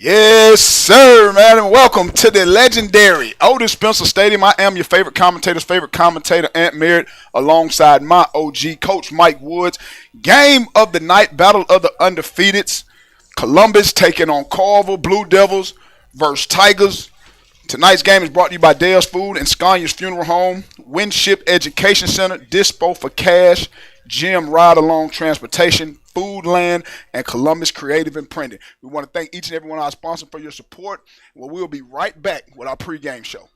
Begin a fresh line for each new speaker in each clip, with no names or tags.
Yes, sir, man, and welcome to the legendary Otis Spencer Stadium. I am your favorite commentator, Aunt Merritt, alongside my OG, Coach Mike Woods. Game of the night, battle of the undefeateds. Columbus taking on Carver Blue Devils versus Tigers. Tonight's game is brought to you by Dale's Food and Scania's Funeral Home, Winship Education Center, Dispo for Cash, Jim Ride Along Transportation, Foodland, and Columbus Creative and Printing. We want to thank each and every one of our sponsors for your support. Well, we'll be right back with our pregame show.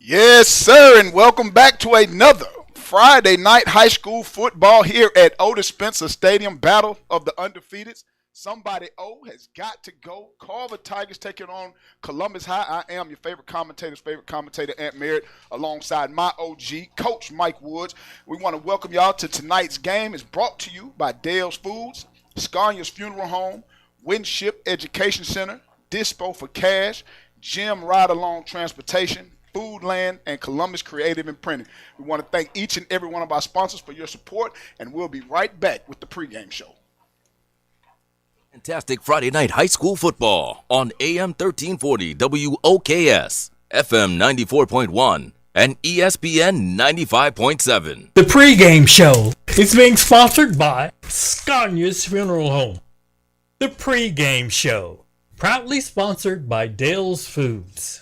Yes, sir, and welcome back to another Friday night high school football here at Otis Spencer Stadium, battle of the undefeateds. Somebody has got to go. Carver Tigers taking on Columbus High. I am your favorite commentator, Aunt Merritt, alongside my OG, Coach Mike Woods. We want to welcome y'all to tonight's game. It's brought to you by Dale's Foods, Scania's Funeral Home, Winship Education Center, Dispo for Cash, Jim Ride Along Transportation, Foodland, and Columbus Creative and Printing. We want to thank each and every one of our sponsors for your support, and we'll be right back with the pregame show.
Fantastic Friday night high school football on AM 1340 WOKS, FM 94.1, and ESPN 95.7.
The pregame show is being sponsored by Scania's Funeral Home. The pregame show, proudly sponsored by Dale's Foods.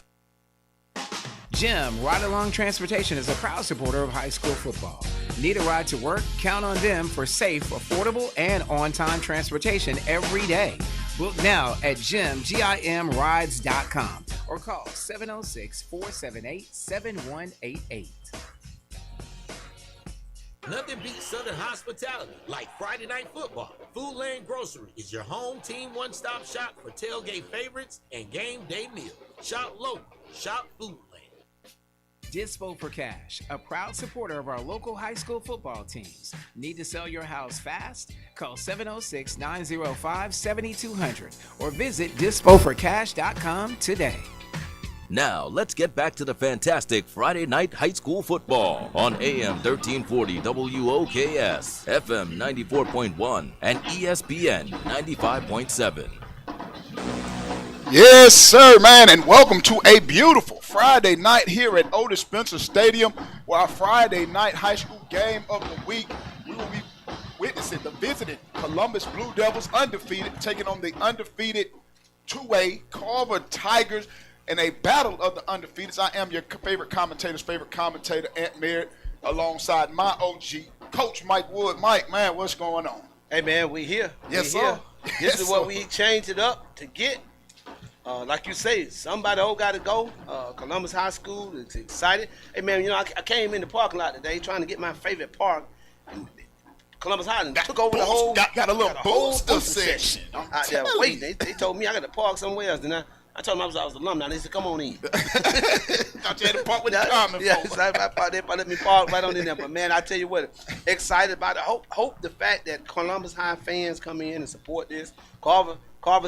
Jim Ride Along Transportation is a proud supporter of high school football. Need a ride to work? Count on them for safe, affordable, and on-time transportation every day. Book now at jimrides.com or call 706-478-7188.
Nothing beats Southern hospitality like Friday Night Football. Foodland Grocery is your home team one-stop shop for tailgate favorites and game day meals. Shop local. Shop Foodland.
Dispo for Cash, a proud supporter of our local high school football teams. Need to sell your house fast? Call 706-905-7200 or visit dispoforcash.com today.
Now, let's get back to the fantastic Friday night high school football on AM 1340 WOKS, FM 94.1, and ESPN 95.7.
Yes, sir, man, and welcome to a beautiful Friday night here at Otis Spencer Stadium, where our Friday night high school game of the week, we will be witnessing the visiting Columbus Blue Devils, undefeated, taking on the undefeated 2A Carver Tigers in a battle of the undefeateds. I am your favorite commentator, Aunt Merritt, alongside my OG, Coach Mike Wood. Mike, man, what's going on?
Hey, man, we here.
Yes, sir.
This is what we changed it up to get. Like you say, somebody got to go. Columbus High School is excited. Hey, man, I came in the parking lot today trying to get my favorite park. And Columbus High and took over the whole.
Got a little booster section.
Out there waiting. They told me I got to park somewhere else. Then I told them I was alumni. They said, come on in.
Thought you had to park with the common folks.
I parked there, let me park right on in there. But, man, I tell you what, excited about it. Hope the fact that Columbus High fans come in and support this. Carver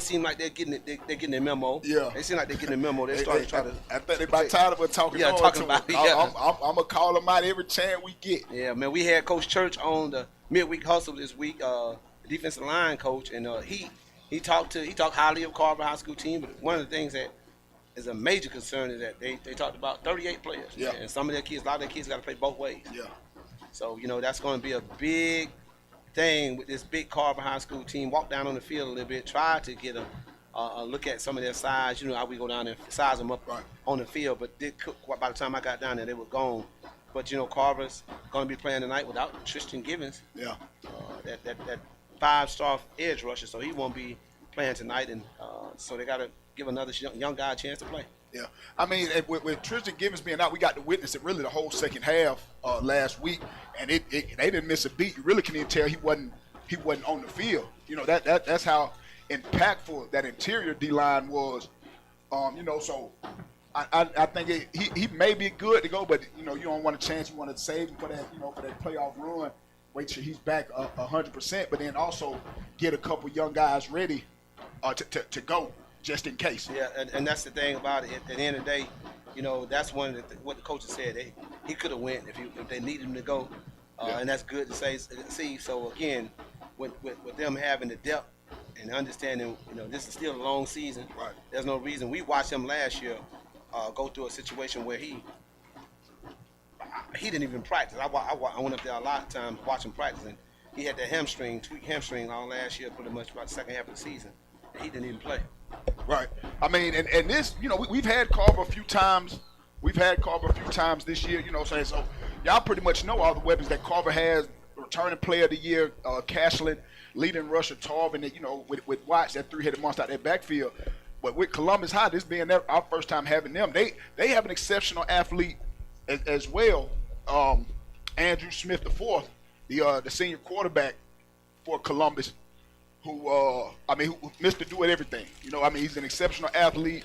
seem like they're getting their memo.
Yeah.
They seem like they're getting their memo. They're starting to try to.
I think they're about tired of us talking.
Yeah, talking about it. Yeah.
I'm going to call them out every chance we get.
Yeah, man. We had Coach Church on the midweek hustle this week, the defensive line coach, and he talked highly of Carver High School team. But one of the things that is a major concern is that they talked about 38 players.
Yeah.
And some of their kids, a lot of their kids got to play both ways.
Yeah.
So, that's going to be a big thing with this big Carver High School team. Walk down on the field a little bit, try to get a look at some of their size. You know how we go down there, size them up on the field. But by the time I got down there, they were gone. But you know, Carver's going to be playing tonight without Tristan Givens.
Yeah.
That 5-star edge rusher, so he won't be playing tonight, and so they got to give another young guy a chance to play.
Yeah, I mean, with Tristan Givens being out, we got to witness it really the whole second half last week, and they didn't miss a beat. You really couldn't even tell he wasn't on the field. You know that's how impactful that interior D line was. You know, so I think he may be good to go, but you know you don't want a chance. You want to save him for that for that playoff run. Wait till he's back 100%, but then also get a couple young guys ready to go. Just in case. Yeah,
and that's the thing about it. At the end of the day, you know, that's one of what the coaches said. He could have went if they needed him to go, and that's good to see. So again, with them having the depth and understanding, you know, this is still a long season.
Right.
There's no reason. We watched him last year go through a situation where he didn't even practice. I went up there a lot of times watching practice, and he had that tweaked hamstring all last year, pretty much about the second half of the season, and he didn't even play.
Right. I mean, and this, you know, we've had Carver a few times. We've had Carver a few times this year, you know what I'm saying? So y'all pretty much know all the weapons that Carver has. Returning player of the year, Cashlin, leading rusher Tarvin, you know, with Watts, that three-headed monster out that backfield. But with Columbus High, this being our first time having them, they have an exceptional athlete as well. Andrew Smith IV, the senior quarterback for Columbus, who Mr. Do It Everything. You know, I mean, he's an exceptional athlete.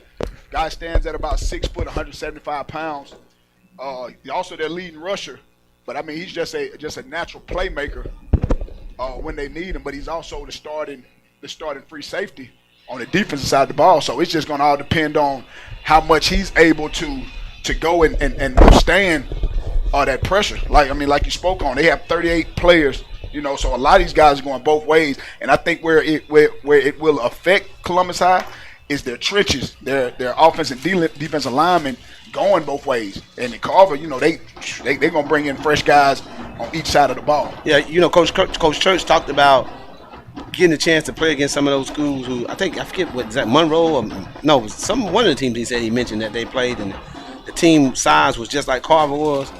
Guy stands at about 6 foot, 175 pounds. He's also their leading rusher, but I mean, he's just a natural playmaker when they need him. But he's also the starting free safety on the defensive side of the ball. So it's just going to all depend on how much he's able to go and withstand that pressure. Like you spoke on, they have 38 players. You know, so a lot of these guys are going both ways, and I think where it will affect Columbus High is their trenches, their offense and defensive linemen going both ways. And in Carver, you know, they're gonna bring in fresh guys on each side of the ball.
Yeah, you know, Coach Church talked about getting a chance to play against some of those schools who I forget what is that, Monroe or no, one of the teams he said he mentioned that they played, and the team size was just like Carver was.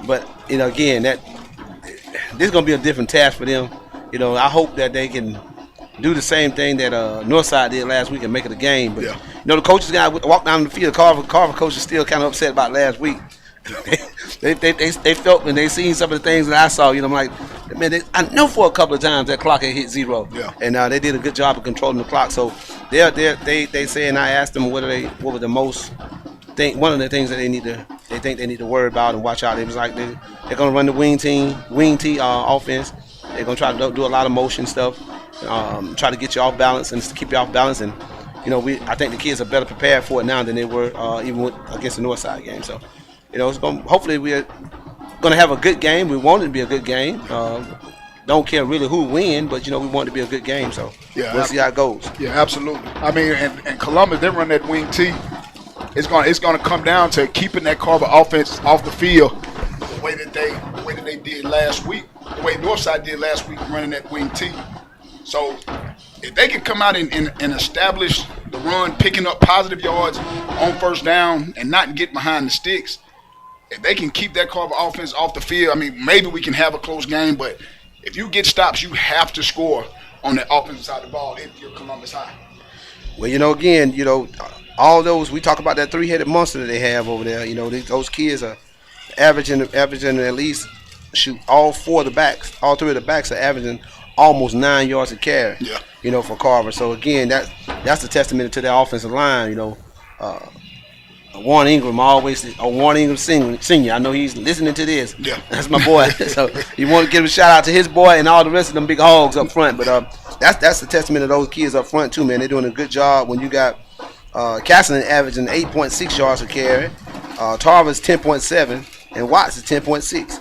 But you know, again, this is going to be a different task for them. You know, I hope that they can do the same thing that Northside did last week and make it a game. But, you know, the coaches got to walk down the field. Carver coach is still kind of upset about last week. they felt when they seen some of the things that I saw, you know, I'm like, man, I know for a couple of times that clock had hit zero.
Yeah.
And they did a good job of controlling the clock. So they say, and I asked them what were the most one of the things that they think they need to worry about and watch out. It was like they're going to run the wing T offense. They're going to try to do a lot of motion stuff, try to get you off balance and to keep you off balance. And you know, I think the kids are better prepared for it now than they were even against the Northside game. So, you know, hopefully we're going to have a good game. We want it to be a good game. Don't care really who win, but you know, we want it to be a good game. So we'll see how it goes.
Yeah, absolutely. I mean, and Columbus, they run that wing T. It's going to come down to keeping that Carver offense off the field the way that they did last week, the way Northside did last week, running that wing T. So if they can come out and establish the run, picking up positive yards on first down and not get behind the sticks, if they can keep that Carver offense off the field, I mean, maybe we can have a close game, but if you get stops, you have to score on the offensive side of the ball if you're Columbus High.
Well, you know, again, you know, all those, we talk about that three-headed monster that they have over there. You know, those kids are averaging at least, all three of the backs are averaging almost 9 yards a carry.
Yeah.
You know, for Carver. So again, that's a testament to their offensive line. You know, Warren Ingram senior. I know he's listening to this.
Yeah.
That's my boy. So you want to give a shout out to his boy and all the rest of them big hogs up front. But that's a testament to those kids up front too, man. They're doing a good job. When you got Castlin averaging 8.6 yards a carry, Tarver's 10.7, and Watts is 10.6.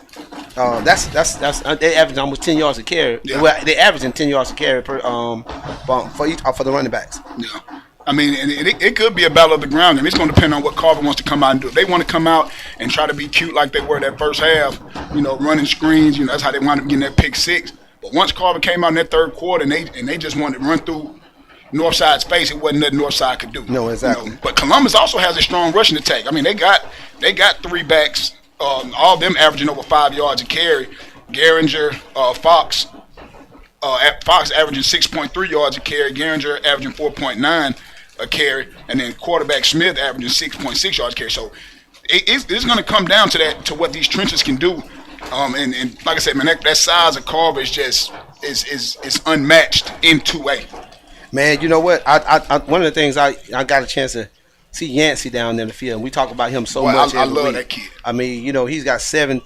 That's they average almost 10 yards a carry.
Yeah.
Well, they averaging 10 yards a carry per for the running backs.
Yeah. I mean, and it could be a battle of the ground, and it's going to depend on what Carver wants to come out and do. If they want to come out and try to be cute like they were that first half, you know, running screens, you know, that's how they wound up getting that pick six. But once Carver came out in that third quarter and they just wanted to run through Northside's face, it wasn't nothing Northside could do.
No, exactly.
But Columbus also has a strong rushing attack. I mean, they got 3 backs, all of them averaging over 5 yards a carry. Garinger, Fox averaging 6.3 yards a carry. Garinger averaging 4.9 a carry, and then quarterback Smith averaging 6.6 yards a carry. So it's going to come down to that, to what these trenches can do. And like I said, man, that size of Carver is just is unmatched in 2A.
Man, you know what? I one of the things I got a chance to see Yancey down there in the field, and we talk about him so much.
I love that kid.
I mean, you know, he's got seven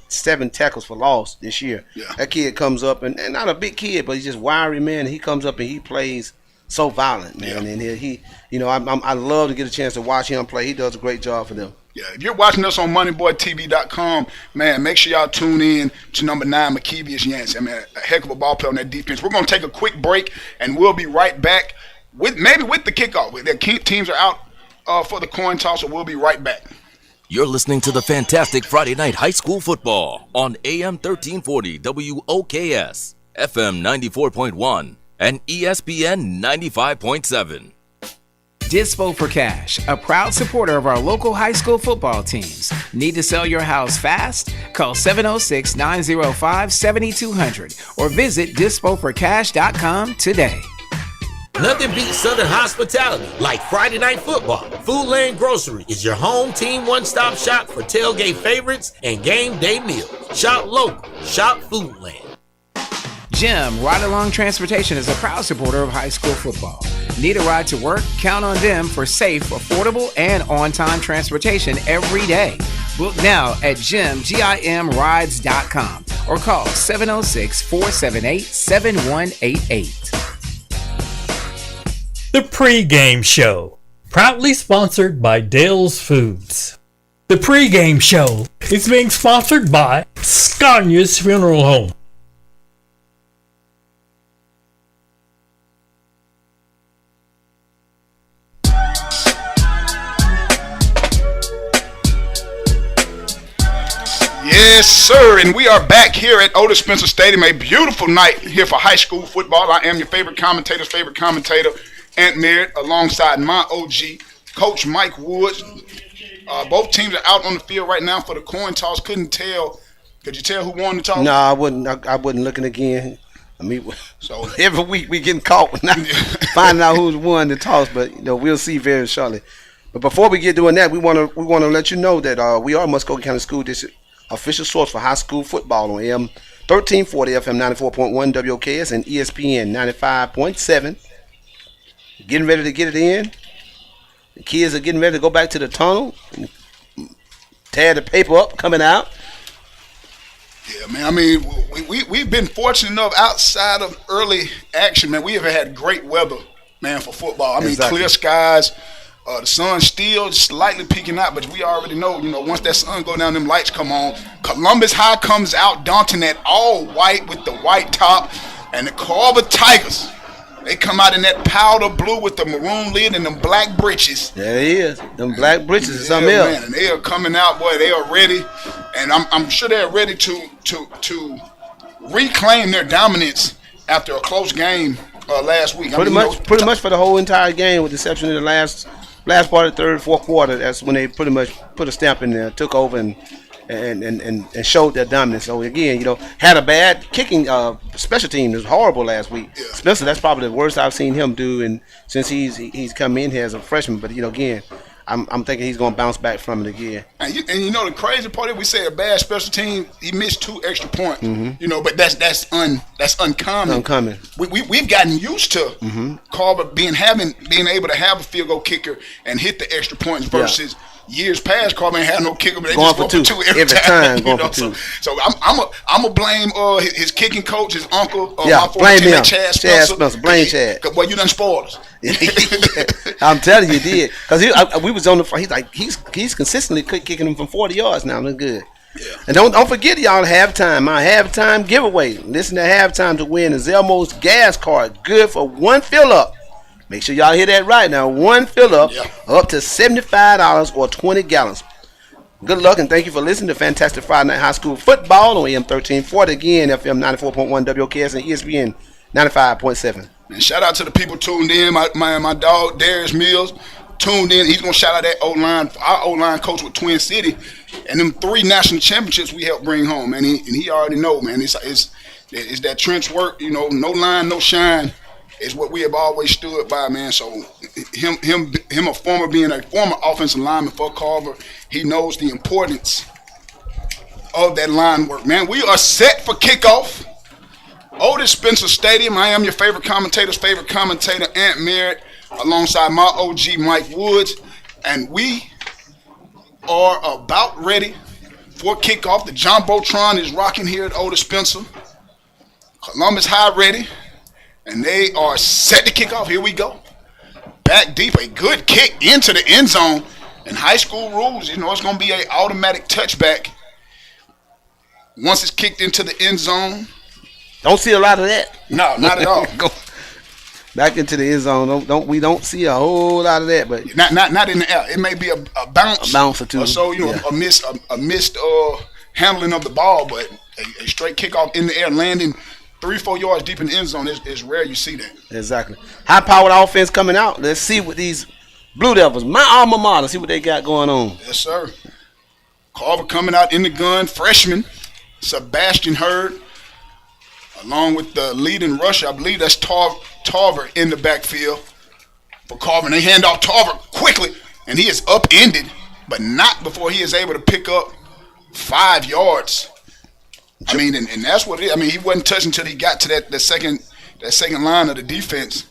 tackles for loss this year.
Yeah.
That kid comes up, and not a big kid, but he's just wiry, man. He comes up and he plays so violent, man. Yeah. And he you know, I love to get a chance to watch him play. He does a great job for them.
Yeah, if you're watching us on MoneyBoyTV.com, man, make sure y'all tune in to number 9, McKevius Yancey. I mean, a heck of a ball player on that defense. We're going to take a quick break, and we'll be right back with the kickoff. The teams are out for the coin toss, so we'll be right back.
You're listening to the fantastic Friday Night High School Football on AM 1340 WOKS, FM 94.1, and ESPN 95.7.
Dispo for Cash, a proud supporter of our local high school football teams. Need to sell your house fast? Call 706-905-7200 or visit dispoforcash.com today.
Nothing beats Southern hospitality like Friday Night Football. Food Lane Grocery is your home team one-stop shop for tailgate favorites and game day meals. Shop local. Shop Food Lane.
Jim Ride Along Transportation is a proud supporter of high school football. Need a ride to work? Count on them for safe, affordable, and on-time transportation every day. Book now at jimrides.com or call 706-478-7188.
The Pre-Game Show, proudly sponsored by Dale's Foods. The Pre-Game Show is being sponsored by Scania's Funeral Home.
Yes, sir, and we are back here at Otis Spencer Stadium. A beautiful night here for high school football. I am your favorite commentator, Ant Merritt, alongside my OG, Coach Mike Woods. Both teams are out on the field right now for the coin toss. Couldn't tell. Could you tell who won the toss?
No, I wasn't looking again. I mean, so every week we getting caught finding out who's won the toss, but you know we'll see very shortly. But before we get doing that, we want to let you know that we are Muskogee County School District official source for high school football on AM 1340, FM 94.1 WOKS, and ESPN 95.7. Getting ready to get it in. The kids are getting ready to go back to the tunnel and tear the paper up coming out.
Yeah, man. I mean, we've been fortunate enough outside of early action, man. We have had great weather, man, for football. I mean,
Exactly.
Clear skies. The sun's still slightly peeking out, but we already know, once that sun go down, them lights come on. Columbus High comes out daunting that all white with the white top, and the Carver Tigers, they come out in that powder blue with the maroon lid and them black breeches.
There it is. Them black breeches is something
Yeah,
else.
man, and they are coming out, boy. They are ready, and I'm sure they're ready to reclaim their dominance after a close game last week.
Pretty much for the whole entire game, with the exception of the last part of the third, fourth quarter. That's when they pretty much put a stamp in there, took over and showed their dominance. So again, had a bad kicking special team. It was horrible last week.
Yeah.
Spencer, that's probably the worst I've seen him do, and since he's come in here as a freshman. But again, I'm thinking he's gonna bounce back from it again.
And the crazy part is we say a bad special team, he missed 2 extra points.
Mm-hmm.
But that's uncommon.
Uncommon.
We've gotten used to Carver being able to have a field goal kicker and hit the extra points versus years past. Carver ain't had no kicker, but they
Going
just
for
go
two.
for 2 every
time.
time.
Going for 2.
So I'm a blame his kicking coach, his uncle, my former
blame him.
teammate Chad Spencer.
Blame Chad.
Well, you done spoiled us.
I'm telling you, he did. Because we was on the front. He's consistently kicking them from 40 yards now. That's good.
Yeah.
And don't forget, y'all, halftime. My halftime giveaway. Listen to halftime to win a Zelmo's gas card. Good for 1 fill-up. Make sure y'all hear that right now. 1 fill-up, up to $75 or 20 gallons. Good luck, and thank you for listening to Fantastic Friday Night High School Football on AM 1340. Again, FM 94.1 WKS and ESPN 95.7.
And shout out to the people tuned in. My dog Darius Mills tuned in. He's gonna shout out that O-line, our O-line coach with Twin City, and them 3 national championships we helped bring home, man. He already know, man. It's that trench work, you know, no line, no shine, is what we have always stood by, man. So him being a former offensive lineman for Carver, he knows the importance of that line work, man. We are set for kickoff. Otis Spencer Stadium. I am your favorite commentator's favorite commentator, Ant Merritt, alongside my OG Mike Woods, and we are about ready for kickoff. The Jumbotron is rocking here at Otis Spencer. Columbus High ready, and they are set to kick off. Here we go. Back deep, a good kick into the end zone. In high school rules, you know, it's going to be an automatic touchback once it's kicked into the end zone.
Don't see a lot of that.
No, not at all.
Go back into the end zone. We don't see a whole lot of that, but
not in the air. It may be a bounce
or two,
or so. You know, a missed handling of the ball, but a straight kickoff in the air, landing 3-4 yards deep in the end zone is rare. You see that.
Exactly. High-powered offense coming out. Let's see what these Blue Devils, my alma mater, see what they got going on.
Yes, sir. Carver coming out in the gun. Freshman Sebastian Hurd, along with the leading rusher. I believe that's Tarver in the backfield for Carver. And they hand off Tarver quickly, and he is upended, but not before he is able to pick up 5 yards. I mean, and that's what it is. I mean, he wasn't touching until he got to that second line of the defense.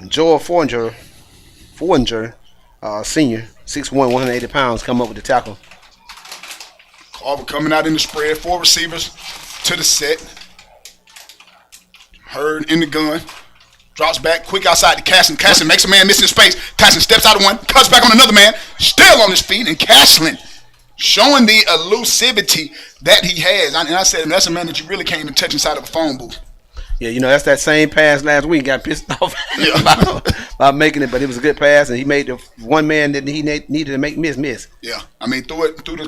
Joel Forringer, senior, 6'1", 180 pounds, come up with the tackle.
Carver coming out in the spread, 4 receivers to the set. Hurd in the gun. Drops back, quick outside to Castlin. Castlin makes a man miss in space. Castlin steps out of one, cuts back on another man, still on his feet, and Castlin showing the elusivity that he has. And I said, that's a man that you really can't even touch inside of a phone booth.
Yeah, you know, that's that same pass last week. Got pissed off about making it, but it was a good pass, and he made the one man that he needed to make miss.
Yeah, I mean, threw the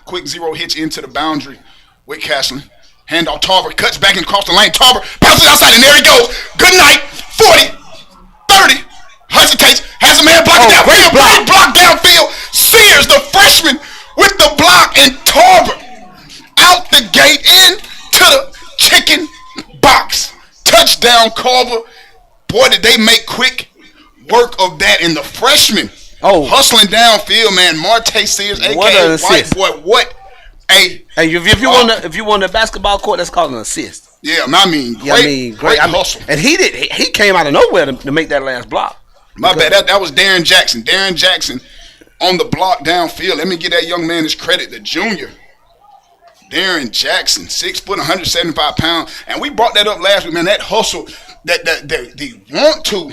quick zero hitch into the boundary with Castlin. Hand off Tarver, cuts back and across the lane. Tarver bounces outside, and there he goes. Good night. 40, 30, hesitates, has a man blocking downfield. Big block downfield. Sears, the freshman, with the block, and Tarver out the gate into the chicken box. Touchdown, Carver. Boy, did they make quick work of that. And the freshman hustling downfield, man. Marte Sears, a.k.a. White Boy. What a...
Hey, if you want the basketball court, that's called an assist.
Yeah, I mean, great hustle.
And he came out of nowhere to make that last block.
My bad. That was Darren Jackson. Darren Jackson on the block downfield. Let me give that young man his credit, the junior. Darren Jackson, 6 foot, 175 pounds. And we brought that up last week, man. That hustle, the want to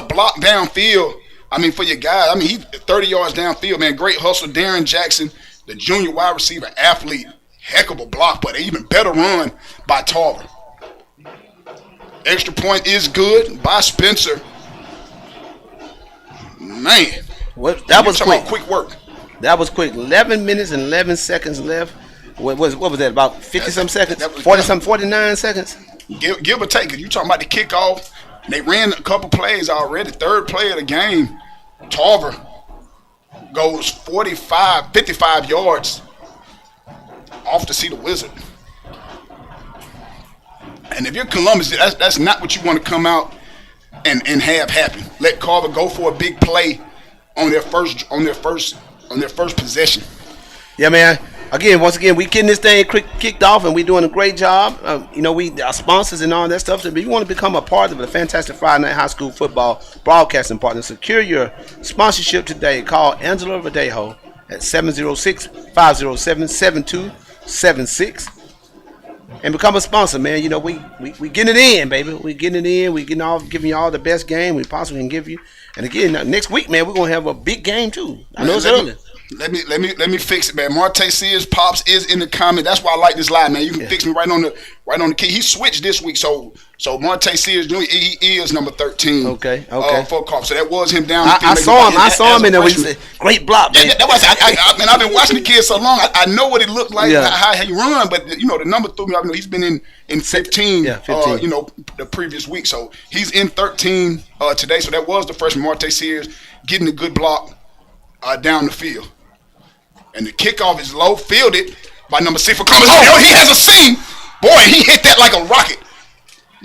block downfield. I mean, for your guys, I mean, he's 30 yards downfield, man. Great hustle. Darren Jackson, the junior wide receiver athlete. Heck of a block, but an even better run by Tarver. Extra point is good by Spencer. Man.
That was quick.
Quick work.
That was quick. 11 minutes and 11 seconds left. What was that, about 50-some seconds? 49 seconds?
Give or take. You talking about the kickoff. They ran a couple plays already. Third play of the game. Tarver goes 55 yards off to see the Wizard. And if you're Columbus, that's not what you want to come out and have happen. Let Carver go for a big play on their first possession.
Yeah, man. Once again, we getting this thing kicked off, and we doing a great job. Our sponsors and all that stuff. So if you want to become a part of the fantastic Friday Night High School Football broadcasting partner, secure your sponsorship today. Call Angela Verdejo at 706-507-7276 and become a sponsor, man. You know, we getting it in, baby. We getting it in. We giving you all the best game we possibly can give you. And again, next week, man, we're gonna have a big game too. I know it's early.
Let me fix it, man. Marte Sears Pops is in the comment. That's why I like this live, man. You can fix me right on the key. He switched this week, so Marte Sears Jr. he is number 13.
Okay.
For Carver. So that was him down.
I saw him in there. He said, "Great block, man."
That was I mean, I've been watching the kid so long. I know what it looked like, how he run, but the number threw me off. He's been in 15.
Yeah, 15.
The previous week. So he's in 13 today. So that was the freshman Marte Sears getting a good block down the field. And the kickoff is low, fielded by number 6 for Columbus. Oh, he has a seam. Boy, he hit that like a rocket.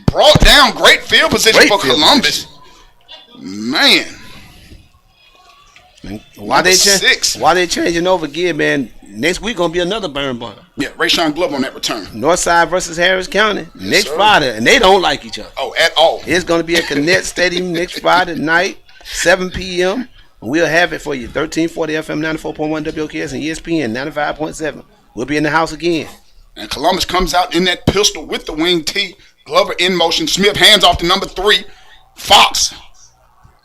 Brought down, great field position for Columbus. Man.
Why they changing over again, man? Next week gonna be another burn bunter.
Yeah, Rayshawn Glover on that return.
Northside versus Harris County next
sir.
Friday, and they don't like each other.
Oh, at all.
It's gonna be at Connect Stadium next Friday night, 7 p.m. We'll have it for you. 1340 FM 94.1 WOKS and ESPN 95.7. We'll be in the house again.
And Columbus comes out in that pistol with the wing T. Glover in motion. Smith hands off to number 3. Fox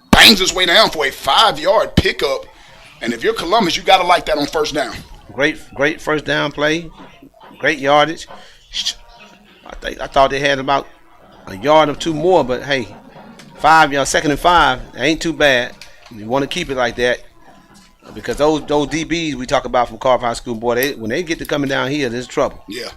bangs his way down for a 5-yard pickup. And if you're Columbus, you got to like that on first down.
Great first down play. Great yardage. I thought they had about a yard or two more, but hey, 5 yards, 2nd and 5, ain't too bad. You want to keep it like that because those DBs we talk about from Carver High School, boy, when they get to coming down here, there's trouble.
Yeah.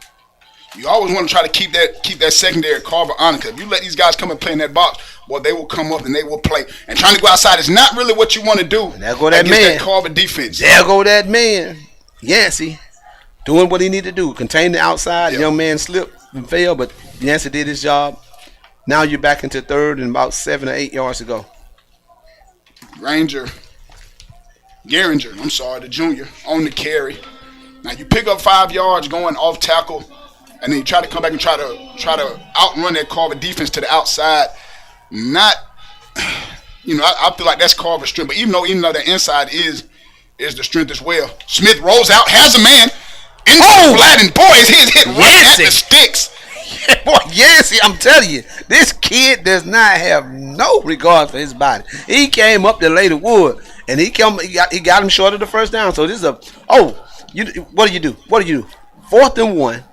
You always want to try to keep that secondary Carver on, because if you let these guys come and play in that box, boy, they will come up and they will play. And trying to go outside is not really what you want to do.
There go that man.
That Carver defense.
There go that man. Yancey doing what he need to do. Contain the outside.
Yep.
Young man slipped and fell, but Yancey did his job. Now you're back into third and about 7 or 8 yards to go.
Garinger, the junior, on the carry. Now you pick up 5 yards going off tackle, and then you try to come back and try to outrun that Carver defense to the outside. Not, I feel like that's Carver's strength. But even though the inside is the strength as well. Smith rolls out, has a man, flat, and boy, his hit right at the sticks.
Boy, yes, I'm telling you, this kid does not have no regard for his body. He came up to lay the wood, and he got him short of the first down. So this is what do you do? 4th and 1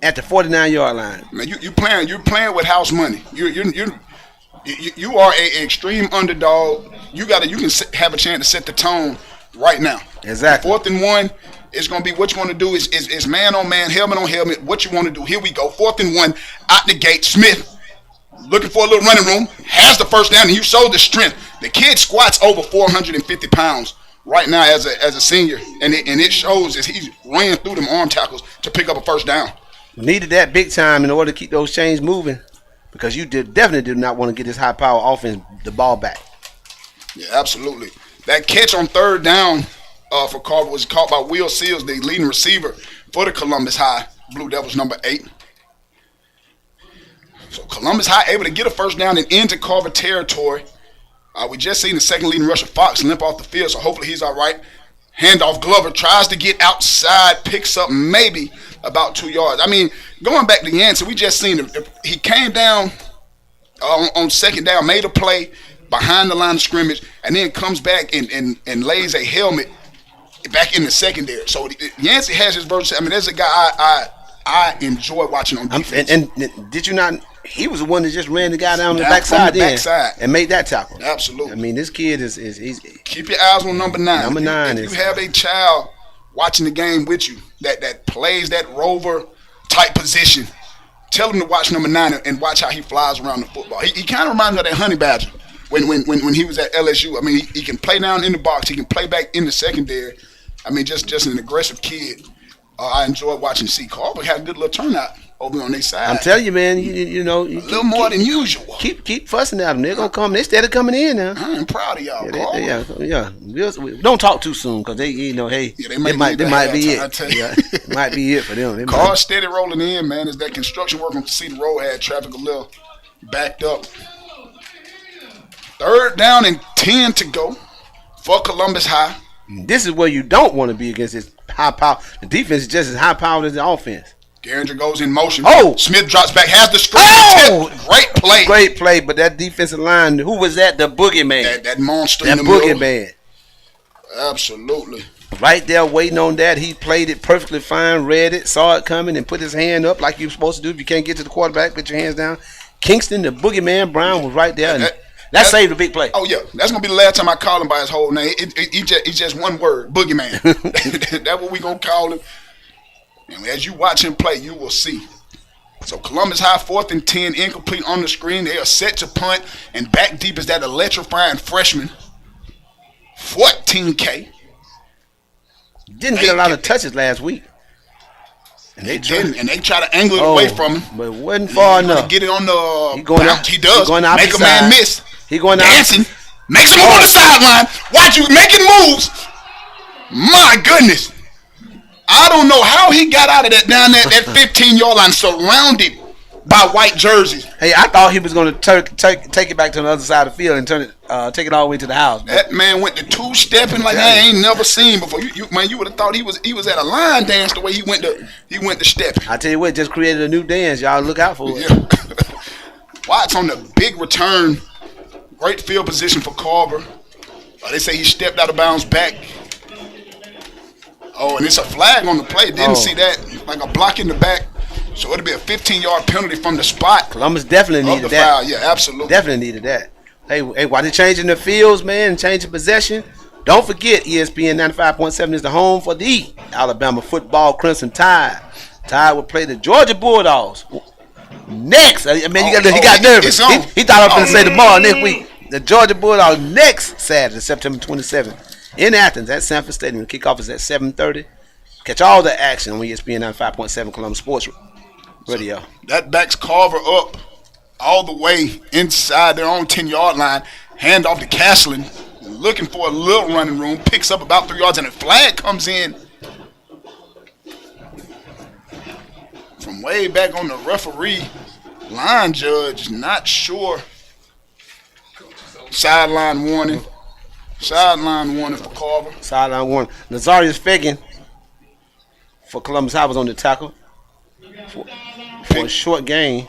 at the 49-yard line.
Man, you're playing with house money. You are a extreme underdog. You can have a chance to set the tone right now.
Exactly.
4th and 1. It's going to be what you want to do is man on man, helmet on helmet, what you want to do. Here we go. 4th and 1, out the gate. Smith looking for a little running room, has the first down, and you showed the strength. The kid squats over 450 pounds right now as a senior, and it shows as he's running through them arm tackles to pick up a first down.
Needed that big time in order to keep those chains moving, because you definitely did not want to get this high-power offense the ball back.
Yeah, absolutely. That catch on 3rd down for Carver was caught by Will Seals, the leading receiver for the Columbus High Blue Devils, number 8. So Columbus High able to get a first down and into Carver territory. We just seen the second leading rusher, Fox, limp off the field, so hopefully he's all right. Handoff, Glover tries to get outside, picks up maybe about 2 yards. I mean, going back to Yancey, we just seen him. He came down on 2nd down, made a play behind the line of scrimmage, and then comes back and lays a helmet back in the secondary. So Yancey has his versatility. I mean, there's a guy I enjoy watching on defense.
And did you not? He was the one that just ran the guy down the backside and made that tackle.
Absolutely.
I mean, this kid he's
keep your eyes on number 9.
Number 9
if you have a child watching the game with you that plays that rover type position, tell him to watch number 9 and watch how he flies around the football. He kind of reminds me of that Honey Badger when he was at LSU. I mean, he can play down in the box. He can play back in the secondary. I mean, just an aggressive kid. I enjoy watching C. Carver had a good little turnout over on their side.
I'm telling you, man, you
a little more than usual.
Keep fussing at them. They're gonna come. They steady coming in now.
I'm proud of y'all.
Yeah. We don't talk too soon because they might be it. Might be it for them.
Cars steady rolling in, man. As that construction work on Cedar Road had traffic a little backed up. 3rd down and 10 to go for Columbus High.
This is where you don't want to be against this high power. The defense is just as high powered as the offense.
Garinger goes in motion.
Smith
drops back, has the screen. Great play.
But that defensive line, who was that? The boogeyman.
That monster
in the
middle.
Boogeyman.
Absolutely.
right there waiting on that. He played it perfectly fine, read it, saw it coming, and put his hand up like you're supposed to do. If you can't get to the quarterback, put your hands down. Kingston, the boogeyman Brown, was right there, and that saved a big play.
Oh, yeah. That's going to be the last time I call him by his whole name. It's just one word, boogeyman. That's what we going to call him. And as you watch him play, you will see. So Columbus High, 4th and 10, incomplete on the screen. They are set to punt, and back deep is that electrifying freshman, 14K.
Didn't get a lot of touches last week.
And they try to angle it away from him.
But it wasn't far enough.
Get it on the he does.
He going
make a man miss.
He going
dancing. Makes him move on the sideline. Watch you making moves. My goodness. I don't know how he got out of that down there at 15-yard line, surrounded by white jerseys.
Hey, I thought he was going to take it back to the other side of the field and take it all the way to the house.
That man went to two-stepping like I ain't never seen before. You would have thought he was at a line dance the way he went to stepping.
I tell you what, just created a new dance. Y'all look out for it.
Yeah. Watts on the big return. Great field position for Carver. They say he stepped out of bounds back. Oh, and it's a flag on the play. Didn't see that. Like a block in the back. So it'll be a 15-yard penalty from the spot.
Columbus definitely needed that.
Foul. Yeah, absolutely.
Definitely needed that. Hey, while they're changing the fields, man, changing possession, don't forget ESPN 95.7 is the home for the Alabama football Crimson Tide. Tide will play the Georgia Bulldogs next. I mean, he got nervous. He thought I was going to say tomorrow next week. The Georgia Bulldogs next Saturday, September 27th. In Athens at Sanford Stadium. The kickoff is at 7:30. Catch all the action on ESPN 95.7 Columbus Sports Radio.
So that backs Carver up all the way inside their own 10-yard line. Hand off to Cashland, looking for a little running room. Picks up about 3 yards, and a flag comes in from way back on the referee line judge. Not sure. Sideline warning. Sideline warning for Carver.
Sideline warning. Nazarius Fagan for Columbus High was on the tackle for a short gain.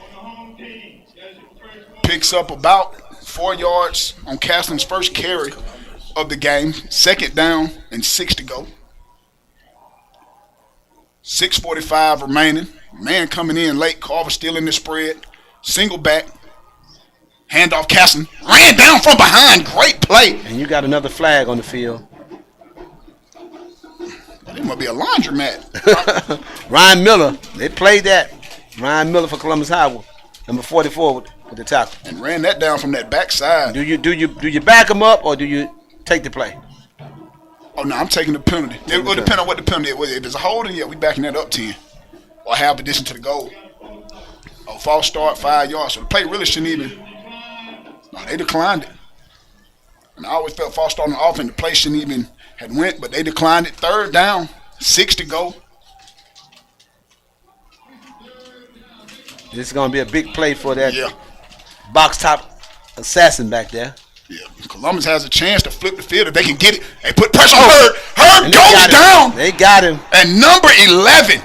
Picks up about 4 yards on Castleton's first carry of the game. 2nd down and 6 to go. 6:45 remaining. Man coming in late. Carver still in the spread. Single back. Handoff Castleton. Ran down from behind. Great play.
And you got another flag on the field.
It must be a laundromat.
Ryan Miller. They played that. Ryan Miller for Columbus High, number 44 with the tackle.
And ran that down from that backside.
Do you back him up or do you take the play?
Oh, no, I'm taking the penalty. It will depend on what the penalty is. If it's a holding, yeah, we backing that up 10. Or half addition to the goal. Oh, false start, 5 yards. So the play really shouldn't even. No, they declined it. And I always felt false start on the offense. The play shouldn't even had went, but they declined it. 3rd down, 6 to go.
This is going to be a big play for that box top assassin back there.
Yeah, Columbus has a chance to flip the field if they can get it. They put pressure on Hurd. Hurd goes down.
They got him.
And number 11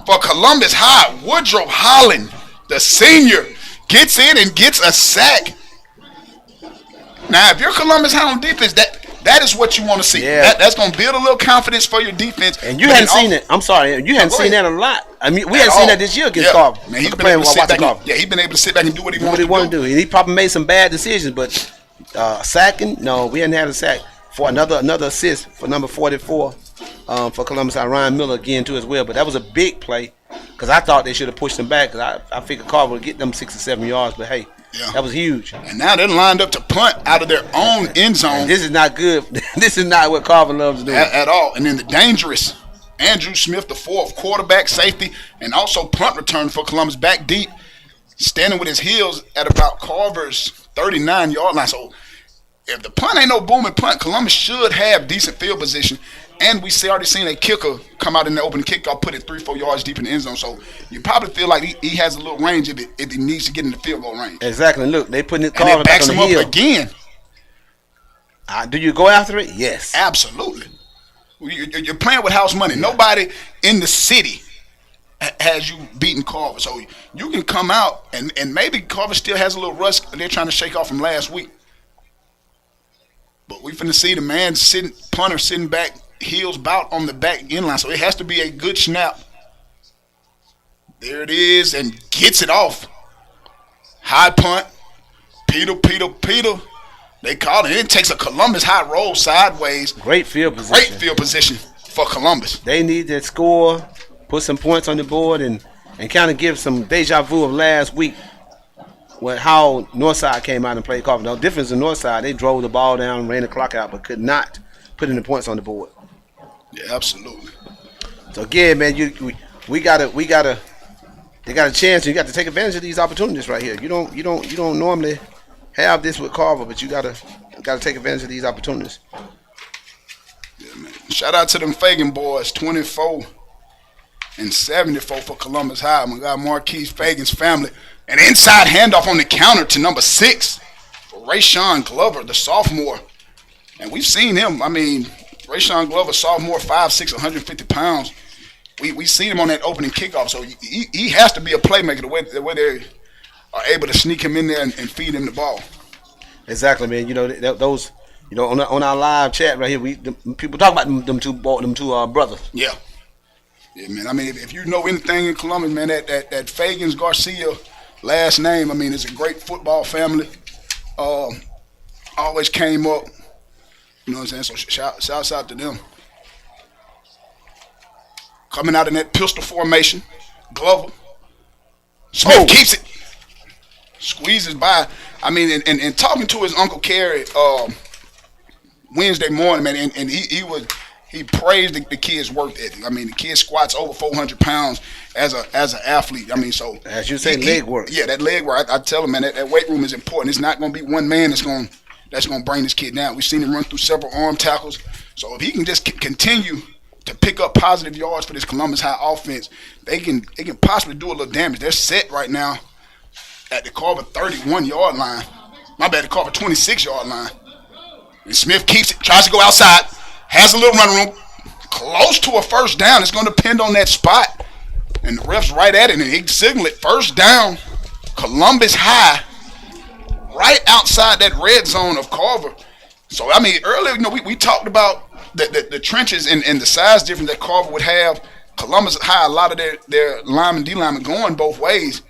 for Columbus High, Woodrow Holland, the senior, gets in and gets a sack. Now, if you're Columbus High on defense, that is what you want to see.
Yeah.
That's going to build a little confidence for your defense.
And you hadn't seen it. I'm sorry. You hadn't seen that a lot. I mean, we hadn't seen that this year against Carver.
Man, he's been able to sit back. He's been able to sit back and do what he wants to do.
And he probably made some bad decisions, but sacking, no, we hadn't had a sack. For another assist for number 44 for Columbus High, Ryan Miller again too as well. But that was a big play because I thought they should have pushed them back because I figured Carver would get them 6 or 7 yards. But hey, that was huge.
And now they're lined up to punt out of their own end zone.
And this is not good. This is not what Carver loves to do
at all. And then the dangerous Andrew Smith, the 4th quarterback, safety, and also punt return for Columbus back deep, standing with his heels at about Carver's 39-yard line. So if the punt ain't no booming punt, Columbus should have decent field position. And we already seen a kicker come out in the opening kickoff, put it 3-4 yards deep in the end zone. So you probably feel like he has a little range if he needs to get in the field goal range.
Exactly. Look, they putting it.
And it backs him up again.
Do you go after it? Yes.
Absolutely. You're playing with house money. Nobody in the city has you beating Carver. So you can come out, and maybe Carver still has a little rust they're trying to shake off from last week. But we finna see the man punter sitting back heels bout on the back end line, so it has to be a good snap. There it is, and gets it off. High punt. Peter. They call it. It takes a Columbus High roll sideways.
Great field position.
Great field position for Columbus.
They need to score, put some points on the board, and kind of give some deja vu of last week with how Northside came out and played Carver. The difference in Northside, they drove the ball down, ran the clock out, but could not put any points on the board.
Yeah, absolutely.
So again, man, we gotta. They got a chance. You got to take advantage of these opportunities right here. You don't normally have this with Carver, but you gotta take advantage of these opportunities.
Yeah, man. Shout out to them Fagan boys, 24 and 74 for Columbus High. My guy Marquise Fagan's family. An inside handoff on the counter to number 6 for Rayshawn Glover, the sophomore. And we've seen him. I mean, Rayshawn Glover, sophomore, 5'6", 150 pounds. We seen him on that opening kickoff, so he has to be a playmaker the way they are able to sneak him in there and feed him the ball.
Exactly, man. You know those. You know, on our live chat right here, people talk about them two brothers.
Yeah, man. I mean, if you know anything in Columbus, man, that Fagans Garcia last name, I mean, it's a great football family. Always came up. You know what I'm saying? So shouts out to them. Coming out in that pistol formation, Glover. Smith keeps it. Squeezes by. I mean, and talking to his Uncle Kerry Wednesday morning, man, and he praised the kid's work ethic. I mean, the kid squats over 400 pounds as an athlete. I mean, so
as you say, leg work.
Yeah, that leg work. I tell him, man, that weight room is important. It's not going to be one man that's going to bring this kid down. We've seen him run through several arm tackles. So if he can just continue to pick up positive yards for this Columbus High offense, they can possibly do a little damage. They're set right now at the Carver 31-yard line. My bad, the Carver 26-yard line. And Smith keeps it, tries to go outside, has a little run room, close to a first down. It's going to depend on that spot. And the ref's right at it, and he signal it. First down, Columbus High, right outside that red zone of Carver. So, I mean, earlier, we talked about the trenches and the size difference that Carver would have. Columbus High, a lot of their linemen, D-linemen going both ways.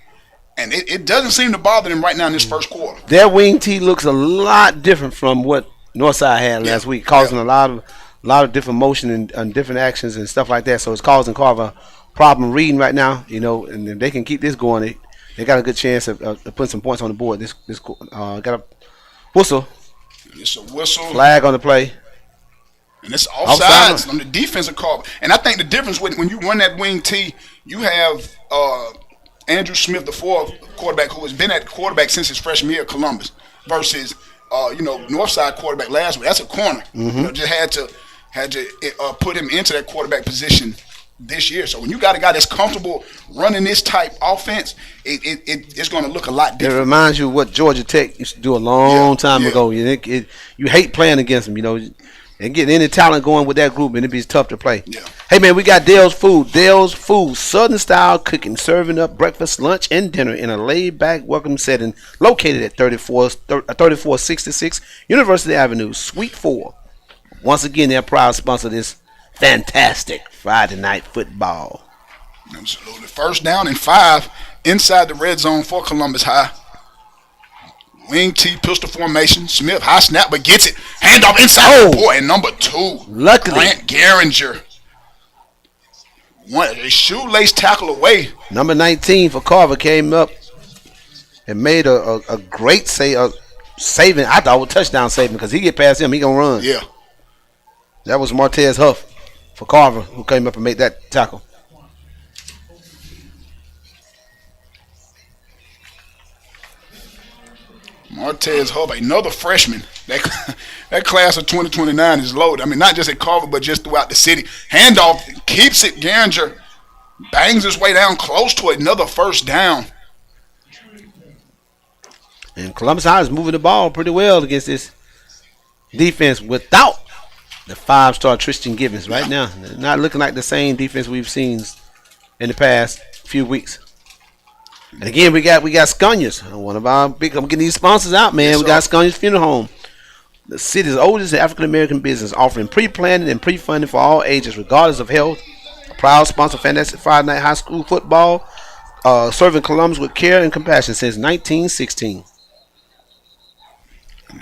And it doesn't seem to bother them right now in this first quarter.
Their wing tee looks a lot different from what Northside had last week, causing a lot of different motion and different actions and stuff like that. So it's causing Carver problem reading right now, and if they can keep this going, they got a good chance of putting some points on the board. This got a whistle.
It's a whistle.
Flag on the play.
And it's offsides on the defensive call. And I think the difference when you run that wing tee, you have Andrew Smith, the fourth quarterback, who has been at quarterback since his freshman year at Columbus, versus Northside quarterback last week. That's a corner.
Mm-hmm.
Just had to put him into that quarterback position this year. So when you got a guy that's comfortable running this type offense, it's going to look a lot different.
It reminds you of what Georgia Tech used to do a long time ago. You hate playing against them, and getting any talent going with that group, and it'd be tough to play.
Yeah.
Hey, man, we got Dale's Food. Dale's Food, Southern-style cooking, serving up breakfast, lunch, and dinner in a laid-back, welcome setting located at 3466 University Avenue, Suite 4. Once again, they're proud sponsor of this fantastic Friday night football.
Absolutely. First down and 5 inside the red zone for Columbus High. Wing T, pistol formation. Smith, high snap, but gets it. Handoff inside. Boy, and number 2.
Luckily.
Grant Garinger. A shoelace tackle away.
Number 19 for Carver came up and made a great saving. I thought it was touchdown saving because he get past him, he going to run.
Yeah.
That was Martez Huff for Carver who came up and made that tackle.
Martez Huff, another freshman. That class of 2029 is loaded. I mean, not just at Carver, but just throughout the city. Handoff, keeps it. Garinger bangs his way down close to another first down.
And Columbus High is moving the ball pretty well against this defense without the 5-star Tristan Gibbons right now. Not looking like the same defense we've seen in the past few weeks. And again, we got Scunions. One of our big. I'm getting these sponsors out, man.
Yes,
we got Scunions Funeral Home. the city's oldest African-American business, offering pre-planning and pre-funding for all ages, regardless of health. A proud sponsor of Fantastic Friday Night High School Football, serving Columbus with care and compassion since 1916.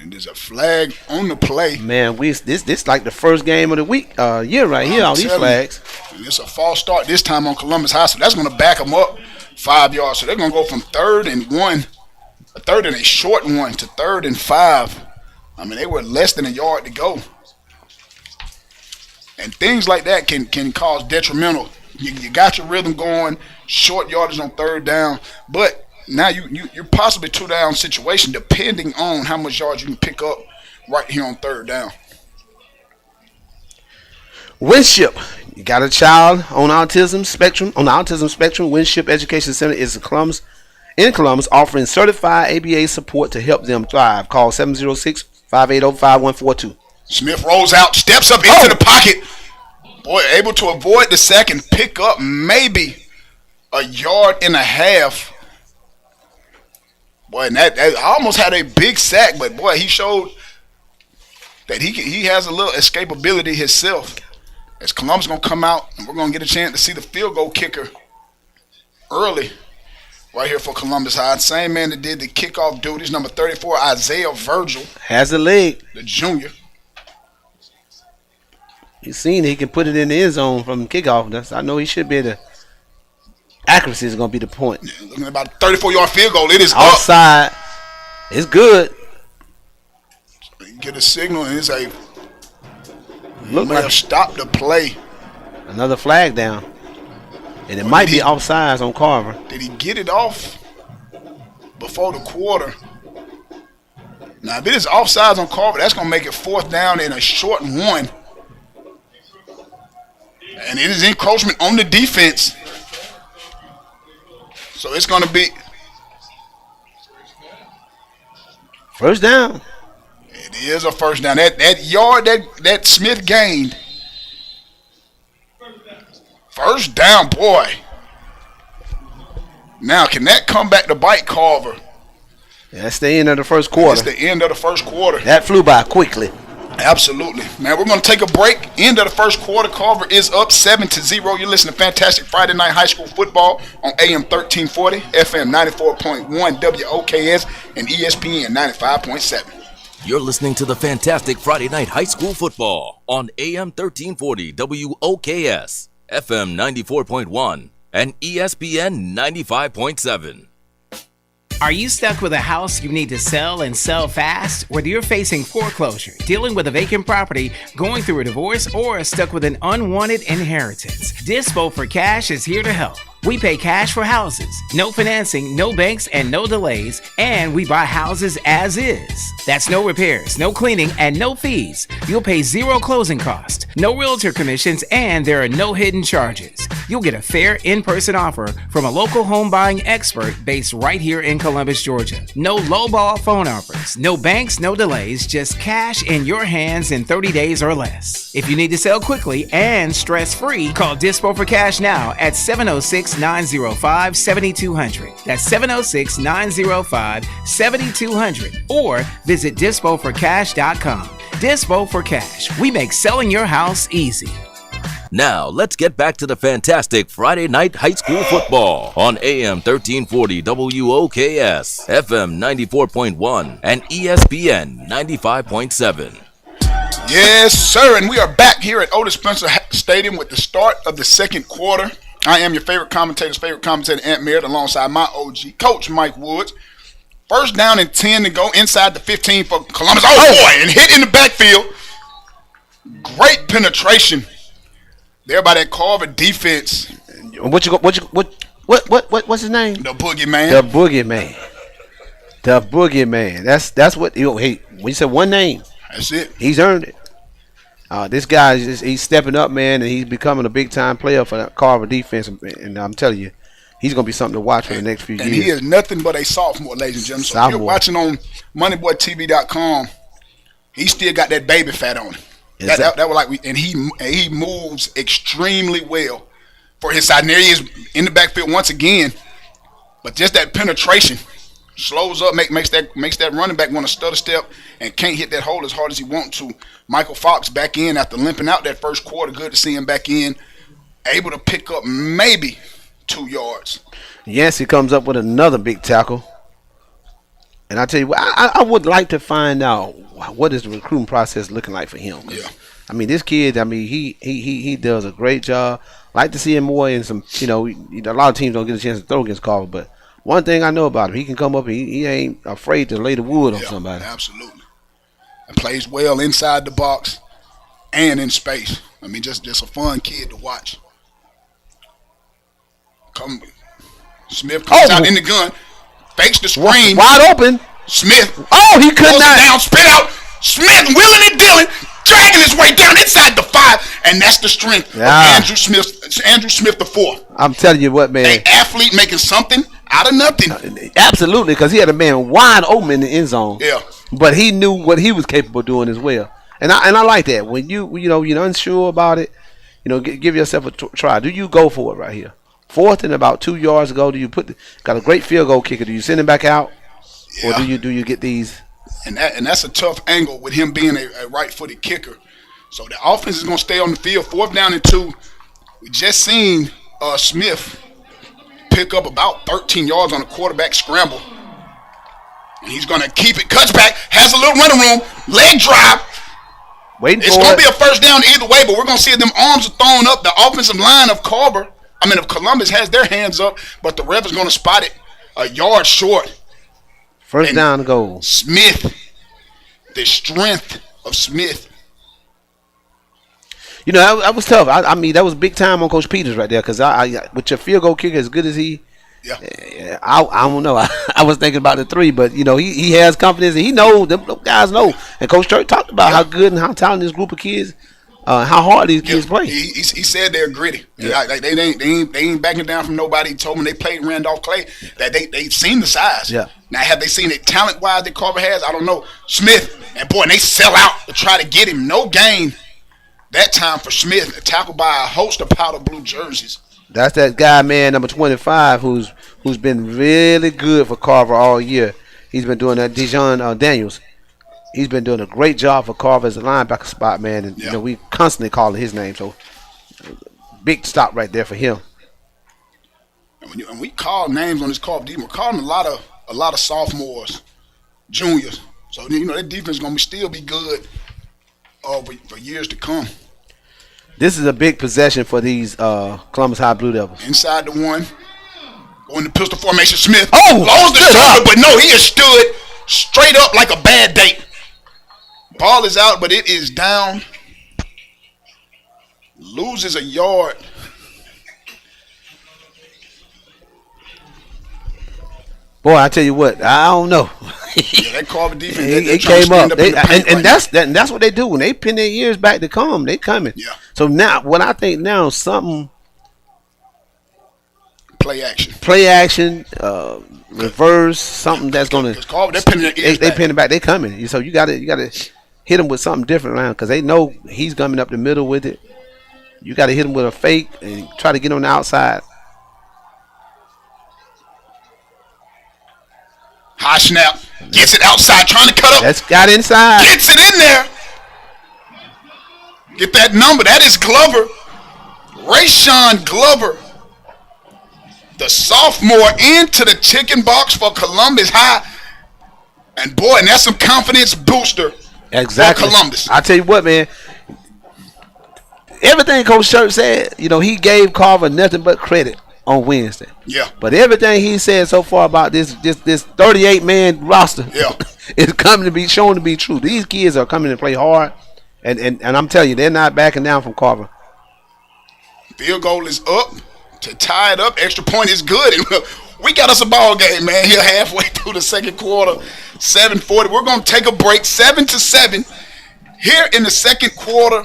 And there's a flag on the play.
Man, this like the first game of the week, year right here. All these flags.
And it's a false start this time on Columbus High, so that's going to back them up 5 yards. So they're going to go from 3rd and 1, a 3rd and a short 1 to 3rd and 5. I mean, they were less than a yard to go. And things like that can cause detrimental. You got your rhythm going, short yardage on 3rd down, but now you're possibly 2-down situation depending on how much yards you can pick up right here on 3rd down.
Winship, you got a child on the autism spectrum. Winship Education Center is in Columbus, offering certified ABA support to help them thrive. Call 706-580-5142.
Smith rolls out, steps up into the pocket. Boy, able to avoid the sack and pick up maybe a yard and a half. Boy, and that almost had a big sack, but boy, he showed that he has a little escapability himself. As Columbus going to come out, and we're going to get a chance to see the field goal kicker early right here for Columbus High. Same man that did the kickoff duties, number 34, Isaiah Virgil.
Has a leg.
The junior.
He's seen he can put it in the end zone from kickoff. I know he should be able to. Accuracy is going to be the point.
Yeah, looking at about a 34-yard field goal. It is
outside.
Up.
It's good.
Get a signal, and it's a
look
may
like
have stopped the play.
Another flag down. And it might be offsides on Carver.
Did he get it off before the quarter? Now, if it is offsides on Carver, that's going to make it 4th down and a short 1. And it is encroachment on the defense. So it's going to be
1st down.
It is a 1st down. That yard that Smith gained. 1st down, boy. Now, can that come back to bite Carver?
Yeah, that's the end of the first quarter.
That's the end of the first quarter.
That flew by quickly.
Absolutely. Man, we're going to take a break. End of the first quarter. Carver is up 7-0. You're listening to Fantastic Friday Night High School Football on AM 1340, FM 94.1, WOKS, and ESPN 95.7.
You're listening to the Fantastic Friday Night High School Football on AM 1340, WOKS, FM 94.1, and ESPN 95.7.
Are you stuck with a house you need to sell and sell fast? Whether you're facing foreclosure, dealing with a vacant property, going through a divorce, or stuck with an unwanted inheritance, Dispo for Cash is here to help. We pay cash for houses, no financing, no banks, and no delays, and we buy houses as is. That's no repairs, no cleaning, and no fees. You'll pay zero closing cost, no realtor commissions, and there are no hidden charges. You'll get a fair in-person offer from a local home buying expert based right here in Columbus, Georgia. No lowball phone offers, no banks, no delays, just cash in your hands in 30 days or less. If you need to sell quickly and stress-free, call Dispo for Cash now at 706-905-7200. That's 706-905-7200. Or visit DispoForCash.com. Dispo for Cash. We make selling your house easy.
Now, let's get back to the fantastic Friday Night High School Football on AM 1340 WOKS, FM 94.1, and ESPN 95.7.
Yes, sir, and we are back here at Otis Spencer Stadium with the start of the second quarter. I am your favorite commentator, Ant Merritt, alongside my OG, Coach Mike Woods. 1st down and 10 to go inside the 15 for Columbus. Oh, boy, and hit in the backfield. Great penetration there by that Carver defense.
What's his name?
The Boogeyman.
The Boogeyman. The Boogeyman. That's what when you said one name,
that's it.
He's earned it. This guy he's stepping up, man, and he's becoming a big time player for the Carver defense. And I'm telling you, he's going to be something to watch for the next few years.
And he is nothing but a sophomore, ladies and gentlemen. So if you're watching on MoneyBoyTV.com, he still got that baby fat on him. That was like, and he moves extremely well for his side. And there he is in the backfield once again. But just that penetration slows up, makes that running back want to stutter step and can't hit that hole as hard as he wants to. Michael Fox back in after limping out that first quarter. Good to see him back in, able to pick up maybe 2 yards.
Yancey comes up with another big tackle. And I tell you what, I would like to find out what is the recruiting process looking like for him.
Yeah.
I mean, this kid, he does a great job. Like to see him more in some, a lot of teams don't get a chance to throw against Carver, but one thing I know about him, he can come up and he ain't afraid to lay the wood on somebody.
Absolutely. And plays well inside the box and in space. I mean, just a fun kid to watch. Smith comes out in the gun, fakes the screen.
Wide open.
Smith.
Oh, he could not.
Down, spit out. Smith willing and dealing, dragging his way down inside the 5, and that's the strength of Andrew Smith the 4th.
I'm telling you what, man.
An athlete making something out of nothing.
Absolutely, because he had a man wide open in the end zone.
Yeah.
But he knew what he was capable of doing as well. And I like that. When you're unsure about it, give yourself a try. Do you go for it right here? 4th and about 2 yards ago, do you got a great field goal kicker? Do you send him back out?
Yeah.
Or do you get these?
And that's a tough angle with him being a right-footed kicker. So the offense is going to stay on the field. 4th down and 2. We just seen Smith pick up about 13 yards on a quarterback scramble. And he's going to keep it. Cuts back. Has a little running room. Leg drive. It's going to be a first down either way, but we're going to see them arms are thrown up. The offensive line of Columbus has their hands up, but the ref is going to spot it a yard short.
First down goal.
Smith, the strength of Smith.
That was tough. I mean, that was big time on Coach Peters right there, because with your field goal kicker as good as he, I don't know. I was thinking about the 3, but he has confidence and he knows them guys know. And Coach Church talked about how good and how talented this group of kids, how hard these kids play.
He said they're gritty. Yeah. Like they ain't backing down from nobody. He told them they played Randolph Clay that they've seen the size.
Yeah.
Now have they seen it talent wise that Carver has? I don't know. Smith and they sell out to try to get him. No gain that time for Smith, tackled by a host of powder blue jerseys.
That's that guy, man, number 25, who's been really good for Carver all year. He's been doing that. Dijon Daniels. He's been doing a great job for Carver as a linebacker spot, man. And we constantly calling his name. So big stop right there for him.
And we call names on this Carver defense. We're calling a lot of sophomores, juniors. So that defense is gonna still be good for years to come.
This is a big possession for these Columbus High Blue Devils.
Inside the 1, going to pistol formation. Smith.
Lost
the shoulder, but no, he has stood straight up like a bad date. Ball is out, but it is down. Loses a yard.
Boy, I tell you what, I don't know.
That Carver defense,
it came up, and that's what they do when they pin their ears back to come. They coming.
Yeah.
So now, what I think now, something.
Play
action, reverse, something that's gonna.
They're pinning their ears back.
They pinning back. They coming. So you gotta hit them with something different around, because they know he's coming up the middle with it. You gotta hit him with a fake and try to get on the outside.
High snap. Gets it outside, trying to cut up.
That's got inside.
Gets it in there. Get that number. That is Glover. Rayshawn Glover. The sophomore into the chicken box for Columbus High. And boy, and that's some confidence booster
exactly.
for Columbus.
I tell you what, man. Everything Coach Church said, he gave Carver nothing but credit on Wednesday.
Yeah.
But everything he said so far about this 38-man roster is coming to be shown to be true. These kids are coming to play hard, and I'm telling you, they're not backing down from Carver.
Field goal is up to tie it up. Extra point is good. And we got us a ball game, man, here halfway through the second quarter. 7:40. We're going to take a break. 7-7 here in the second quarter.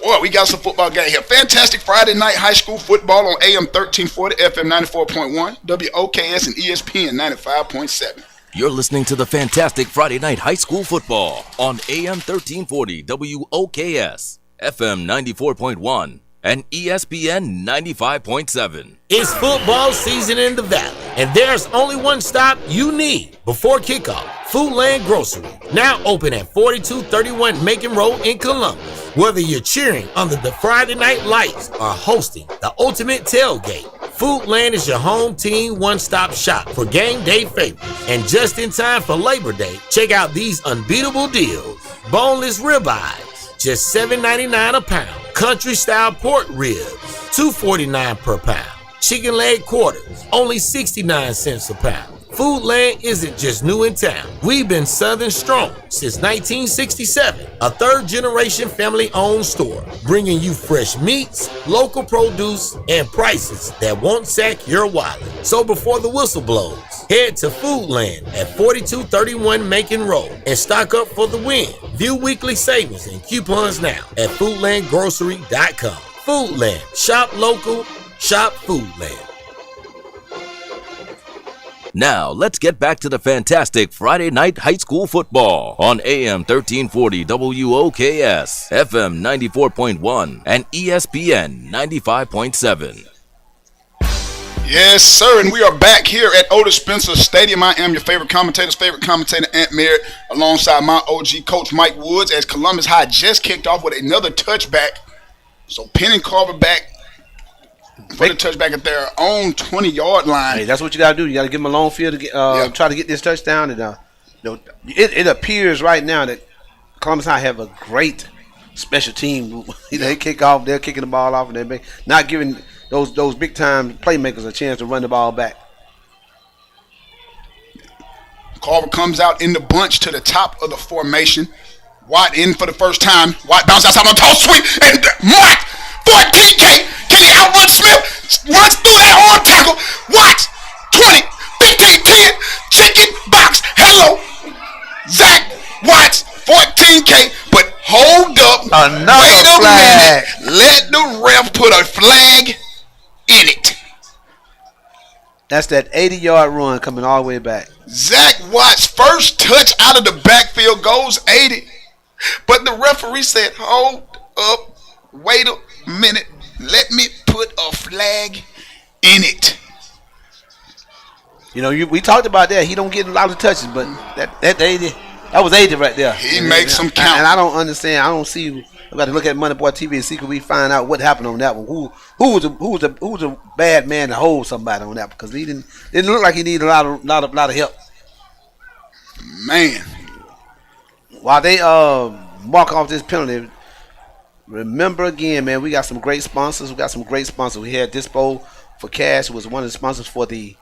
Boy, we got some football game here. Fantastic Friday night high school football on AM 1340, FM 94.1, WOKS, and ESPN 95.7.
You're listening to the Fantastic Friday night high school football on AM 1340, WOKS, FM 94.1, and ESPN 95.7.
It's football season in the Valley, and there's only one stop you need before kickoff. Foodland Grocery, now open at 4231 Macon Road in Columbus. Whether you're cheering under the Friday Night Lights or hosting the ultimate tailgate, Foodland is your home team one-stop shop for game day favorites. And just in time for Labor Day, check out these unbeatable deals. Boneless ribeyes, just $7.99 a pound. Country-style pork ribs, $2.49 per pound. Chicken leg quarters, only 69 cents a pound. Foodland isn't just new in town. We've been Southern strong since 1967. A third-generation family-owned store, bringing you fresh meats, local produce, and prices that won't sack your wallet. So before the whistle blows, head to Foodland at 4231 Macon Road and stock up for the win. View weekly savings and coupons now at foodlandgrocery.com. Foodland. Shop local. Shop Foodland.
Now, let's get back to the fantastic Friday night high school football on AM 1340 WOKS, FM 94.1, and ESPN 95.7.
Yes, sir, and we are back here at Otis Spencer Stadium. I am your favorite commentator, Ant Merritt, alongside my OG coach Mike Woods, as Columbus High just kicked off with another touchback. So Penn and Carver back for the touchback at their own 20-yard line.
Hey, that's what you got to do. You got to give them a long field to get, try to get this touchdown. And it appears right now that Columbus High have a great special team. They kick off, they're kicking the ball off, and they're not giving those big-time playmakers a chance to run the ball back.
Carver comes out in the bunch to the top of the formation. Watt in for the first time. Watt bounces outside on a toss sweep, and Watt, 14K. Can he outrun Smith? Runs through that arm tackle. Watch. 20, 15, 10. Chicken box. Hello. Zach Watts, 14K. But hold up. Wait a minute. Let the ref put a flag in it.
That's that 80-yard run coming all the way back.
Zach Watts' first touch out of the backfield goes 80. But the referee said, hold up. Wait a minute. Let me put a flag in it.
You know, we talked about that. He don't get a lot of touches, but that 80, that was 80 right there.
He makes them count.
And I don't understand. I don't see. I got to look at Money Boy TV and see could we find out what happened on that one. Who was a bad man to hold somebody on that, because he didn't look like he needed a lot of help.
Man,
while they mark off this penalty. Remember again, man, we got some great sponsors. We had Dispo for Cash, who was one of the sponsors for the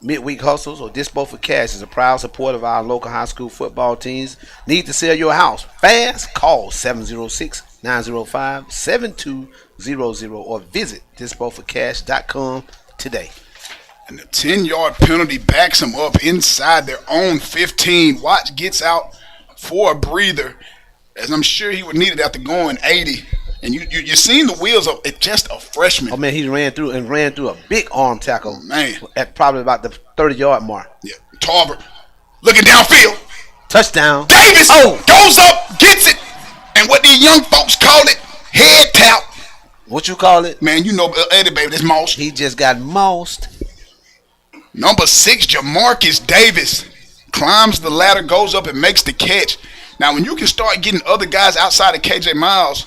midweek hustles. Or Dispo for Cash is a proud supporter of our local high school football teams. Need to sell your house fast? Call 706-905-7200 or visit dispoforcash.com today.
And the 10-yard penalty backs them up inside their own 15. Watts gets out for a breather, as I'm sure he would need it after going 80. And you're seeing the wheels of it, just a freshman.
Oh, man, he ran through a big arm tackle.
Man.
At probably about the 30-yard mark.
Yeah, Tarver looking downfield.
Touchdown.
Davis goes up, gets it. And what these young folks call it, head tap.
What you call it?
Man, you know Eddie, baby, that's mossed.
He just got mossed.
Number 6, Jamarcus Davis climbs the ladder, goes up and makes the catch. Now, when you can start getting other guys outside of KJ Miles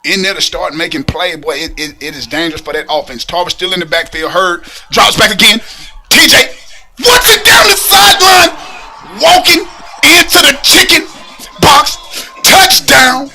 in there to start making play, boy, it is dangerous for that offense. Tarver still in the backfield. Hurd drops back again. TJ wants it down the sideline, walking into the chicken box. Touchdown,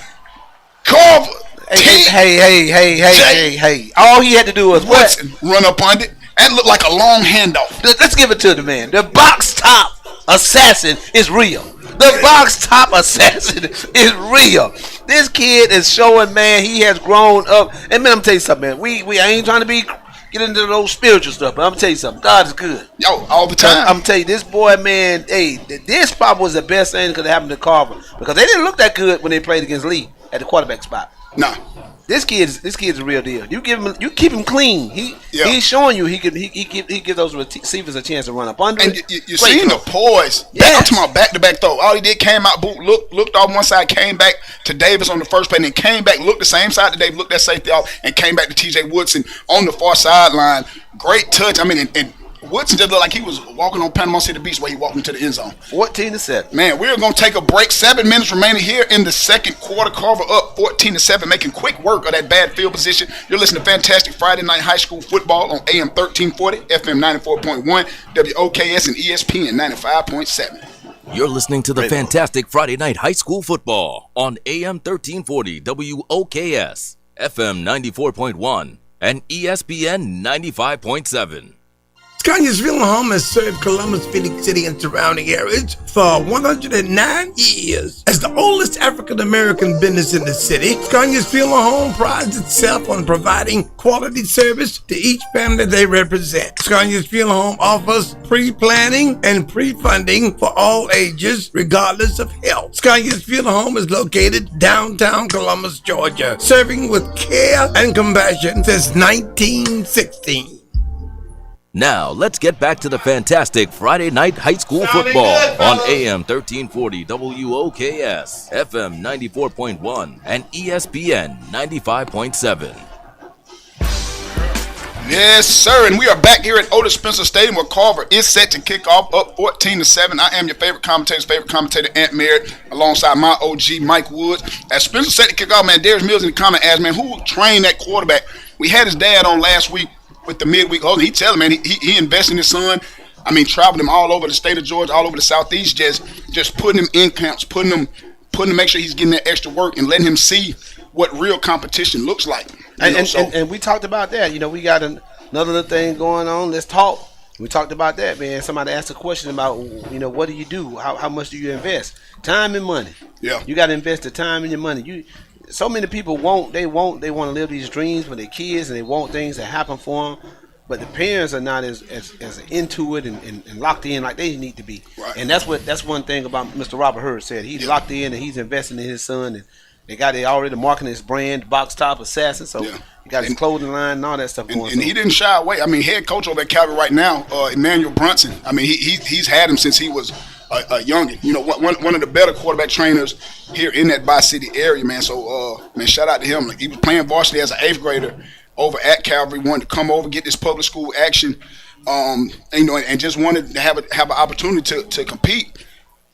Carver.
Hey. All he had to do was what?
Run up on it. That looked like a long handoff.
Let's give it to the man. The box top assassin is real. The box top assassin is real. This kid is showing, man, he has grown up. And man, I'm tell you something, man. We ain't trying to get into those spiritual stuff, but I'm tell you something. God is good.
Yo, all the time.
I'm tell you, this boy, man, hey, this probably was the best thing that could happen to Carver, because they didn't look that good when they played against Lee at the quarterback spot.
Nah.
This kid's a real deal. You keep him clean. He's showing you he give those receivers a chance to run up under.
And
it.
you seen the poise.
Yes.
I'm talking about back-to-back throw. All he did came out, boot, looked off one side, came back to Davis on the first play, and then came back, looked the same side to Davis, looked that safety off, and came back to T.J. Woodson on the far sideline. Great touch. I mean, and Woodson just looked like he was walking on Panama City Beach where he walked into the end zone.
14-7.
Man, we're going to take a break. 7 minutes remaining here in the second quarter. Carver up 14-7, making quick work of that bad field position. You're listening to Fantastic Friday Night High School Football on AM 1340, FM 94.1, WOKS, and ESPN 95.7.
You're listening to the Fantastic Friday Night High School Football on AM 1340, WOKS, FM 94.1, and ESPN 95.7.
Scania's Funeral Home has served Columbus, Phoenix City, and surrounding areas for 109 years. As the oldest African-American business in the city, Scania's Funeral Home prides itself on providing quality service to each family they represent. Scania's Funeral Home offers pre-planning and pre-funding for all ages, regardless of health. Scania's Funeral Home is located downtown Columbus, Georgia, serving with care and compassion since 1916.
Now, let's get back to the fantastic Friday Night High School Football on AM 1340 WOKS, FM 94.1, and ESPN 95.7.
Yes, sir, and we are back here at Otis Spencer Stadium where Carver is set to kick off up 14-7. I am your favorite commentator, Ant Merritt, alongside my OG, Mike Woods. As Spencer set to kick off, man, Darius Mills in the comment asked, man, who trained that quarterback? We had his dad on last week with the midweek holding. He tell him, man, he invested in his son. I mean, traveled him all over the state of Georgia, all over the Southeast, just putting him in camps, putting him make sure he's getting that extra work and letting him see what real competition looks like.
And we talked about that. You know, we got another little thing going on. Let's talk. We talked about that, man. Somebody asked a question about, you know, what do you do? How much do you invest? Time and money.
Yeah.
You got to invest the time and your money. So many people want to live these dreams for their kids, and they want things to happen for them, but the parents are not as into it and locked in like they need to be.
Right.
And that's one thing about Mr. Robert Hurd said. He's locked in and he's investing in his son, and they already marketing his brand, Box Top Assassin. So he got his clothing line and all that stuff going on.
And he didn't shy away. I mean, head coach over at Calvary right now, Emmanuel Brunson. I mean, he's had him since he was a youngin. You know, one of the better quarterback trainers here in that Bi-City area, man. So, man, shout out to him. Like, he was playing varsity as an 8th grader over at Calvary, wanted to come over, get this public school action, and, you know, and just wanted to have an opportunity to compete.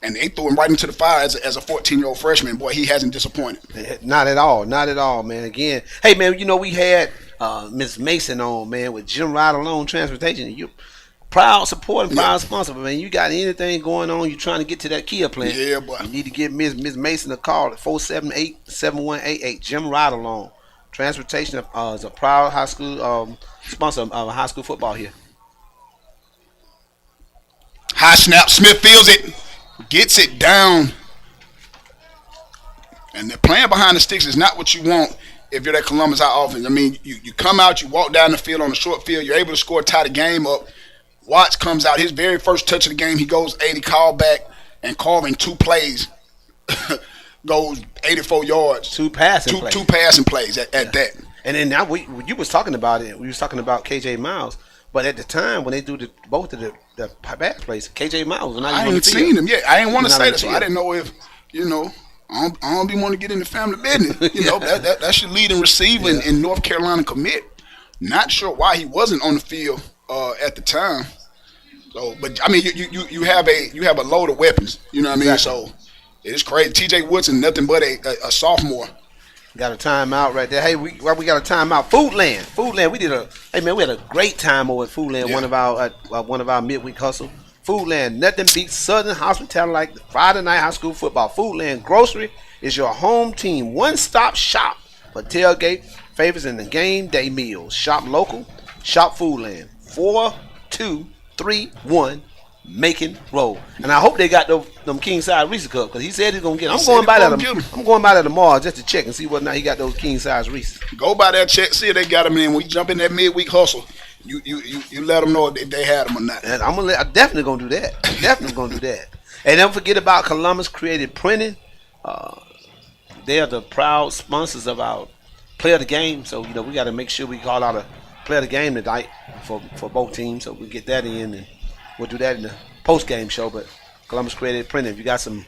And they threw him right into the fire as a 14-year-old freshman. Boy, he hasn't disappointed.
Not at all, man. Again, hey, man, you know, we had Miss Mason on, man, with Jim Ride Alone Transportation. You proud supporter, proud sponsor, but man, you got anything going on, you trying to get to that Kia plant,
yeah, boy,
you need to give Miss Mason a call at 478-7188. Jim Ride Alone Transportation is a proud high school sponsor of high school football here.
High snap, Smith feels it, gets it down, and the playing behind the sticks is not what you want if you're that Columbus High offense. I mean, you come out, you walk down the field on the short field, you're able to score, tie the game up. Watts comes out, his very first touch of the game, he goes 80, call back, and Carver in 2 plays goes 84 yards.
Two passing
plays at that.
And then now you was talking about it. We was talking about KJ Miles, but at the time when they do both of the back plays, KJ Miles was not even on the
ain't
field.
seen him yet. I ain't want to say that, so
field.
I didn't know if, you know, I don't be want to get into family business. You know, that's your leading receiver in North Carolina commit. Not sure why he wasn't on the field at the time. So, but I mean, you have a load of weapons. You know what I mean? So it's crazy. T.J. Woodson, nothing but a sophomore.
Got a timeout right there. Hey, we got a timeout. Foodland. We had a great time over at Foodland. Yeah. One of our midweek hustle. Foodland. Nothing beats Southern hospitality like the Friday night high school football. Foodland Grocery is your home team one-stop shop for tailgate favorites and the game day meals. Shop local. Shop Foodland. 4-2-3-1 Macon Road. And I hope they got them king size Reese's cups because he said he's gonna get them. I'm going by there tomorrow just to check and see whether or not he got those king size Reese's.
Go by there, check, see if they got them in. When you jump in that midweek hustle, you let them know if they had them or not.
And I'm definitely gonna do that. And don't forget about Columbus Creative Printing. They are the proud sponsors of our play of the game. So, we got to make sure we call out a play of the game tonight for both teams. So we get that in, and we'll do that in the post-game show. But Columbus Creative Printing, if you got some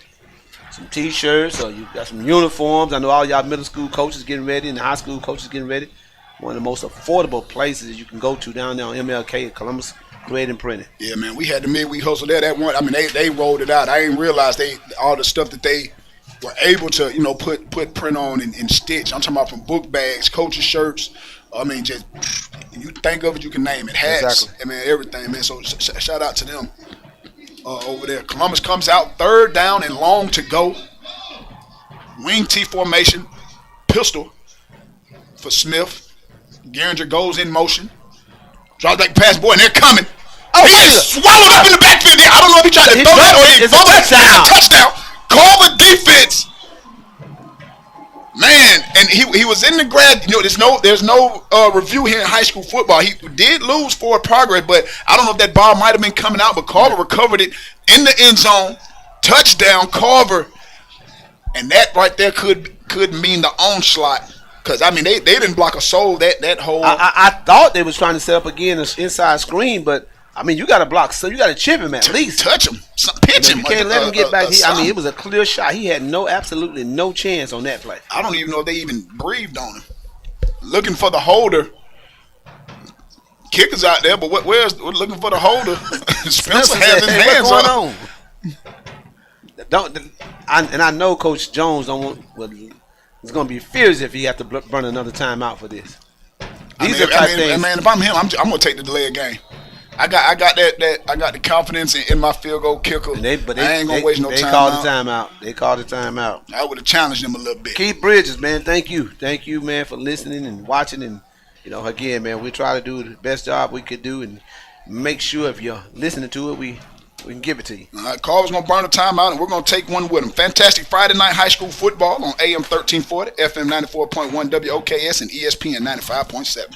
T-shirts or you got some uniforms, I know all y'all middle school coaches getting ready and the high school coaches getting ready. One of the most affordable places you can go to down there on MLK at Columbus Creative Printing.
Yeah, man, we had the midweek hustle there. That one, I mean, they rolled it out. I didn't realize all the stuff that they were able to, put print on and stitch. I'm talking about from book bags, coaches' shirts. I mean, just you think of it, you can name it. Hats,
exactly.
I mean, everything, man. So shout out to them over there. Columbus comes out 3rd down and long to go. Wing T formation, pistol for Smith. Geringer goes in motion. Draws back pass, boy, and they're coming. Oh, he is swallowed up in the backfield. I don't know if he tried to throw that or he throw that. It's a touchdown. Carver defense. Man, and he was in the grad. There's no review here in high school football. He did lose forward progress, but I don't know if that ball might have been coming out, but Carver recovered it in the end zone. Touchdown, Carver. And that right there could mean the onslaught. Because, I mean, they didn't block a soul that whole.
I thought they was trying to set up again an inside screen, but, I mean, you got to block. So you got to chip him at least.
Touch him. Pitch him.
You can't let him get back. I mean, it was a clear shot. He had absolutely no chance on that play.
I don't even know if they even breathed on him. Looking for the holder. Kicker's out there, but we're looking for the holder. Spencer has his hands
what's
on.
I know Coach Jones it's going to be fierce if he have to run another timeout for this. These are type things.
Man, if I'm him, I'm going to take the delay game. I got the confidence in my field goal kicker. I ain't going to waste no time.
They called the timeout.
I would have challenged them a little bit.
Keith Bridges, man, thank you, man, for listening and watching. And again, man, we try to do the best job we could do and make sure if you're listening to it, we can give it to you.
All right, Carver's going to burn a timeout, and we're going to take one with him. Fantastic Friday night high school football on AM 1340, FM 94.1 WOKS, and ESPN 95.7.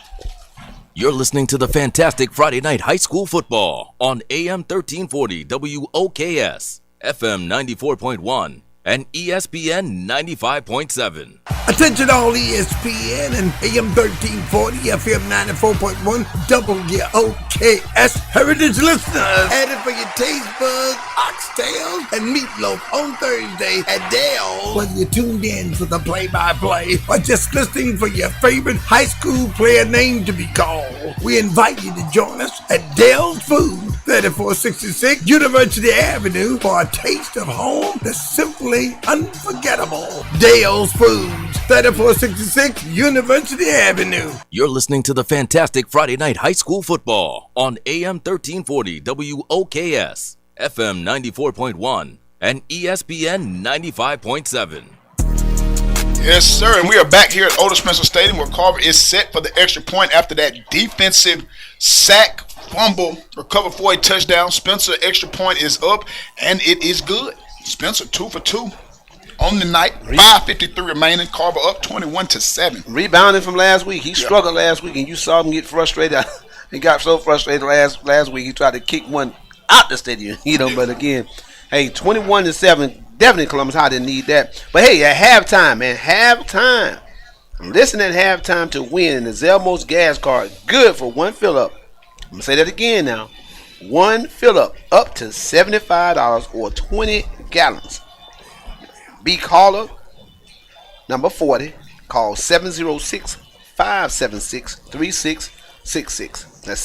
You're listening to the fantastic Friday night high school football on AM 1340 WOKS, FM 94.1, and ESPN 95.7.
Attention all ESPN and AM 1340, FM 94.1, WOKS Heritage listeners. Added for your taste buds, oxtails, and meatloaf on Thursday at Dale. Whether you're tuned in for the play-by-play or just listening for your favorite high school player name to be called, we invite you to join us at Dale's Food, 3466 University Avenue, for a taste of home that's simply unforgettable. Dale's Foods, 3466 University Avenue.
You're listening to the fantastic Friday night high school football on AM 1340 WOKS, FM 94.1, and ESPN 95.7.
Yes, sir, and we are back here at Otis Spencer Stadium where Carver is set for the extra point after that defensive sack, fumble, recover for a touchdown. Spencer extra point is up, and it is good. Spencer 2 for 2 on the night. 5:53 remaining. Carver up 21-7.
Rebounding from last week. He struggled last week, and you saw him get frustrated. He got so frustrated last week. He tried to kick one out the stadium. But again, hey, 21-7. Definitely Columbus High didn't need that. But hey, at halftime, man, listen at halftime to win in the Zelmo's gas card. Good for one fill-up. I'm going to say that again now. One fill-up up to $75 or 20 gallons. Be caller number 40. Call 706-576-3666. That's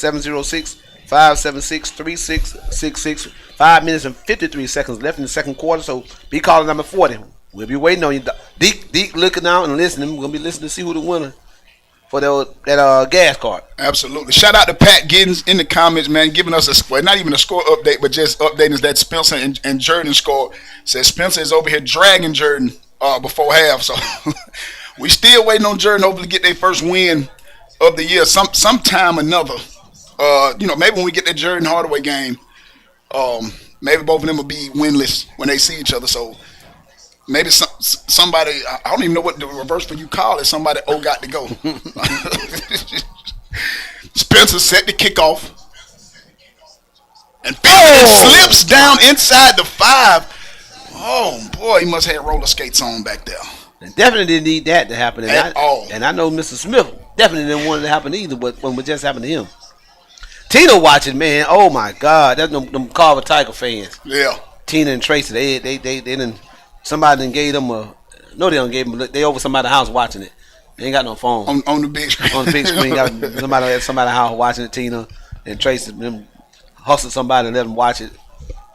706-576-3666. 5 minutes and 53 seconds left in the second quarter, so be caller number 40. We'll be waiting on you. Deep looking out and listening. We're going to be listening to see who the winner for that gas card.
Absolutely. Shout out to Pat Giddens in the comments, man, giving us not even a score update, but just updating us that Spencer and Jordan scored. Says Spencer is over here dragging Jordan before half, so we still waiting on Jordan hopefully to get their first win of the year sometime or another. Maybe when we get that Jordan Hardaway game, maybe both of them will be winless when they see each other, so maybe somebody, I don't even know what the reverse for you call it, somebody got to go. Spencer set the kickoff. And slips down inside the 5. Oh, boy, he must have roller skates on back there.
And definitely didn't need that to happen.
At all.
And I know Mr. Smith definitely didn't want it to happen either, but when it just happened to him. Tina watching, man. Oh my God, that's them Carver Tiger fans.
Yeah.
Tina and Tracy, they didn't. Somebody done gave them a. No, they don't gave them. They over somebody's house watching it. They ain't got no phone
On the big screen.
On the big screen, got somebody at somebody's house watching it. Tina and Tracy them hustle somebody and let them watch it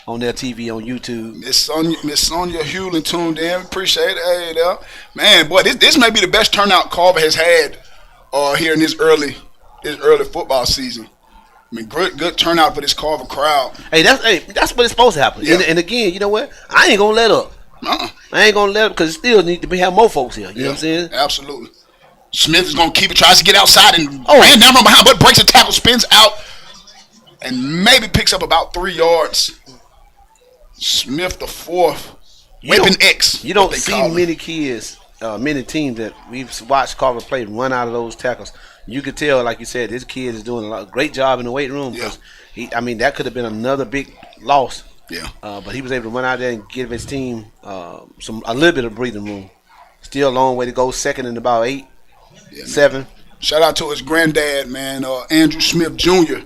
on their TV on YouTube.
Miss Sonia Hewlin tuned in. Appreciate it. Hey, there. Man, boy, this may be the best turnout Carver has had here in this early football season. I mean, good turnout for this Carver crowd.
Hey, that's what it's supposed to happen. Yeah. And again, you know what? I ain't gonna let up. I ain't gonna let up because it still need to have more folks here. You know what I'm saying?
Absolutely. Smith is gonna keep it. Tries to get outside and ran down from behind, but breaks a tackle, spins out, and maybe picks up about 3 yards. Smith the fourth, Weapon X.
You don't see many kids, many teams that we've watched Carver play run out of those tackles. You could tell, like you said, this kid is doing a great job in the weight room.
Yeah.
That could have been another big loss.
Yeah.
But he was able to run out there and give his team a little bit of breathing room. Still a long way to go. Second in about 8, 7.
Shout out to his granddad, man, Andrew Smith Jr.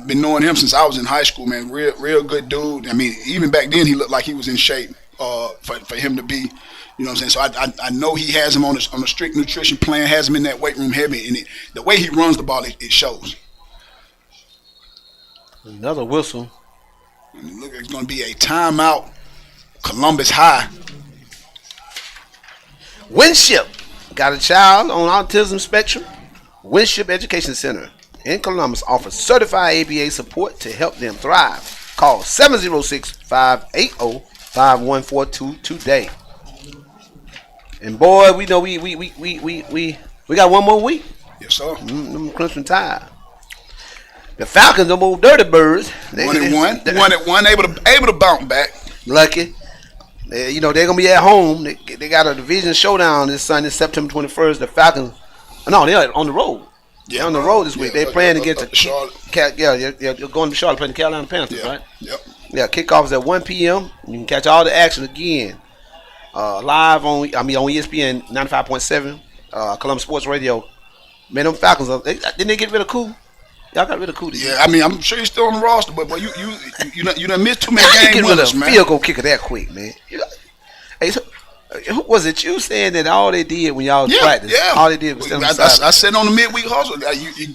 Been knowing him since I was in high school, man. Real good dude. I mean, even back then he looked like he was in shape for him to be. You know what I'm saying? So I know he has him on a strict nutrition plan, has him in that weight room heavy, and the way he runs the ball, it shows.
Another whistle.
And look, it's going to be a timeout. Columbus High.
Winship got a child on autism spectrum. Winship Education Center in Columbus offers certified ABA support to help them thrive. Call 706-580-5142 today. And boy, we know we got one more week.
Yes, sir.
Crimson Tide. The Falcons, them old dirty birds.
1-1, able to bounce back.
Lucky. They're gonna be at home. They got a division showdown this Sunday, September 21st. The Falcons. No, they're on the road. Yeah, on the road this week. They're playing against
Charlotte.
You're going to Charlotte playing the Carolina Panthers, right?
Yep.
Yeah, kickoff is at 1 p.m. You can catch all the action again live on ESPN 95.7, Columbus Sports Radio. Man, them Falcons, didn't they get rid of Cool? Y'all got rid of Cool.
Yeah, I mean, I'm sure he's still on the roster, but you done missed too many game winners, man.
Field goal kicker that quick, man. Hey, so, who was it you saying that all they did when y'all practiced?
Yeah.
All they did was stand on the sideline.
I said on the midweek hustle,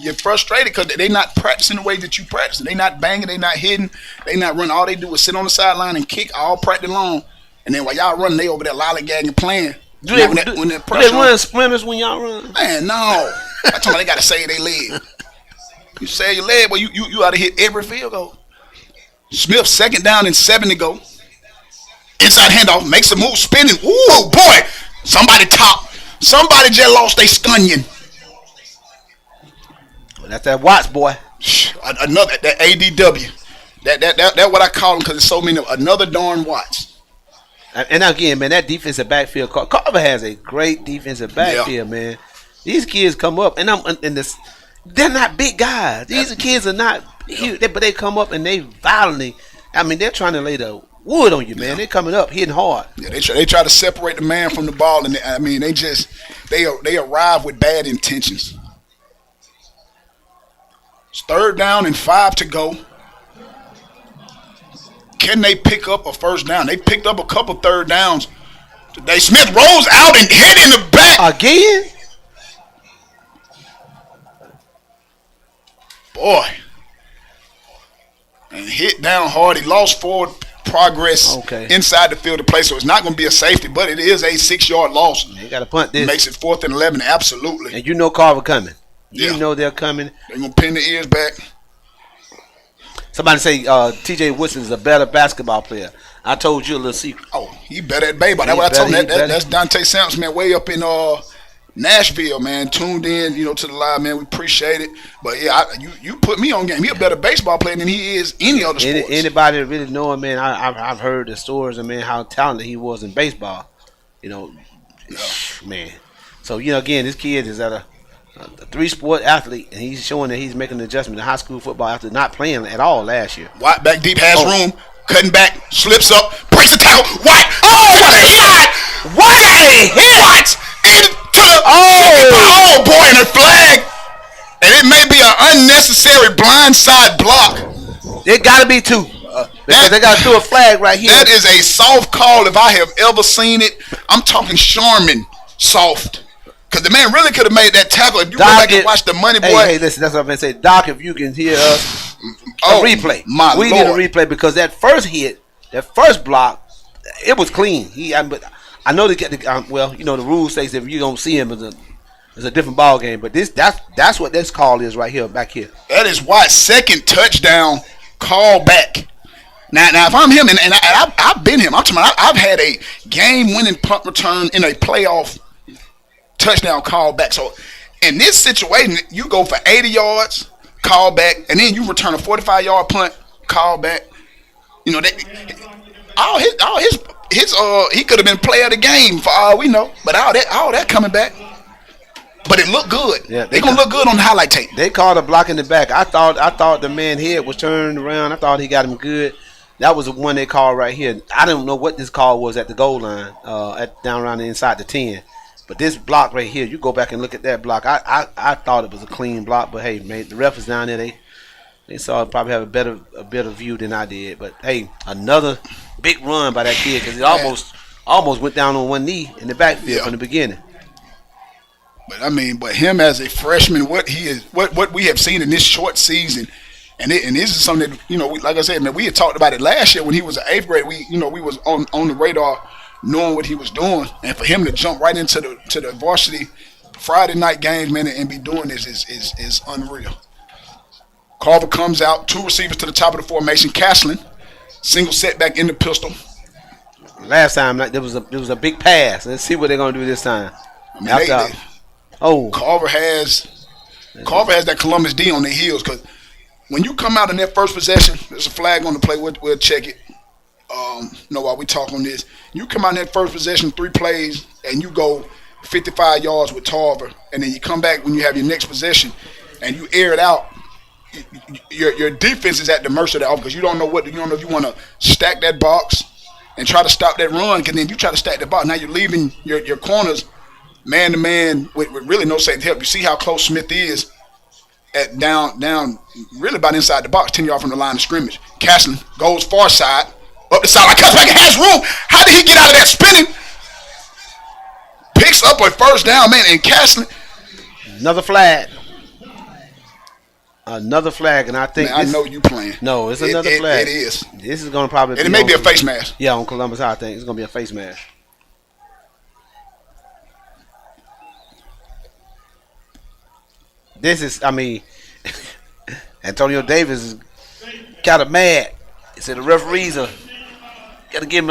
you're frustrated because they not practicing the way that you practice. They not banging, they not hitting, they not running. All they do is sit on the sideline and kick all practice long. And then while y'all running, they over there lollygagging playing.
Do they run sprinters when y'all run?
Man, no. That's why they got to save their leg. You save your leg, but you ought to hit every field goal. Smith, 2nd down and 7 to go. Inside handoff, makes a move, spinning. Ooh, boy. Somebody just lost their scunion.
Well, that's that Watts, boy.
Another, that ADW. That what I call them because it's so many. Another darn Watts.
And again, man, that defensive backfield. Carver has a great defensive backfield, man. These kids come up, and they're not big guys. These kids are not huge, but they come up and they violently. I mean, they're trying to lay the wood on you, man. They're coming up, hitting hard.
Yeah, they try to separate the man from the ball, and they arrive with bad intentions. It's 3rd down and 5 to go. Can they pick up a first down? They picked up a couple 3rd downs today. Smith rolls out and hit in the back
again.
Boy, and hit down hard. He lost forward progress inside the field of play, so it's not going to be a safety, but it is a 6-yard loss.
You got to punt this.
Makes it 4th and 11, absolutely.
And you know Carver coming. You know they're coming.
They're going to pin the ears back.
Somebody say T.J. Woodson is a better basketball player. I told you a little secret.
Oh, he better at baseball. That's what I told him. That's Dante Sampson, man, way up in Nashville, man. Tuned in, to the live, man. We appreciate it. But yeah, you put me on game. He a better baseball player than he is any other sports.
Anybody that really know him, man, I've heard the stories of, man, how talented he was in baseball. Man. So again, this kid is at a 3-sport athlete, and he's showing that he's making an adjustment to high school football after not playing at all last year.
White back deep, has room, cutting back, slips up, breaks the tackle. White, what a shot!
What a hit!
Oh, boy, and a flag. And it may be an unnecessary blindside block.
It got to be two. Because they got to do a flag right here.
That is a soft call if I have ever seen it. I'm talking Sharman soft. Because the man really could have made that tackle. If you
Doc,
go back and watch the money boy.
Hey, listen, that's what I'm going to say. Doc, if you can hear us, a replay. We need a replay because that first hit, that first block, it was clean. But I know they get the the rule says if you don't see him, it's a different ball game. But that's what this call is right here, back here.
That is Watt's second touchdown call back. Now if I'm him, and I've been him, I've had a game-winning punt return in a playoff touchdown call back. So in this situation, you go for 80 yards, call back, and then you return a 45-yard punt, call back. You know, he could have been player of the game for all we know. But all that coming back. But it looked good. Yeah, they're gonna look good on the highlight tape.
They called a block in the back. I thought the man head was turned around. I thought he got him good. That was the one they called right here. I don't know what this call was at the goal line, down around the inside the 10. But this block right here, you go back and look at that block. I thought it was a clean block, but hey, man, the ref was down there. They saw it probably have a better view than I did. But hey, another big run by that kid because he almost went down on one knee in the backfield from the beginning.
But him as a freshman, what we have seen in this short season, and this is something that like I said, man, we had talked about it last year when he was in 8th grade. We was on the radar, knowing what he was doing, and for him to jump right into the varsity Friday night games, man, and be doing this is unreal. Carver comes out, 2 receivers to the top of the formation. Castlin, single setback in the pistol.
Last time there was a big pass. Let's see what they're gonna do this time.
Carver has that Columbus D on their heels because when you come out in that first possession, there's a flag on the play. We'll check it. While we talk on this, you come out in that first possession, 3 plays, and you go 55 yards with Tarver, and then you come back when you have your next possession, and you air it out. Your defense is at the mercy of that because you don't know if you want to stack that box and try to stop that run, because then you try to stack the box. Now you're leaving your corners man to man with really no safety help. You see how close Smith is at down really about inside the box, 10 yards from the line of scrimmage. Castlin goes far side, up the sideline, cuts back and has room. How did he get out of that spinning? Picks up a first down, man, and Castlin.
Another flag. And I think
I know you playing.
No, it's another flag.
It is.
This is going to probably
and it may be a face mask.
Yeah, on Columbus High, I think it's going to be a face mask. This is, Antonio Davis is kind of mad. He said the referees are got to give him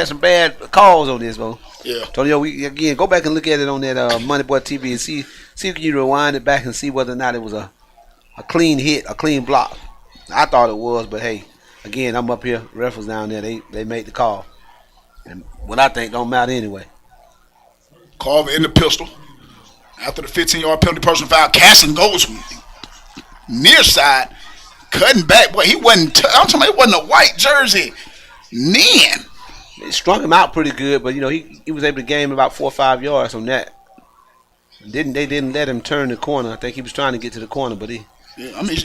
some bad calls on this, bro.
Yeah.
Antonio, we go back and look at it on that Money Boy TV and see if you rewind it back and see whether or not it was a clean hit, a clean block. I thought it was, but hey, again, I'm up here. Ref was down there. They made the call, and what I think don't matter anyway.
Carver in the pistol. After the 15-yard penalty, personal foul, Casson goes near side, cutting back. Boy, I'm talking about it wasn't a white jersey. Man.
They strung him out pretty good, but he was able to gain about 4 or 5 yards on that. They didn't let him turn the corner. I think he was trying to get to the corner, but he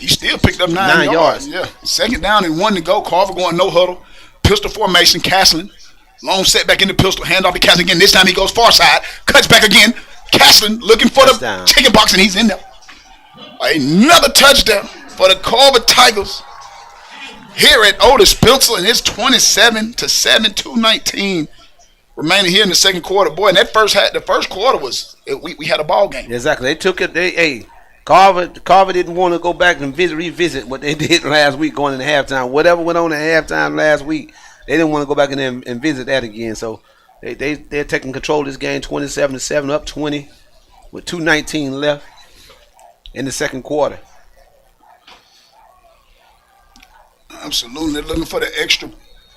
still picked up 9 yards. Yeah. 2nd down and 1 to go. Carver going no huddle. Pistol formation, Castlin. Long setback in the pistol. Hand off to Castlin again. This time he goes far side. Cuts back again. Castlin looking for the chicken box, and he's in there. Another touchdown for the Carver Tigers here at Otis Spencer, and it's 27-7, 2:19 remaining here in the second quarter. Boy, and the first quarter was we had a ball game.
Exactly. They took it. Carver didn't want to go back and revisit what they did last week going into halftime. Whatever went on at halftime last week, they didn't want to go back in there and visit that again. So they're taking control of this game, 27-7, up 20 with 2:19 left in the second quarter.
Absolutely. They're looking for the extra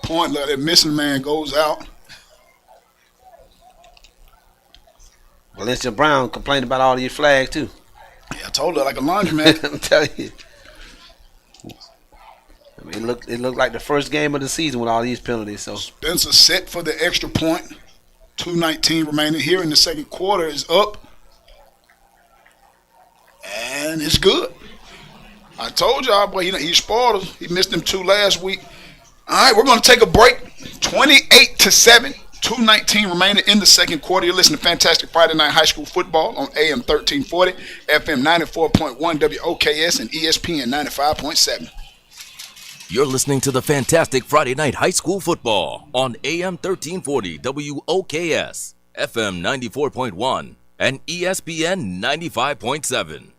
point. Like that missing man goes out.
Valencia Brown complained about all these flags, too.
Yeah, I told her like a laundromat.
I'm telling you. It looked like the first game of the season with all these penalties. So
Spencer set for the extra point. 2:19 remaining here in the second quarter is up. And it's good. I told y'all, boy, he spoiled us. He missed them 2 last week. All right, we're going to take a break. 28-7. 2:19 remaining in the second quarter. You're listening to Fantastic Friday Night High School Football on AM 1340, FM 94.1, WOKS, and ESPN 95.7.
You're listening to the Fantastic Friday Night High School Football on AM 1340 WOKS, FM 94.1, and ESPN 95.7.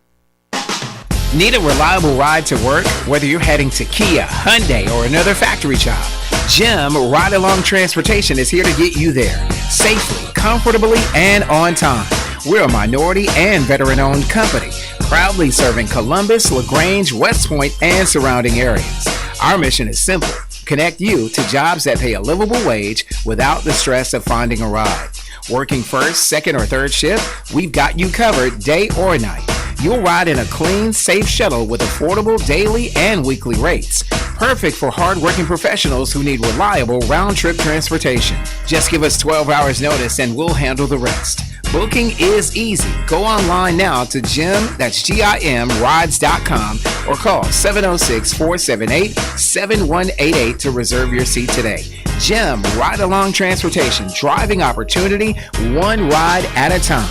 Need a reliable ride to work? Whether you're heading to Kia, Hyundai, or another factory job, Jim Ride Along Transportation is here to get you there safely, comfortably, and on time. We're a minority and veteran-owned company, proudly serving Columbus, LaGrange, West Point, and surrounding areas. Our mission is simple: connect you to jobs that pay a livable wage without the stress of finding a ride. Working first, second, or third shift, we've got you covered day or night. You'll ride in a clean, safe shuttle with affordable daily and weekly rates. Perfect for hard-working professionals who need reliable round-trip transportation. Just give us 12 hours notice and we'll handle the rest. Booking is easy. Go online now to GIM-rides.com or call 706-478-7188 to reserve your seat today. Jim Ride Along Transportation, driving opportunity, one ride at a time.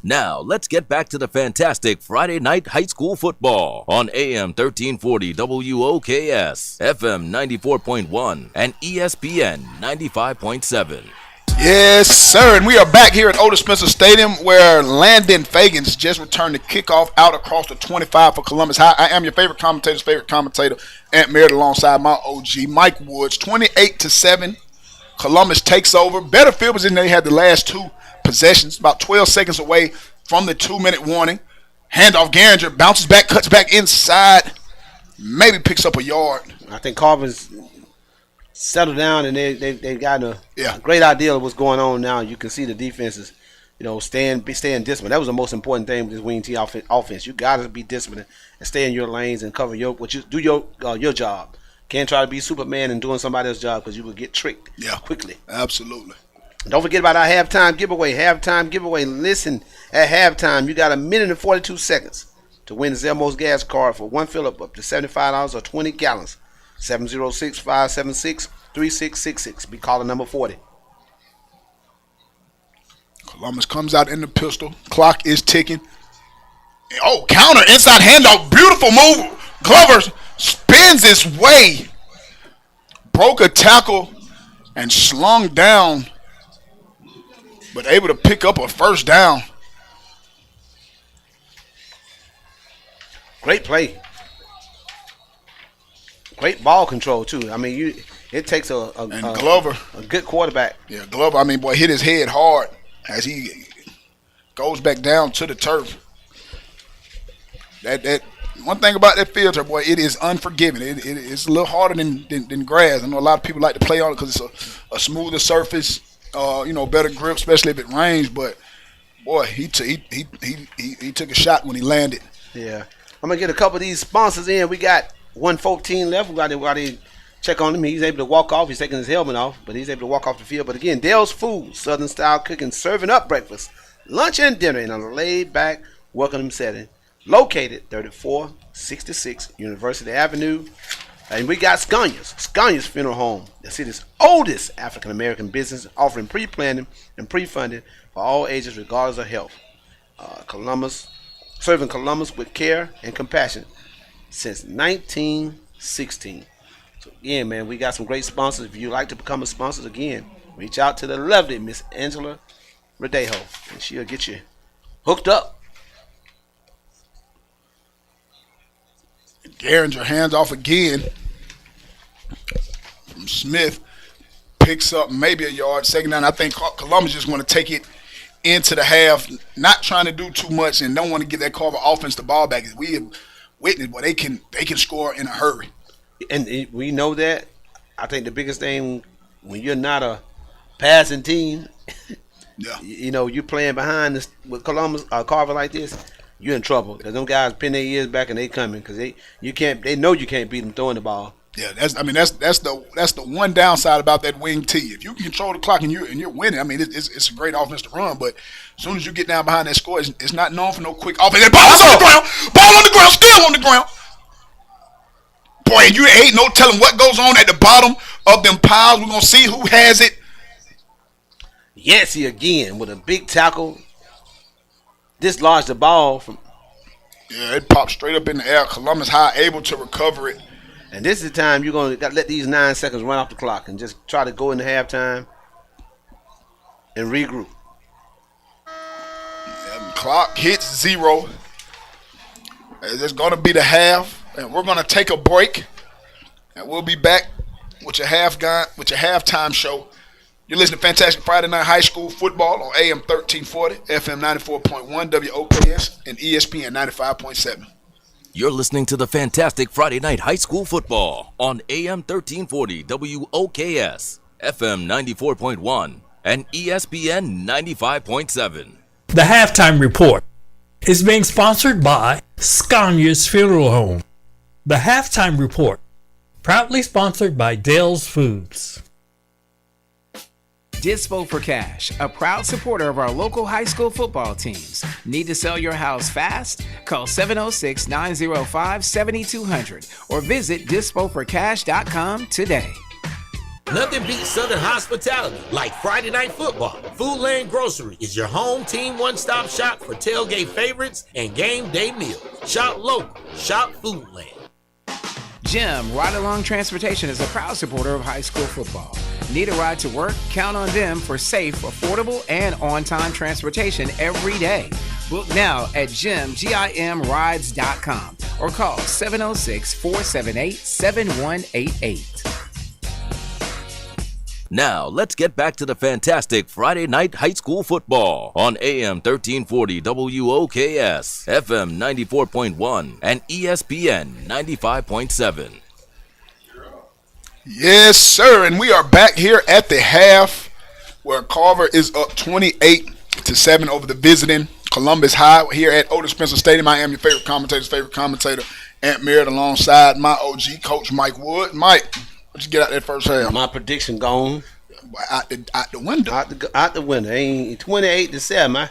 Now, let's get back to the fantastic Friday Night High School Football on AM 1340 WOKS, FM 94.1, and ESPN 95.7.
Yes, sir. And we are back here at Otis Spencer Stadium where Landon Fagans just returned the kickoff out across the 25 for Columbus High. I am your favorite commentator, Ant Merritt, alongside my OG, Mike Woods. 28-7. Columbus takes over. Better field position than they had the last 2 possessions, about 12 seconds away from the 2-minute warning. Handoff, Garinger bounces back, cuts back inside, maybe picks up a yard.
I think Carver's settled down and they've got a great idea of what's going on now. You can see the defenses, staying disciplined. That was the most important thing with this wing T offense. You got to be disciplined and stay in your lanes and cover your job. Can't try to be Superman and doing somebody else's job because you will get tricked quickly.
Absolutely.
Don't forget about our halftime giveaway. Listen, at halftime, you got 1 minute and 42 seconds to win the Zelmos gas card for one fill-up up to $75 or 20 gallons. 706-576-3666. Be calling number 40.
Columbus comes out in the pistol. Clock is ticking. Oh, counter, inside handoff. Beautiful move. Glover spins his way. Broke a tackle and slung down, but able to pick up a first down.
Great play. Great ball control, too. I mean, it takes a
Glover,
a good quarterback.
Yeah, Glover, hit his head hard as he goes back down to the turf. That one thing about that field, boy, it is unforgiving. It's a little harder than grass. I know a lot of people like to play on it because it's a smoother surface. Better grip, especially if it rains. But boy, he took a shot when he landed.
Yeah, I'm gonna get a couple of these sponsors in. We got 1:14 left. While they check on him, he's able to walk off. He's taking his helmet off, but he's able to walk off the field. But again, Dale's Food, Southern style cooking, serving up breakfast, lunch, and dinner in a laid-back, welcoming setting. Located 3466 University Avenue. And we got Scania's Funeral Home, the city's oldest African-American business, offering pre-planning and pre-funding for all ages regardless of health. Serving Columbus with care and compassion since 1916. So again, man, we got some great sponsors. If you'd like to become a sponsor, again, reach out to the lovely Miss Angela Rodejo, and she'll get you hooked up.
Garinger hands off again from Smith. Picks up maybe a yard. Second down. I think Columbus just want to take it into the half, not trying to do too much and don't want to get that Carver offense the ball back. We have witnessed, but they can score in a hurry.
And we know that. I think the biggest thing when you're not a passing team, you're playing behind this with Carver like this, you're in trouble because them guys pin their ears back and they coming because they know you can't beat them throwing the ball.
Yeah, that's the one downside about that wing T. If you can control the clock and you're winning, I mean it's a great offense to run. But as soon as you get down behind that score, it's not known for no quick offense. And ball on the ground, still on the ground. Boy, and you ain't no telling what goes on at the bottom of them piles. We're gonna see who has it.
Yancey again with a big tackle. Dislodged the ball from.
Yeah, it popped straight up in the air. Columbus High able to recover it.
And this is the time you're going to let these 9 seconds run off the clock and just try to go into halftime and regroup.
Yeah, clock hits 0. It's going to be the half, and we're going to take a break, and we'll be back with your halftime show. You're listening to Fantastic Friday Night High School Football on AM 1340, FM 94.1, WOKS, and ESPN 95.7.
You're listening to the Fantastic Friday Night High School Football on AM 1340 WOKS, FM 94.1, and ESPN 95.7.
The halftime report is being sponsored by Scania's Funeral Home. The halftime report, proudly sponsored by Dale's Foods.
Dispo for Cash, a proud supporter of our local high school football teams. Need to sell your house fast? Call 706-905-7200 or visit dispoforcash.com today.
Nothing beats Southern hospitality like Friday Night Football. Foodland Grocery is your home team one-stop shop for tailgate favorites and game day meals. Shop local. Shop Foodland.
Jim Ride-Along Transportation is a proud supporter of high school football. Need a ride to work? Count on them for safe, affordable, and on-time transportation every day. Book now at jimrides.com or call 706-478-7188.
Now, let's get back to the fantastic Friday Night High School Football on AM 1340 WOKS, FM 94.1, and ESPN 95.7.
Yes, sir, and we are back here at the half where Carver is up 28-7 over the visiting Columbus High here at Otis Spencer Stadium. I am your favorite commentator, Ant Merritt, alongside my OG, Coach Mike Wood. Mike, what you get out that first half?
My prediction gone.
Out the window.
Out the window. Ain't 28-7.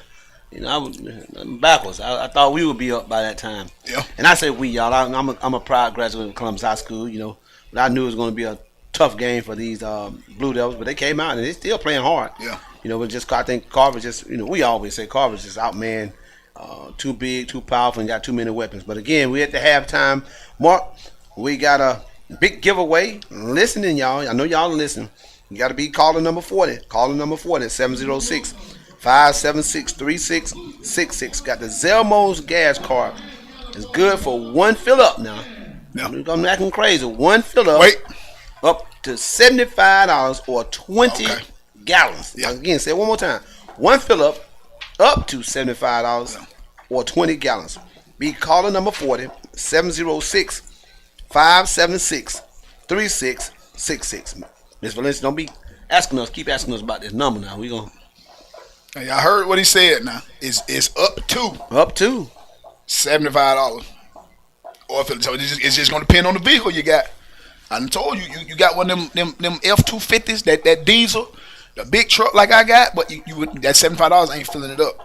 I'm backwards. I thought we would be up by that time.
Yeah.
And I say we, y'all. I'm a proud graduate of Columbus High School. But I knew it was going to be a tough game for these Blue Devils, but they came out and they're still playing hard.
Yeah.
But I think Carver just, we always say Carver's just outman, too big, too powerful, and got too many weapons. But again, we at the halftime mark. We got a big giveaway. Listening, y'all. I know y'all are listening. You got to be caller number 40. Caller number 40, 706-576-3666. Got the Zelmo's gas card. It's good for one fill up now.
No.
I'm acting crazy. One fill up.
Wait.
Up to $75 or 20 gallons.
Yeah.
Again, say it one more time. One fill up to $75 or 20 gallons. Be caller number 40, 706-576-3666. Miss Valencia, don't be keep asking us about this number now. We gonna.
Hey, I heard what he said now. It's up to $75. Or if it's just gonna depend on the vehicle you got. I done told you got one of them F-250s, that diesel, the big truck like I got, but you that $75 ain't filling it up.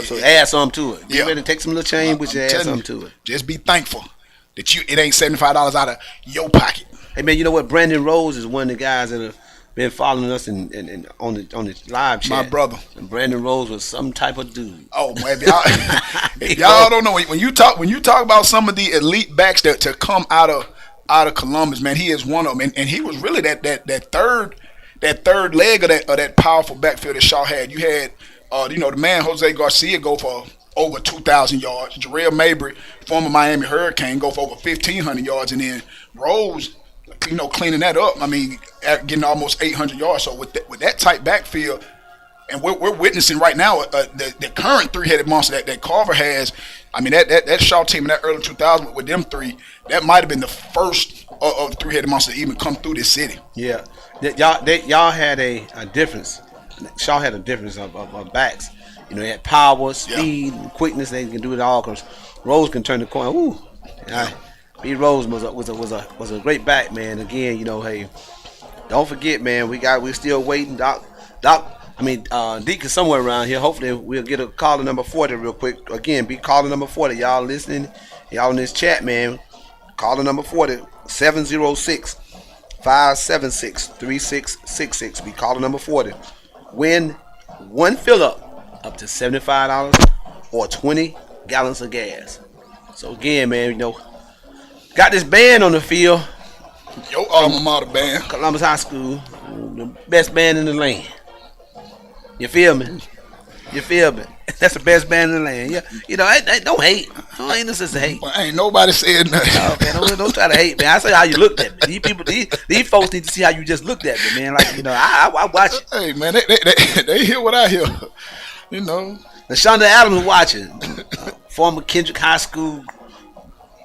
So add something to it. You ready to take some little change, but you add something to it.
Just be thankful that it ain't $75 out of your pocket.
Hey man, you know what? Brandon Rose is one of the guys that have been following us and on the live chat.
My brother.
And Brandon Rose was some type of dude.
Oh man, if y'all don't know, when you talk about some of the elite backs that to come out of Columbus, man, he is one of them, and he was really that third leg of that powerful backfield that Shaw had. You had the man Jose Garcia go for over 2,000 yards. Jarrell Mabry, former Miami Hurricane, go for over 1,500 yards, and then Rose, cleaning that up. I mean, getting almost 800 yards. So with that type backfield, and we're witnessing right now the current three-headed monster that Carver has. I mean, that Shaw team in that early 2000s with them three, that might have been the first of the three-headed monster to even come through this city.
Yeah, y'all had a difference. Shaw had a difference of backs. They had power, speed, and quickness. They can do it all because Rose can turn the corner. Ooh, B. Rose was a great back, man. Again, hey, don't forget, man. We're still waiting. Deke is somewhere around here. Hopefully, we'll get a caller number 40 real quick. Again, be caller number 40. Y'all listening? Y'all in this chat, man. Caller number 40, 706-576-3666. Be caller number 40. Win one fill-up to $75 or 20 gallons of gas. So again, man, got this band on the field.
Your alma mater band.
Columbus High School, the best band in the land. You feel me? That's the best band in the land. Yeah, don't hate. Ain't no sense to hate.
Well, ain't nobody said nothing.
Oh, man, don't try to hate, man. I say how you looked at me. These people, these folks need to see how you just looked at me, man. Like, I watch it.
Hey, man, they hear what I hear.
Shonda Adams watching. Former Kendrick High School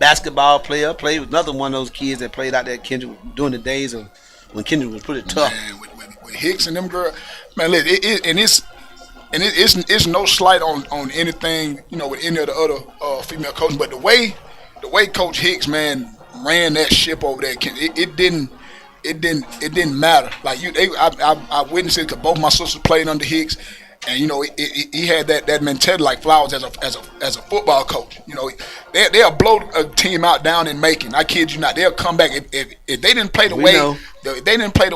basketball player. Played with another one of those kids that played out there at Kendrick during the days of when Kendrick was pretty tough.
Man, with Hicks and them girls. Man, it's no slight on anything, with any of the other female coaches, but the way Coach Hicks, man, ran that ship over there, it didn't matter. Like I witnessed it because both my sisters played under Hicks, and he had that mentality like Flowers as a football coach. They'll blow a team out down in Macon. I kid you not. They'll come back if they didn't play the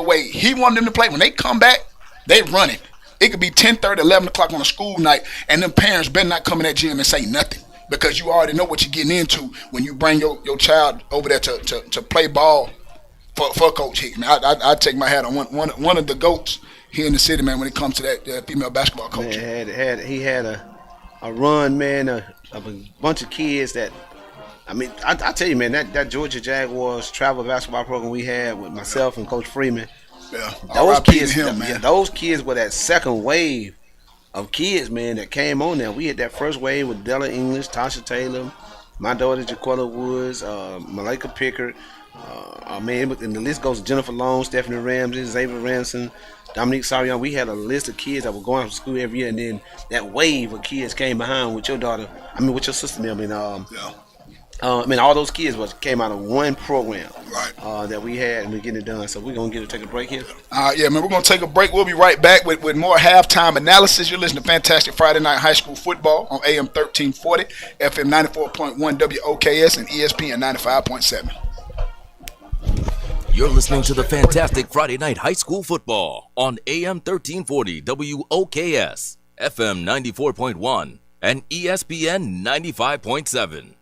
way he wanted them to play. When they come back, they run it. It could be 10:30, 11 o'clock on a school night, and them parents better not come in that gym and say nothing because you already know what you're getting into when you bring your child over there to play ball for Coach Hicks. Man, I take my hat on one of the GOATs here in the city, man, when it comes to that female basketball coach.
Man, he had a run, man, of a bunch of kids that, I tell you, man, that Georgia Jaguars travel basketball program we had with myself and Coach Freeman.
Yeah,
those kids were that second wave of kids, man, that came on there. We had that first wave with Della English, Tasha Taylor, my daughter Jaquella Woods, Malika Pickard, and the list goes to Jennifer Long, Stephanie Ramsey, Xavier Ransom, Dominique Sarion. We had a list of kids that were going to school every year, and then that wave of kids came behind with your sister. All those kids came out of one program, right? That we had, and we're getting it done. So we're gonna take a break here.
Yeah, man, we're gonna take a break. We'll be right back with more halftime analysis. You're listening to Fantastic Friday Night High School Football on AM 1340, FM 94.1 WOKS, and ESPN 95.7.
You're listening to the Fantastic Friday Night High School Football on AM 1340 WOKS, FM 94.1, and ESPN 95.7.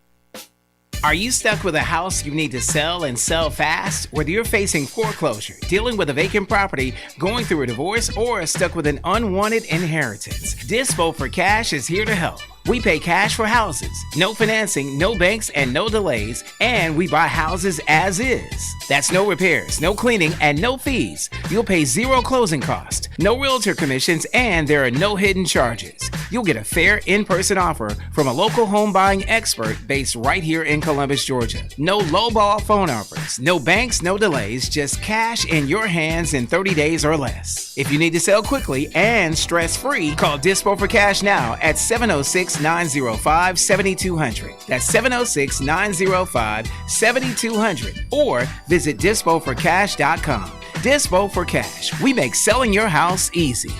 Are you stuck with a house you need to sell and sell fast? Whether you're facing foreclosure, dealing with a vacant property, going through a divorce, or stuck with an unwanted inheritance, Dispo for Cash is here to help. We pay cash for houses, no financing, no banks, and no delays, and we buy houses as is. That's no repairs, no cleaning, and no fees. You'll pay zero closing cost, no realtor commissions, and there are no hidden charges. You'll get a fair in-person offer from a local home buying expert based right here in Columbus, Georgia. No lowball phone offers, no banks, no delays, just cash in your hands in 30 days or less. If you need to sell quickly and stress-free, call Dispo for Cash now at 706-905-7200. That's 706-905-7200. Or visit dispoforcash.com. Dispo for Cash. We make selling your house easy.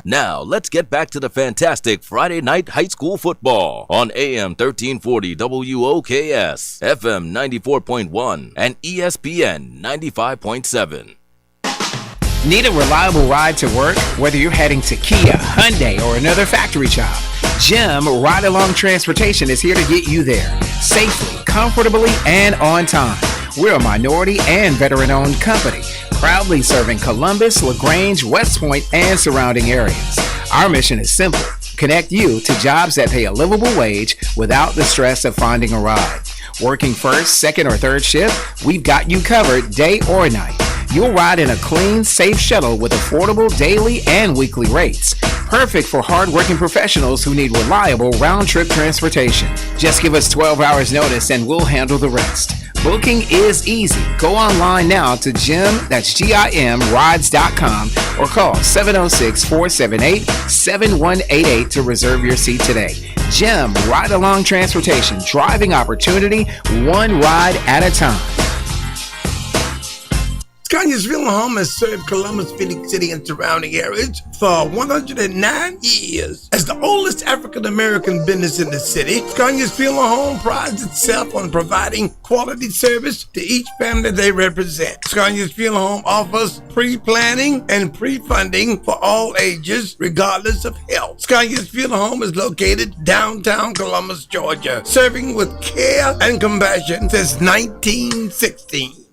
Now, let's get back to the fantastic Friday Night High School Football on AM 1340 WOKS, FM 94.1, and ESPN 95.7.
Need a reliable ride to work? Whether you're heading to Kia, Hyundai, or another factory job, Jim Ride Along Transportation is here to get you there safely, comfortably, and on time. We're a minority and veteran-owned company, proudly serving Columbus, LaGrange, West Point, and surrounding areas. Our mission is simple: connect you to jobs that pay a livable wage without the stress of finding a ride. Working first, second, or third shift, we've got you covered day or night. You'll ride in a clean, safe shuttle with affordable daily and weekly rates. Perfect for hard-working professionals who need reliable round-trip transportation. Just give us 12 hours notice and we'll handle the rest. Booking is easy. Go online now to GIM-rides.com or call 706-478-7188 to reserve your seat today. Jim Ride-Along Transportation, driving opportunity, one ride at a time.
Scania's Funeral Home has served Columbus, Phoenix City, and surrounding areas for 109 years. As the oldest African-American business in the city, Scania's Funeral Home prides itself on providing quality service to each family they represent. Scania's Funeral Home offers pre-planning and pre-funding for all ages, regardless of health. Scania's Funeral Home is located downtown Columbus, Georgia, serving with care and compassion since 1916.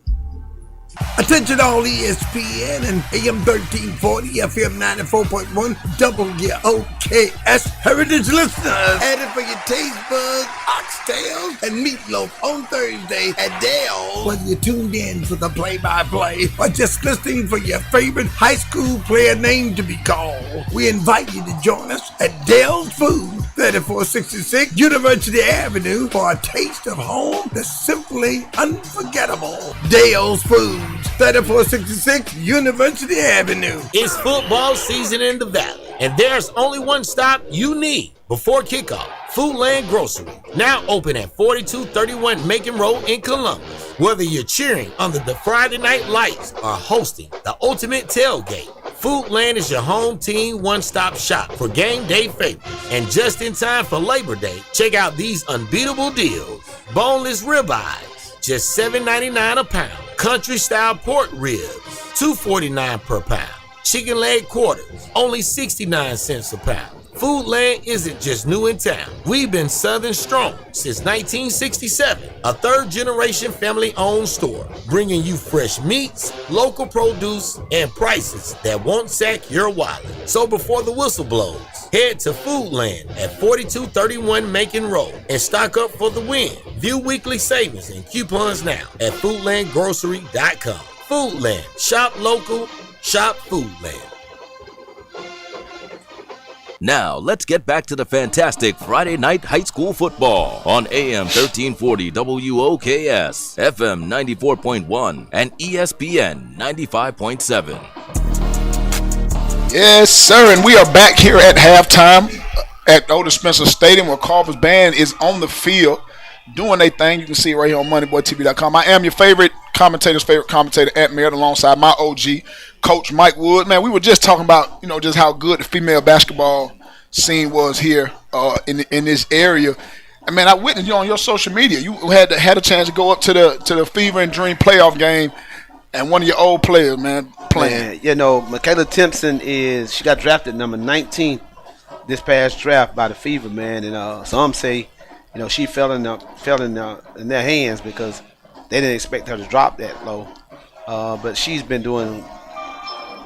Attention all ESPN and AM 1340, FM 94.1, WOKS Heritage listeners. Added for your taste buds, oxtails, and meatloaf on Thursday at Dale's. Whether you're tuned in for the play-by-play or just listening for your favorite high school player name to be called, we invite you to join us at Dale's Food, 3466 University Avenue, for a taste of home that's simply unforgettable. Dale's Food, 3466 University Avenue.
It's football season in the Valley, and there's only one stop you need before kickoff. Foodland Grocery, now open at 4231 Macon Road in Columbus. Whether you're cheering under the Friday Night Lights or hosting the ultimate tailgate, Foodland is your home team one-stop shop for game day favorites. And just in time for Labor Day, check out these unbeatable deals. Boneless ribeyes, just $7.99 a pound. Country-style pork ribs, $2.49 per pound. Chicken leg quarters, only 69 cents a pound. Foodland isn't just new in town. We've been Southern strong since 1967. A third-generation family-owned store, bringing you fresh meats, local produce, and prices that won't sack your wallet. So before the whistle blows, head to Foodland at 4231 Macon Road and stock up for the win. View weekly savings and coupons now at foodlandgrocery.com. Foodland. Shop local. Shop Foodland.
Now, let's get back to the fantastic Friday night high school football on AM 1340 WOKS, FM 94.1, and ESPN 95.7.
Yes, sir, and we are back here at halftime at Otis Spencer Stadium, where Carver's band is on the field doing their thing. You can see it right here on MoneyBoyTV.com. I am your favorite commentator at Merritt, alongside my OG, Coach Mike Wood. Man, we were just talking about, just how good the female basketball scene was here in this area. And man, I witnessed you on your social media. You had a chance to go up to the Fever and Dream playoff game, and one of your old players, man, playing.
Man, Michaela Timpson she got drafted number 19 this past draft by the Fever, man, and some say, she fell in their hands because they didn't expect her to drop that low. But she's been doing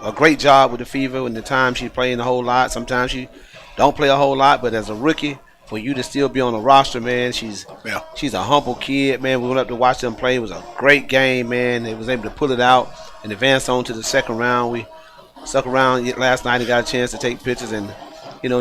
a great job with the Fever in the time she's playing a whole lot. Sometimes she don't play a whole lot, but as a rookie, for you to still be on the roster, man, she's a humble kid, man. We went up to watch them play. It was a great game, man. They was able to pull it out and advance on to the second round. We stuck around last night and got a chance to take pictures and,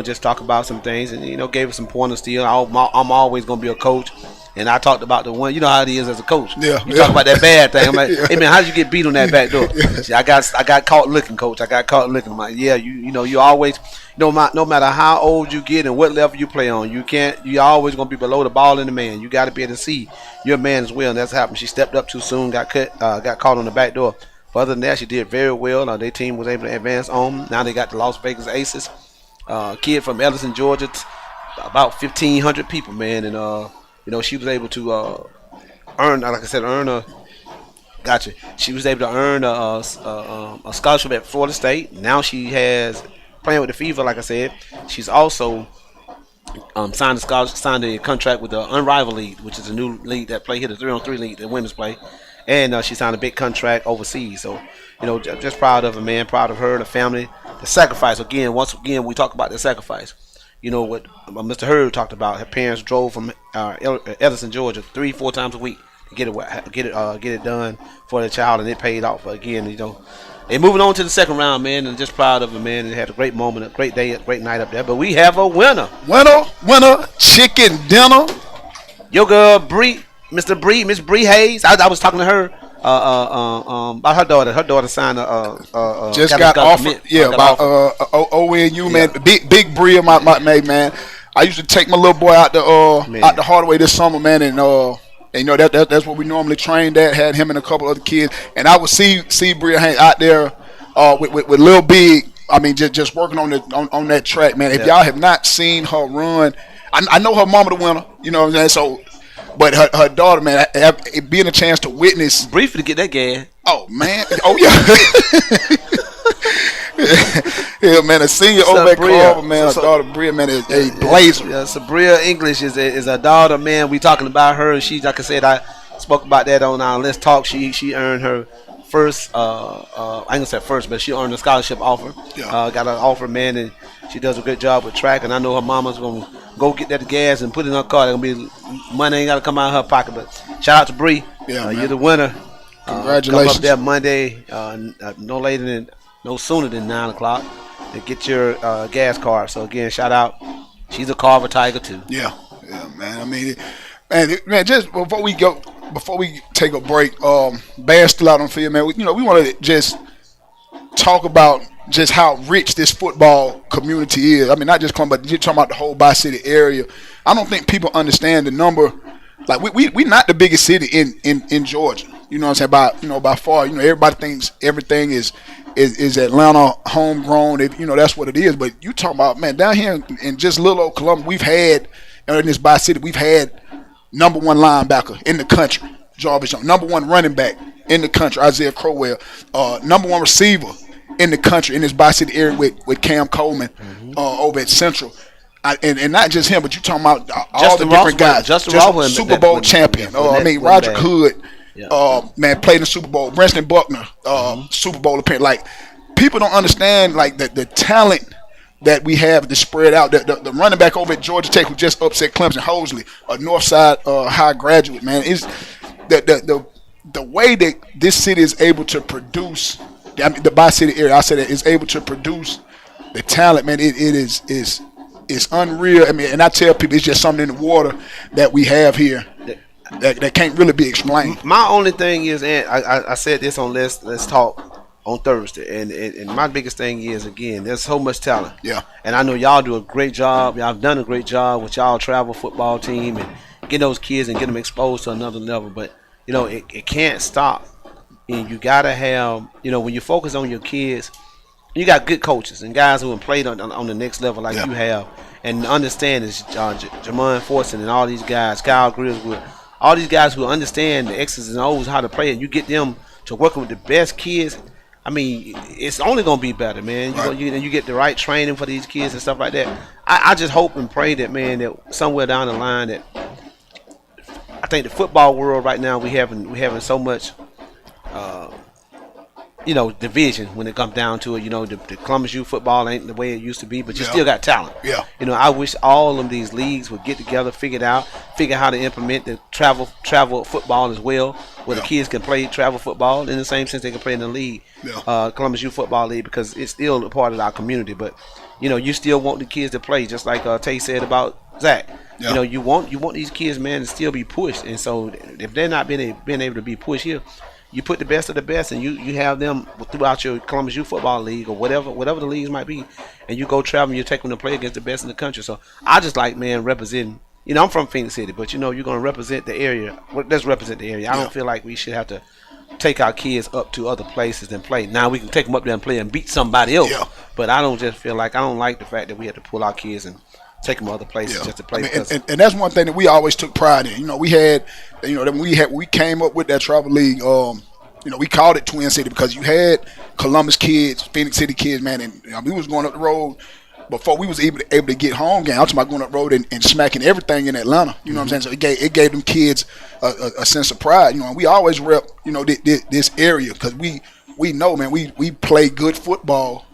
just talk about some things and, gave us some pointers still. I'm always going to be a coach. And I talked about the one, how it is as a coach.
Yeah.
You talk about that bad thing. I'm like, hey man, how did you get beat on that back door? See, I got caught looking, coach. I got caught looking. I'm like, yeah, you always, no matter how old you get and what level you play on, you're always gonna be below the ball and the man. You got to be able to see your man as well. And that's happened. She stepped up too soon, got caught on the back door. But other than that, she did very well. Their team was able to advance on. Now they got the Las Vegas Aces, kid from Ellison, Georgia, about 1,500 people, man, and she was able to She was able to earn a scholarship at Florida State. Now she has, playing with the Fever, like I said, she's also signed a contract with the Unrivaled League, which is a new league that play here, the 3-on-3 league that women's play. And she signed a big contract overseas. So, just proud of her, man. Proud of her, the family, the sacrifice. Once again, we talk about the sacrifice. What Mr. Hurd talked about. Her parents drove from Edison, Georgia, 3-4 times a week to get it done for the child, and it paid off. Again, they're moving on to the second round, man, and just proud of them, man. They had a great moment, a great day, a great night up there. But we have a winner,
chicken dinner.
Your girl Miss Bree Hayes. I was talking to her about her daughter. Her daughter signed
just got offered. About ONU, man. Big Bree, my man. I used to take my little boy out the Hardaway this summer, man, and you know that's what we normally trained at. Had him and a couple other kids, and I would see Bria Hank out there with Lil Big. I mean, just working on that track, man. If y'all have not seen her run, I know her mama the winner. You know what I'm saying? So, but her daughter, man, it being a chance to witness.
Briefly to get that gas.
Oh man, oh yeah. Yeah, man, a senior over at Carver, man. Her daughter Bria, man, is a blazer.
Yeah, so Bria English is a daughter, man. We talking about her. She, like I said, I spoke about that on our Let's Talk. She earned her first, I ain't gonna say first, but she earned a scholarship offer.
Yeah.
Got an offer, man, and she does a good job with track. And I know her mama's gonna go get that gas and put it in her car. There's gonna be money ain't gotta come out of her pocket. But shout out to Bree.
Yeah,
you're the winner.
Congratulations.
Come up there Monday, no sooner than 9 o'clock to get your gas card. So again, shout out. She's a Carver Tiger too.
Yeah, man. I mean, man, just before we take a break, Bear's still out on field, man. We want to just talk about just how rich this football community is. I mean, not just Columbus, but you're talking about the whole Bi-City area. I don't think people understand the number. Like we not the biggest city in Georgia. You know what I'm saying? By far. Everybody thinks everything is Atlanta homegrown. That's what it is. But you talking about, man, down here in just little old Columbus, we've had in this Bi-City, we've had number one linebacker in the country, Jarvis Jones, number one running back in the country, Isaiah Crowell, number one receiver in the country in this Bi-City area with Cam Coleman over at Central. And not just him, but you talking about all the different guys.
Justin Ross,
Super Bowl champion. Roger Hood, man, played in the Super Bowl. Brenston Buckner, Super Bowl appearance. Like, people don't understand like the talent that we have to spread out. The running back over at Georgia Tech who just upset Clemson, Hosley, a Northside High graduate, man, is the way that this city is able to produce. I mean, the Bi-City area, I said, is able to produce the talent, man. It is unreal. I mean, and I tell people it's just something in the water that we have here that can't really be explained.
My only thing is, and I said this on Let's Talk on Thursday, and my biggest thing is, again, there's so much talent.
Yeah.
And I know y'all do a great job. Y'all have done a great job with y'all travel football team and get those kids and get them exposed to another level. But, it can't stop. And you got to have, when you focus on your kids, you got good coaches and guys who have played on the next level like you have. And understand is Jamon Fortson and all these guys, Kyle Griswold, all these guys who understand the X's and O's, how to play, and you get them to working with the best kids. I mean, it's only going to be better, man. You get the right training for these kids and stuff like that. I just hope and pray that, man, that somewhere down the line that I think the football world right now, we having so much division when it comes down to it. The Columbus youth football ain't the way it used to be, but you still got talent.
Yeah.
I wish all of these leagues would get together, figure how to implement the travel football as well, where the kids can play travel football in the same sense they can play in the league, Columbus Youth Football League, because it's still a part of our community. But you still want the kids to play, just like Tay said about Zach.
Yeah.
You want these kids, man, to still be pushed, and so if they're not being able to be pushed here, you put the best of the best, and you have them throughout your Columbus Youth Football League or whatever the leagues might be, and you go travel and you take them to play against the best in the country. So I just like, man, representing. I'm from Phoenix City, but you're going to represent the area. Let's represent the area. I don't feel like we should have to take our kids up to other places and play. Now we can take them up there and play and beat somebody else. Yeah. But I don't like the fact that we have to pull our kids and take them other places just to play.
And that's one thing that we always took pride in. We had, we came up with that travel league. We called it Twin City because you had Columbus kids, Phoenix City kids, man, and we was going up the road before we was able to get home game. I'm talking about going up the road and smacking everything in Atlanta. You know what I'm saying? So it gave them kids a sense of pride. And we always rep, this area because we know, man, we play good football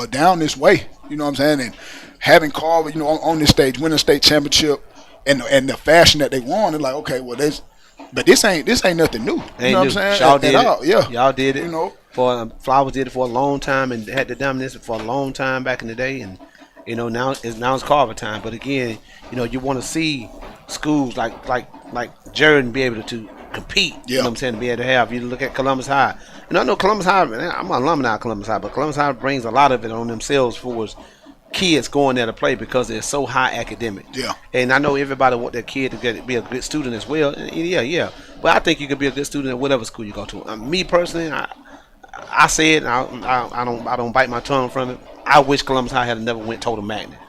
down this way. You know what I'm saying? And having Carver, on this stage, winning a state championship, and the fashion that they won, it's like, okay, well, but this ain't nothing new. You know what I'm saying?
Y'all did it.
Yeah.
Y'all did it. Flowers did it for a long time and had the dominance for a long time back in the day, and now it's Carver time. But again, you want to see schools like Jordan be able to compete. You know what I'm saying? To be able to have. You look at Columbus High, and I know Columbus High. Man, I'm an alumni of Columbus High, but Columbus High brings a lot of it on themselves for us. kids going there to play because they're so high academic.
Yeah.
And I know everybody want their kid to be a good student as well. And yeah. But I think you can be a good student at whatever school you go to. Me personally, I say it. I don't bite my tongue from it. I wish Columbus High had never went total magnet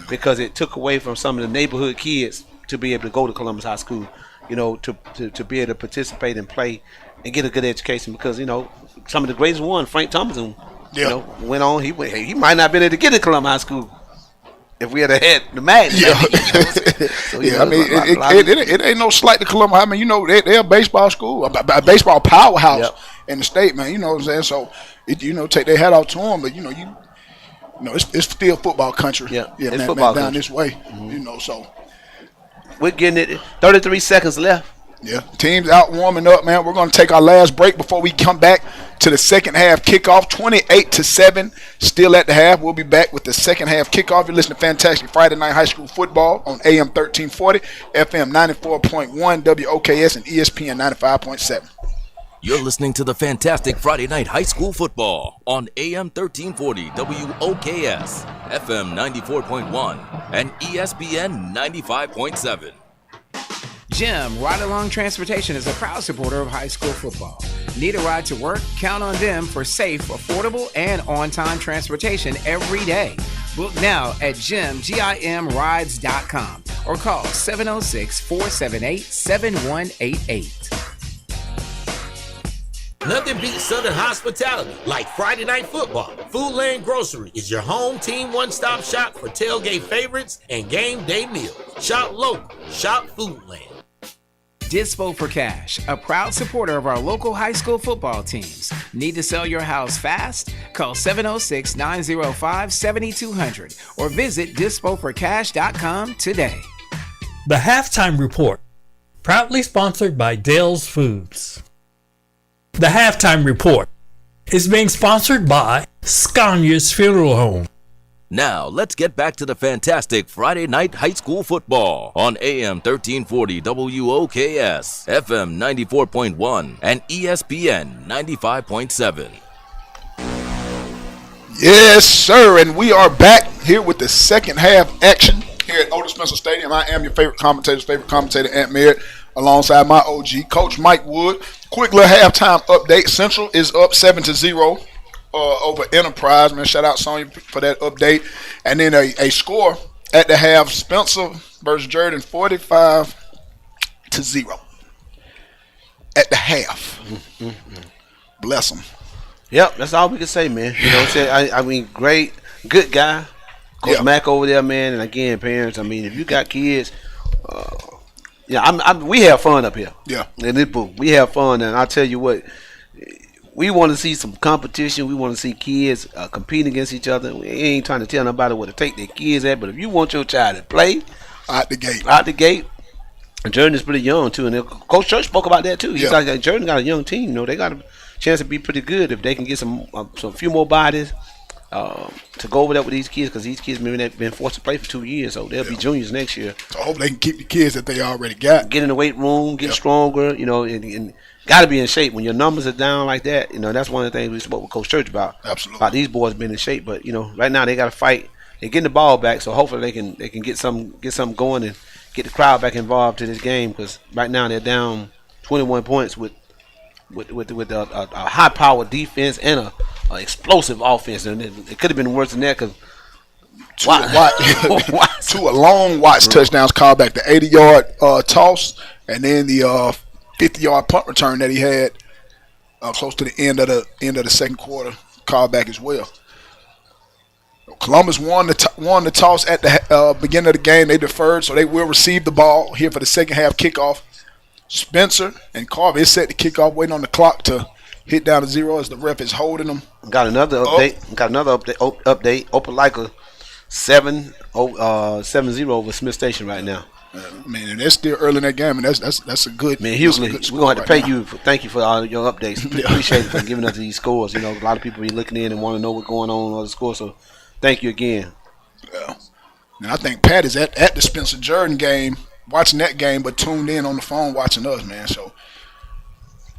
because it took away from some of the neighborhood kids to be able to go to Columbus High School. To be able to participate and play and get a good education because some of the greatest one, Frank Thompson. Went on. He might not have been able to get to Columbus High School if we had the magnet.
It ain't no slight to Columbus. I mean, they're a baseball school, a baseball powerhouse in the state, man. You know what I'm saying? So, take their hat off to them, but it's still football country.
It's
man,
football
down
country.
this way. So
we're getting it. 33 seconds left.
Yeah, teams out warming up, man. We're going to take our last break before we come back to the second half kickoff. 28-7, still at the half. We'll be back with the second half kickoff. You're listening to Fantastic Friday Night High School Football on AM 1340, FM 94.1, WOKS, and ESPN 95.7.
You're listening to the Fantastic Friday Night High School Football on AM 1340, WOKS, FM 94.1, and ESPN 95.7.
Jim Ride-Along Transportation is a proud supporter of high school football. Need a ride to work? Count on them for safe, affordable, and on-time transportation every day. Book now at GIMrides.com or call 706-478-7188.
Nothing beats Southern hospitality like Friday Night Football. Food Lane Grocery is your home team one-stop shop for tailgate favorites and game day meals. Shop local. Shop Food Lane.
Dispo for Cash, a proud supporter of our local high school football teams. Need to sell your house fast? Call 706-905-7200 or visit dispoforcash.com today.
The Halftime Report, proudly sponsored by Dale's Foods. The Halftime Report is being sponsored by Scania's Funeral Home.
Now, let's get back to the fantastic Friday Night High School Football on AM 1340 WOKS, FM 94.1, and ESPN 95.7.
Yes, sir, and we are back here with the second half action here at Otis Spencer Stadium. I am your favorite commentator, Ant Merritt, alongside my OG, Coach Mike Wood. Quick little halftime update. Central is up 7-0. Over Enterprise, man. Shout out Sonya for that update. And then a score at the half, Spencer versus Jordan, 45-0 at the half. Bless them.
Yep, that's all we can say, man. I mean, great, good guy. Coach Mack over there, man. And again, parents, I mean, if you got kids, we have fun up here.
Yeah.
In this book, we have fun, and I'll tell you what, we want to see some competition. We want to see kids competing against each other. We ain't trying to tell nobody where to take their kids at, but if you want your child to play
out the gate, and Jordan is pretty young too. And Coach Church spoke about that too. He's like, Jordan got a young team. They got a chance to be pretty good if they can get some few more bodies to go over there with these kids, because these kids maybe they've been forced to play for 2 years, so they'll be juniors next year. So I hope they can keep the kids that they already got.
Get in the weight room, get stronger, and got to be in shape. When your numbers are down like that, that's one of the things we spoke with Coach Church about.
Absolutely.
About these boys being in shape, but right now they got to fight. They're getting the ball back, so hopefully they can get something going and get the crowd back involved to this game, because right now they're down 21 points with a high-powered defense and a explosive offense, and it could have been worse than that, because
to a long Watts touchdowns called back, the 80-yard toss, and then the 50-yard punt return that he had close to the end of the second quarter called back as well. Columbus won the toss at the beginning of the game. They deferred, so they will receive the ball here for the second half kickoff. Spencer and Carver is set to kick off, waiting on the clock to hit down to 0 as the ref is holding them.
Got another update. Update. Opelika 7-0 over Smith Station right now.
Man, and they're still early in that game, and that's a good.
Man, Hughley, we're gonna have to pay you. Thank you for all your updates. Appreciate it for giving us these scores. A lot of people be looking in and want to know what's going on the scores. So, thank you again.
Yeah, and I think Pat is at the Spencer Jordan game, watching that game, but tuned in on the phone watching us, man. So,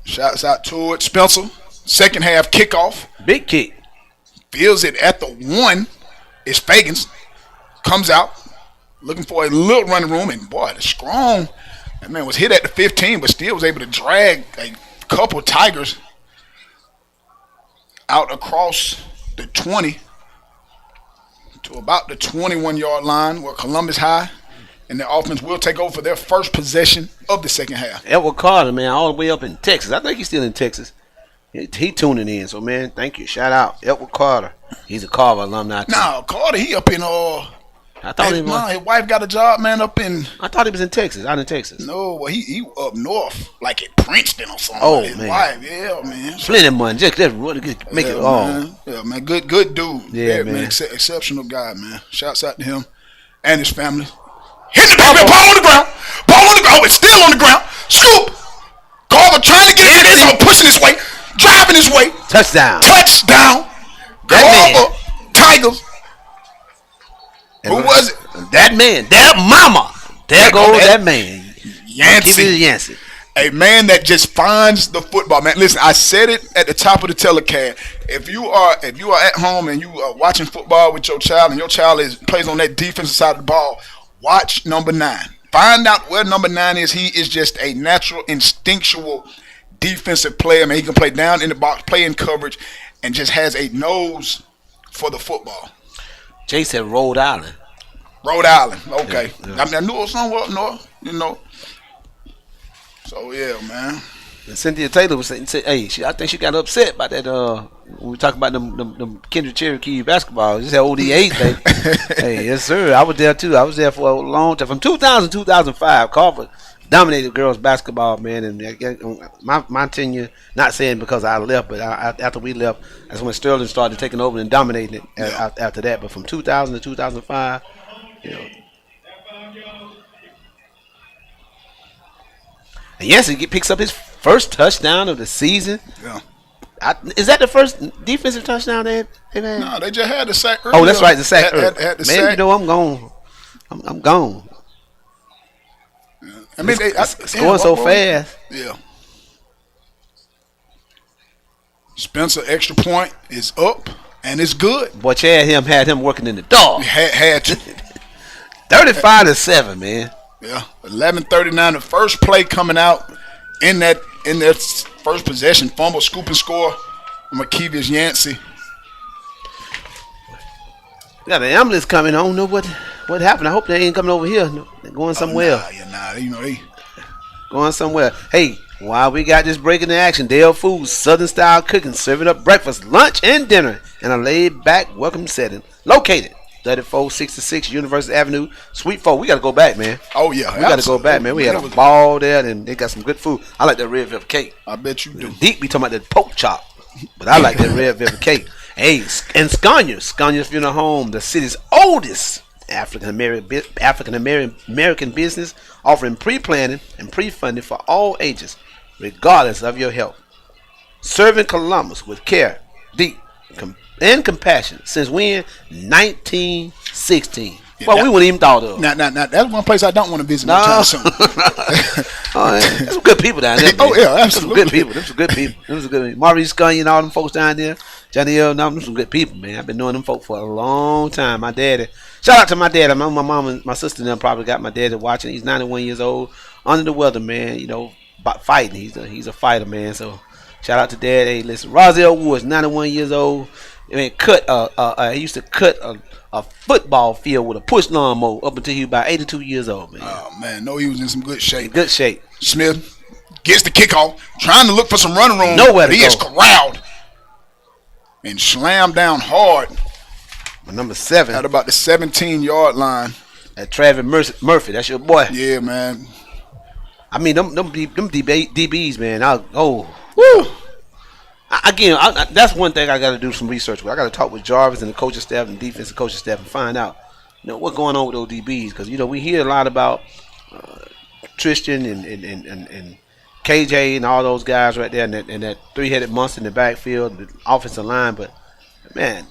shouts out to it, Spencer. Second half kickoff.
Big kick.
Feels it at the 1. It's Fagans. comes out looking for a little running room, and boy, the strong. That man was hit at the 15, but still was able to drag a couple Tigers out across the 20 to about the 21-yard line where Columbus High and their offense will take over for their first possession of the second half.
Edward Carter, man, all the way up in Texas. I think he's still in Texas. He tuning in, so, man, thank you. Shout out Edward Carter. He's a Carver alumni, too.
No, Carter, he up in
I thought
his wife got a job, man, up in.
I thought he was in Texas, out in Texas.
No, well, he up north, like at Princeton or something.
Oh,
his
man.
wife, yeah, man.
Plenty of money, just make it all.
Man. Yeah, man, good dude.
Yeah,
man.
man.
Exceptional guy, man. Shouts out to him and his family. Hitting the ball on the ground. Ball on the ground. It's still on the ground. Scoop. Carver trying to get it in, pushing his way, driving his way.
Touchdown.
Carver Tigers. Who was it?
That man. That mama. There goes that man.
Yancey. A man that just finds the football, man. Listen, I said it at the top of the telecast. If you are at home and you are watching football with your child and your child plays on that defensive side of the ball, watch number 9. Find out where number 9 is. He is just a natural, instinctual defensive player, man. He can play down in the box, play in coverage, and just has a nose for the football.
Jay said Rhode Island.
Rhode Island, okay.
Yeah.
I mean, I knew it was somewhere up north, you know. So, yeah, man.
And Cynthia Taylor was saying, hey, I think she got upset about that. When we talk about them Kendrick Cherokee basketball, just had OD8, baby. Hey, yes, sir. I was there, too. I was there for a long time. From 2000 to 2005, Carver dominated girls basketball, man. And my tenure, not saying because I left, but after we left, that's when Sterling started taking over and dominating it after that. But from 2000 to 2005, you know. And yes, he picks up his first touchdown of the season.
Yeah.
Is that the first defensive touchdown they had?
No, they just had the sack earlier.
Oh, that's right, the sack.
Had the
Man,
sack.
you know I'm gone. I'm gone.
I mean,
it's going so fast.
Yeah. Spencer extra point is up and it's good.
Boy, Chad had him working in the dog.
Had to.
35-7, man.
Yeah, 11:39. The first play coming out in that first possession, fumble, scoop and score from Mercedes Yancey.
We got an ambulance coming. I don't know what happened. I hope they ain't coming over here. They're going somewhere.
They
going somewhere. Hey, while we got this break in the action, Dale Foods, Southern style cooking, serving up breakfast, lunch, and dinner in a laid-back, welcome setting. Located 3466 University Avenue, Suite 4. We got to go back, man.
Oh, yeah.
We got to go back, man. We had a ball there, and they got some good food. I like that red velvet cake.
I bet you do.
Deep be talking about that pork chop, but I like that red velvet cake. Hey, and Scania's Funeral Home, the city's oldest African American business, offering pre-planning and pre-funding for all ages, regardless of your health. Serving Columbus with care, deep, and compassion since when? 1916. Well, we wouldn't even thought of.
Now, that's one place I don't want to visit anytime soon.
There's some good people down there.
Oh, yeah, absolutely.
There's some good people. Maurice Scania and all them folks down there. Johnny L. Them some good people, man. I've been knowing them folk for a long time. My daddy. Shout out to my dad. My mom and my sister and them probably got my daddy watching. He's 91 years old. Under the weather, man. You know, about fighting. He's a fighter, man. So shout out to dad. Hey, listen. Roselle Woods, 91 years old. I mean, he used to cut a football field with a push lawnmower up until he was about 82 years old, man.
Oh, man. No, he was in some good shape.
Good shape.
Smith gets the kickoff, trying to look for some running room.
Nowhere to
he
go.
is corralled and slammed down hard.
Number 7.
At about the 17-yard line.
At Travis Murphy. That's your boy.
Yeah, man.
I mean, them DBs, man. Woo. Again, that's one thing I got to do some research with. I got to talk with Jarvis and the coaching staff and defensive coaching staff and find out, what's going on with those DBs. Because, we hear a lot about Tristan and KJ and all those guys right there and that three-headed monster in the backfield, the offensive line. But, man,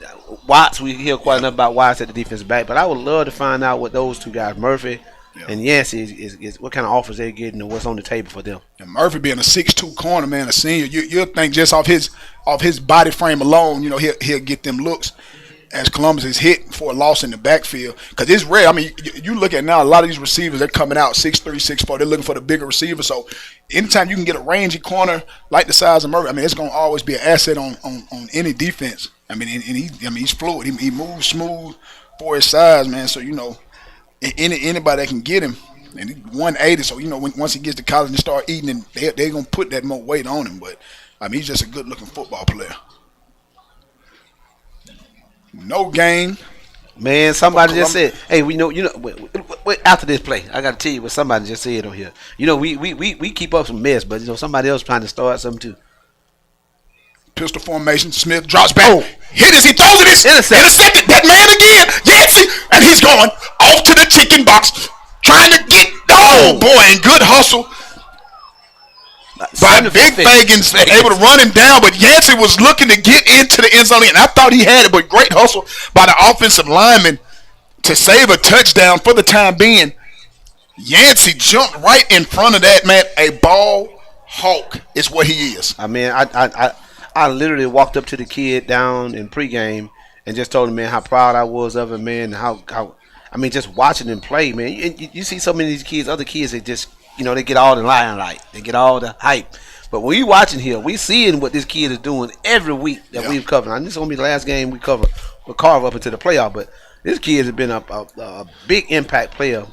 Watts, we hear quite enough about Watts at the defensive back. But I would love to find out what those two guys, Murphy and Yancey, is what kind of offers they're getting and what's on the table for them.
And Murphy being a 6'2" corner, man, a senior, you'll think just off his body frame alone, he'll get them looks. as Columbus is hit for a loss in the backfield. Because it's rare. I mean, you look at now, a lot of these receivers, they're coming out 6'3", 6'4". They're looking for the bigger receiver. So anytime you can get a rangy corner like the size of Merritt, I mean, it's going to always be an asset on any defense. I mean, and he's fluid. He moves smooth for his size, man. So, anybody that can get him. And he's 180, so, once he gets to college and start eating, and they're going to put that more weight on him. But, I mean, he's just a good-looking football player. No game.
Man, somebody just said, hey, wait, after this play, I got to tell you what somebody just said on here. We keep up some mess, but, somebody else trying to start something, too.
Pistol formation. Smith drops back.
Oh.
Hit it. He throws it. Intercepted. That man again. Yancey. And he's going off to the chicken box. Trying to get. Oh, boy. And good hustle. By Big Fagan's able to run him down. But Yancey was looking to get into the end zone. And I thought he had it. But great hustle by the offensive lineman to save a touchdown for the time being. Yancey jumped right in front of that man. A ball hawk is what he is.
I mean, I literally walked up to the kid down in pregame and just told him, man, how proud I was of him, man. How I mean, just watching him play, man. You see so many of these kids, other kids, they just, they get all the limelight. They get all the hype. But when we watching here, we seeing what this kid is doing every week that we've covered. And this is going to be the last game we cover with Carver up into the playoff. But this kid has been a big impact player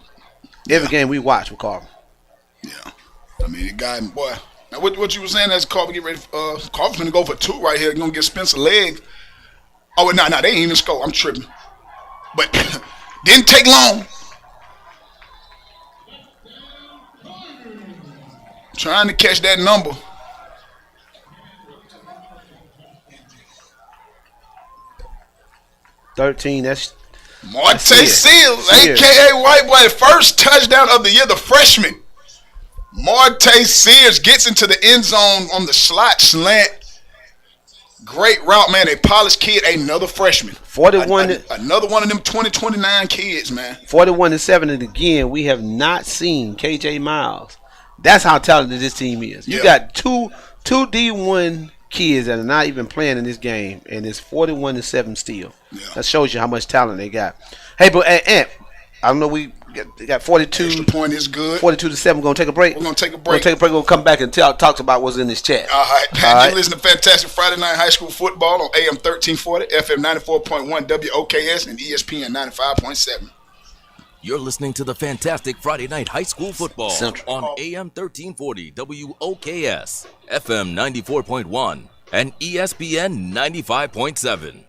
every game we watch with Carver.
Yeah. I mean, the guy, boy. Now, what you were saying as Carver get ready, Carver's going to go for 2 right here. They're going to get Spencer leg. Oh, no, they ain't even score. I'm tripping. But didn't take long. Trying to catch that number.
That's
Marte Seals, a.k.a. White Boy. First touchdown of the year, the freshman. Marte Sears gets into the end zone on the slot slant. Great route, man. A polished kid, another freshman.
41.
Another one of them 29 kids, man.
41-7, and again, we have not seen KJ Miles. That's how talented this team is. You got two D1 kids that are not even playing in this game, and it's 41-7 still. Yeah. That shows you how much talent they got. Hey, but Ant, I don't know, we got 42.
Extra point is good.
42-7. We're going to take a break.
We're going to take a break.
We're going to come back and talk about what's in this chat.
All right. You listen to Fantastic Friday Night High School Football on AM 1340, FM 94.1, WOKS, and ESPN 95.7.
You're listening to the Fantastic Friday Night High School Football
Central.
on AM 1340, WOKS, FM 94.1, and ESPN 95.7.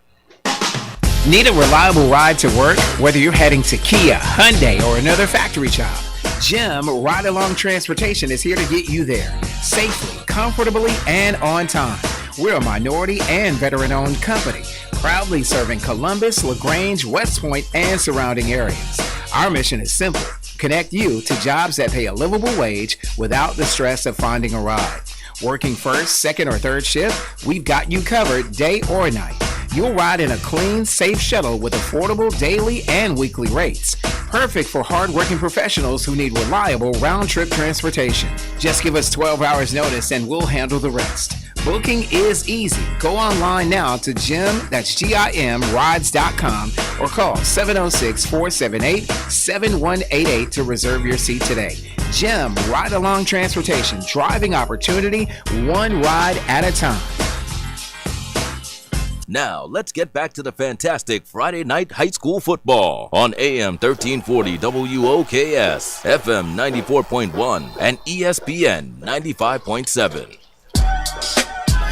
Need a reliable ride to work? Whether you're heading to Kia, Hyundai, or another factory job, Jim Ride Along Transportation is here to get you there safely, comfortably, and on time. We're a minority and veteran-owned company, proudly serving Columbus, LaGrange, West Point, and surrounding areas. Our mission is simple: connect you to jobs that pay a livable wage without the stress of finding a ride. Working first, second, or third shift, we've got you covered day or night. You'll ride in a clean, safe shuttle with affordable daily and weekly rates. Perfect for hard-working professionals who need reliable round-trip transportation. Just give us 12 hours notice and we'll handle the rest. Booking is easy. Go online now to GIM rides.com or call 706-478-7188 to reserve your seat today. Jim Ride Along Transportation, driving opportunity, one ride at a time.
Now, let's get back to the fantastic Friday Night High School Football on AM 1340 WOKS, FM 94.1, and ESPN 95.7.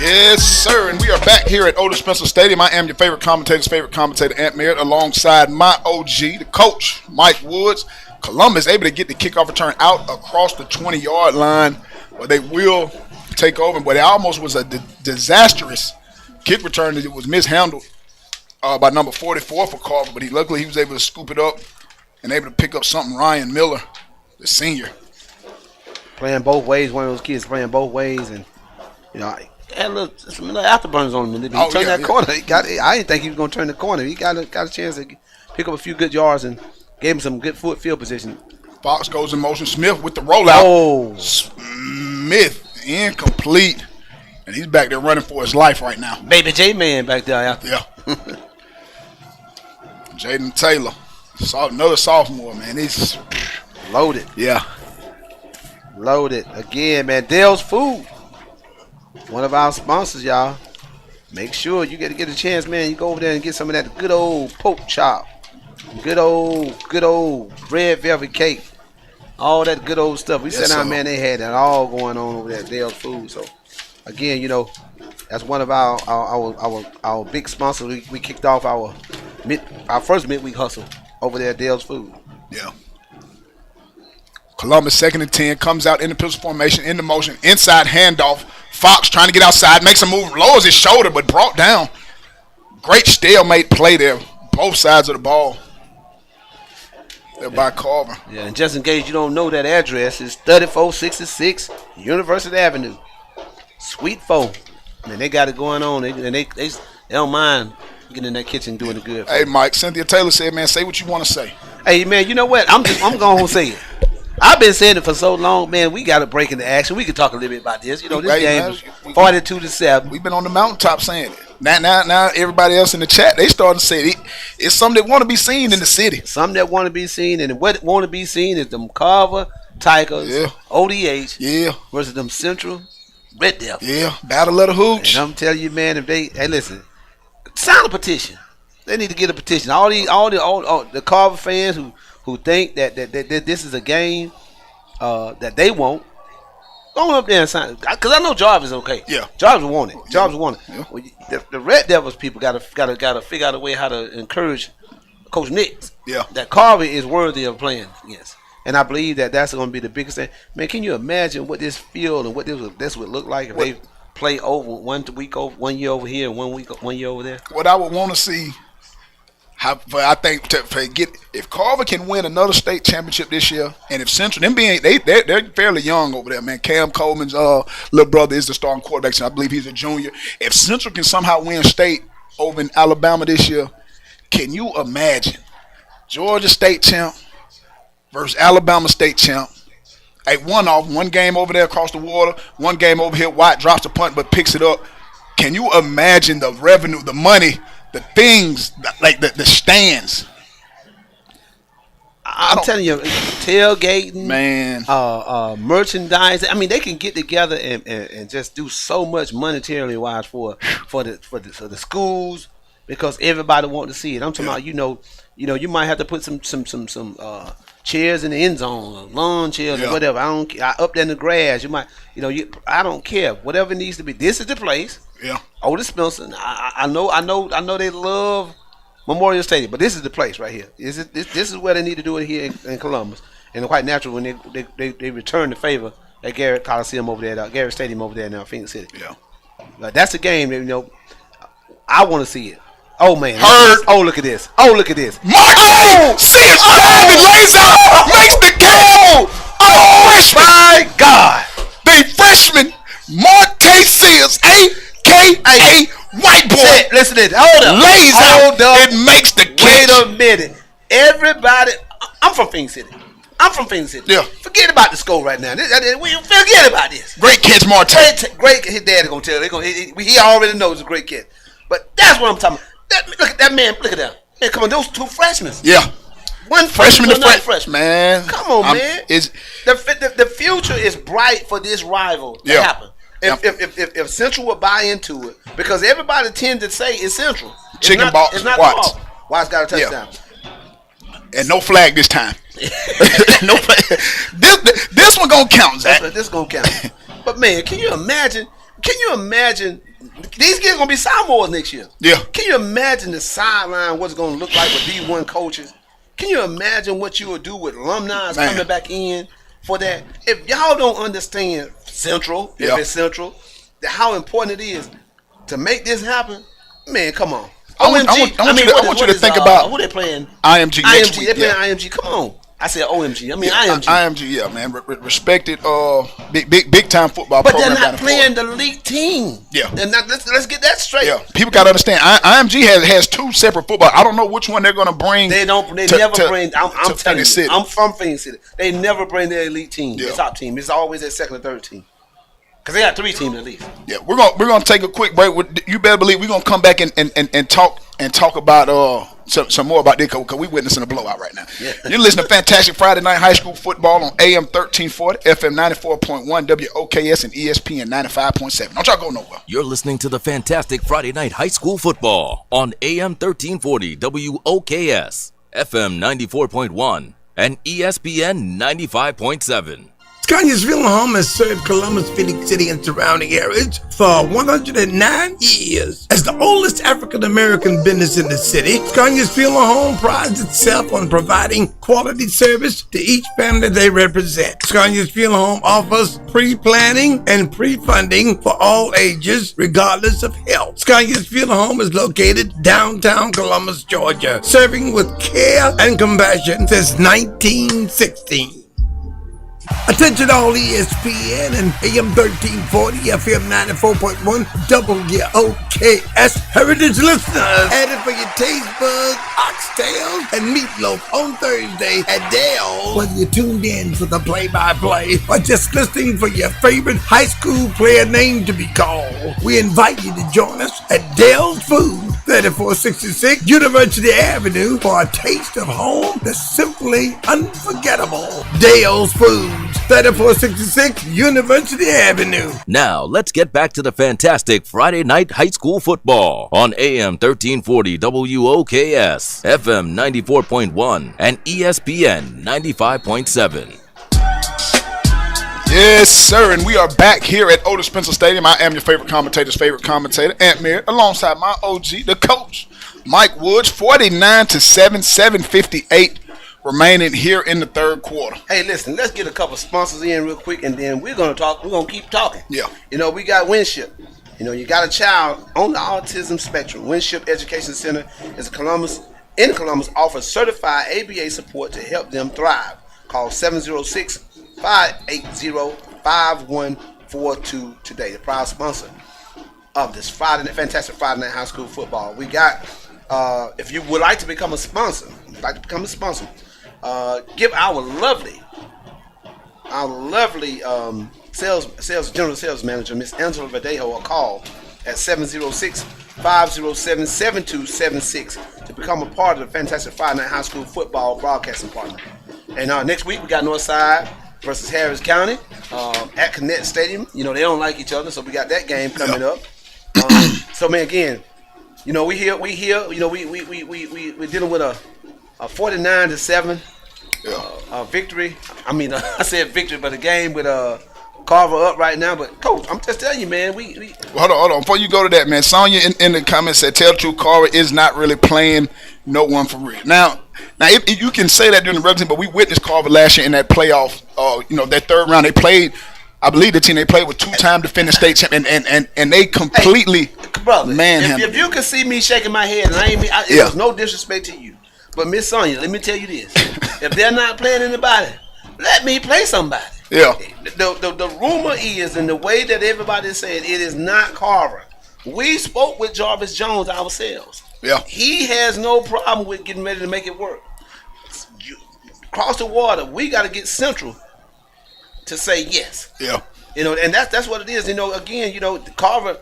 Yes, sir, and we are back here at Otis Spencer Stadium. I am your favorite commentator, Ant Merritt, alongside my OG, the coach, Mike Woods. Columbus able to get the kickoff return out across the 20-yard line, but they will take over. But it almost was a disastrous kick return that it was mishandled by number 44 for Carver, but luckily he was able to scoop it up and able to pick up something. Ryan Miller, the senior.
Playing both ways, one of those kids playing both ways, and, had some little afterburners on him. He turned that corner. I didn't think he was going to turn the corner. He got a chance to pick up a few good yards and gave him some good field position.
Fox goes in motion. Smith with the rollout.
Oh.
Smith incomplete. And he's back there running for his life right now.
Baby J-Man back there.
Yeah. Jaden Taylor, another sophomore, man. He's
loaded.
Yeah.
Loaded. Again, man, Dale's Food. One of our sponsors, y'all. Make sure you get a chance, man. You go over there and get some of that good old pork chop. Good old red velvet cake. All that good old stuff. We sat down, man, they had that all going on over there at Dale's Food. So, again, you know, that's one of our big sponsors. We kicked off our first midweek hustle over there at Dale's Food.
Yeah. Columbus 2nd and 10, comes out in the pistol formation, in the motion, inside handoff. Fox trying to get outside, makes a move, lowers his shoulder, but brought down. Great stalemate play there, both sides of the ball. They're by Carver.
Yeah, and just in case you don't know that address, it's 3466 University Avenue. Suite 4. Man, they got it going on. They don't mind getting in that kitchen doing it good.
Hey, Mike, Cynthia Taylor said, man, say what you want to say.
Hey, man, you know what? I'm going to say it. I've been saying it for so long, man. We got to break into action. We can talk a little bit about this. You know, this game is 42-7.
We've been on the mountaintop saying it. Now, everybody else in the chat, they starting to say it. It's something that want to be seen in the city.
Something that want to be seen, and what want to be seen is them Carver Tigers, ODH, versus them Central Red Devils.
Yeah, battle of the hooch.
And I'm telling you, man, hey, listen, sign a petition. They need to get a petition. All the Carver fans who think that this is a game that they want, go up there and sign. Because I know Jarvis is okay.
Yeah,
Jarvis will want it. Jarvis will want it.
Yeah.
Well, the Red Devils people got to figure out a way how to encourage Coach Nick.
Yeah,
that Carver is worthy of playing against. And I believe that's going to be the biggest thing. Man, can you imagine what this field and what this would look like if they play over 1 year over here and 1 year over there?
What I would want to see. I think if Carver can win another state championship this year, and if Central, they're fairly young over there, man. Cam Coleman's little brother is the starting quarterback, so I believe he's a junior. If Central can somehow win state over in Alabama this year, can you imagine Georgia state champ versus Alabama state champ? Hey, one game over there across the water, one game over here. White drops the punt but picks it up. Can you imagine the revenue, the money? The things like the stands.
I'm telling you, tailgating,
man,
merchandise. I mean, they can get together and just do so much monetarily wise for the schools because everybody wants to see it. I'm talking about you might have to put some chairs in the end zone, lawn chairs or whatever. Up there in the grass. You might I don't care. Whatever it needs to be. This is the place.
Yeah.
Otis Spencer. I know they love Memorial Stadium, but this is the place right here. This is where they need to do it here in Columbus, and quite natural when they return the favor at Garrett Coliseum over there, Garrett Stadium over there in Phoenix City.
Yeah.
Like, that's a game that I want to see it. Oh man!
Heard.
Oh look at this! Oh look at this!
Mark sees lays out, makes the game. Oh
my God!
The freshman Mark Sears, a.k.a. White Boy.
Listen to it. Hold up.
Lays out and makes the catch.
Wait a minute. Everybody, I'm from Phoenix City.
Yeah.
Forget about the score right now. We forget about this.
Great catch, Martin.
Great. His daddy gonna tell. He already knows it's a great catch. But that's what I'm talking about. Look at that man. Look at that. Man, come on, those two freshmen.
Yeah.
One freshman to freshman.
Man.
Come on, man. The future is bright for this rival to happen. If Central will buy into it, because everybody tends to say it's Central.
Chicken ball.
It's not Watts. Watts got a touchdown.
Yeah. And no flag this time. No flag. This one gonna count, Zach.
This gonna count. But man, can you imagine? These kids gonna be sophomores next year.
Yeah.
Can you imagine the sideline? What's gonna look like with D1 coaches? Can you imagine what you would do with alumni coming back in for that? If y'all don't understand Central, if it's Central, how important it is to make this happen, man, come on.
I want you to think about
who they playing.
IMG next week.
They playing IMG. Come on. I said OMG. I mean IMG.
IMG, yeah, man. Respected, big time football
but
program.
But they're not playing the elite team.
Yeah.
Let's get that straight.
Yeah. People got to understand. IMG has two separate football. I don't know which one they're going to bring.
They never bring. I'm telling you. I'm from Phoenix City. They never bring their elite team, the top team. It's always their second or third team. Because they got three teams at least.
Yeah, we're gonna take a quick break. You better believe we're gonna come back and talk about some more about this because we witnessing a blowout right now. Yeah. You're listening to Fantastic Friday Night High School Football on AM 1340, FM 94.1, WOKS, and ESPN 95.7. Don't y'all go nowhere.
You're listening to the Fantastic Friday Night High School Football on AM 1340, WOKS, FM 94.1, and ESPN 95.7.
Scaniasville Home has served Columbus, Phoenix City, and surrounding areas for 109 years. As the oldest African-American business in the city, Scaniasville Home prides itself on providing quality service to each family they represent. Scaniasville Home offers pre-planning and pre-funding for all ages, regardless of health. Scaniasville Home is located downtown Columbus, Georgia, serving with care and compassion since 1916. Attention all ESPN and AM 1340, FM 94.1, WOKS Heritage listeners. Added for your taste buds, oxtails, and meatloaf on Thursday at Dale's. Whether you're tuned in for the play-by-play or just listening for your favorite high school player name to be called, we invite you to join us at Dale's Food, 3466 University Avenue, for a taste of home that's simply unforgettable. Dale's Food, 3466 University Avenue.
Now, let's get back to the fantastic Friday Night High School Football on AM 1340 WOKS, FM 94.1, and ESPN 95.7.
Yes, sir, and we are back here at Otis Spencer Stadium. I am your favorite commentator's favorite commentator, Ant Merritt, alongside my OG, the coach, Mike Woods. 49-7, 7:58 remaining here in the third quarter.
Hey, listen, let's get a couple sponsors in real quick, and then we're going to keep talking.
Yeah.
You know, we got Winship. You know, you got a child on the autism spectrum. Winship Education Center in Columbus offers certified ABA support to help them thrive. Call 706-580-5142 today. The proud sponsor of this fantastic Friday Night High School Football. We got, if you would like to become a sponsor, give our lovely general sales manager, Miss Angela Verdejo, a call at 706-507-7276 to become a part of the fantastic Friday Night High School Football broadcasting partner. And next week we got Northside versus Harris County at Connect Stadium. You know, they don't like each other, so we got that game coming up. So man, again, you know, we here. You know, we're dealing with a 49-7 victory. I mean, I said victory, but a game with Carver up right now. But coach, I'm just telling you, man, we
hold on. Before you go to that, man, Sonya in the comments said, "Tell the truth, Carver is not really playing no one for real." Now, if you can say that during the regular season, but we witnessed Carver last year in that playoff. You know, that third round they played. I believe the team they played with two-time defending state champion, and they completely manhandled.
If you can see me shaking my head, and it was no disrespect to you, but Miss Sonya, let me tell you this: if they're not playing anybody, let me play somebody.
Yeah.
The rumor is, and the way that everybody said, it is not Carver. We spoke with Jarvis Jones ourselves.
Yeah.
He has no problem with getting ready to make it work. Across the water, we got to get Central to say yes.
Yeah.
You know, and that's what it is. You know, again, you know, Carver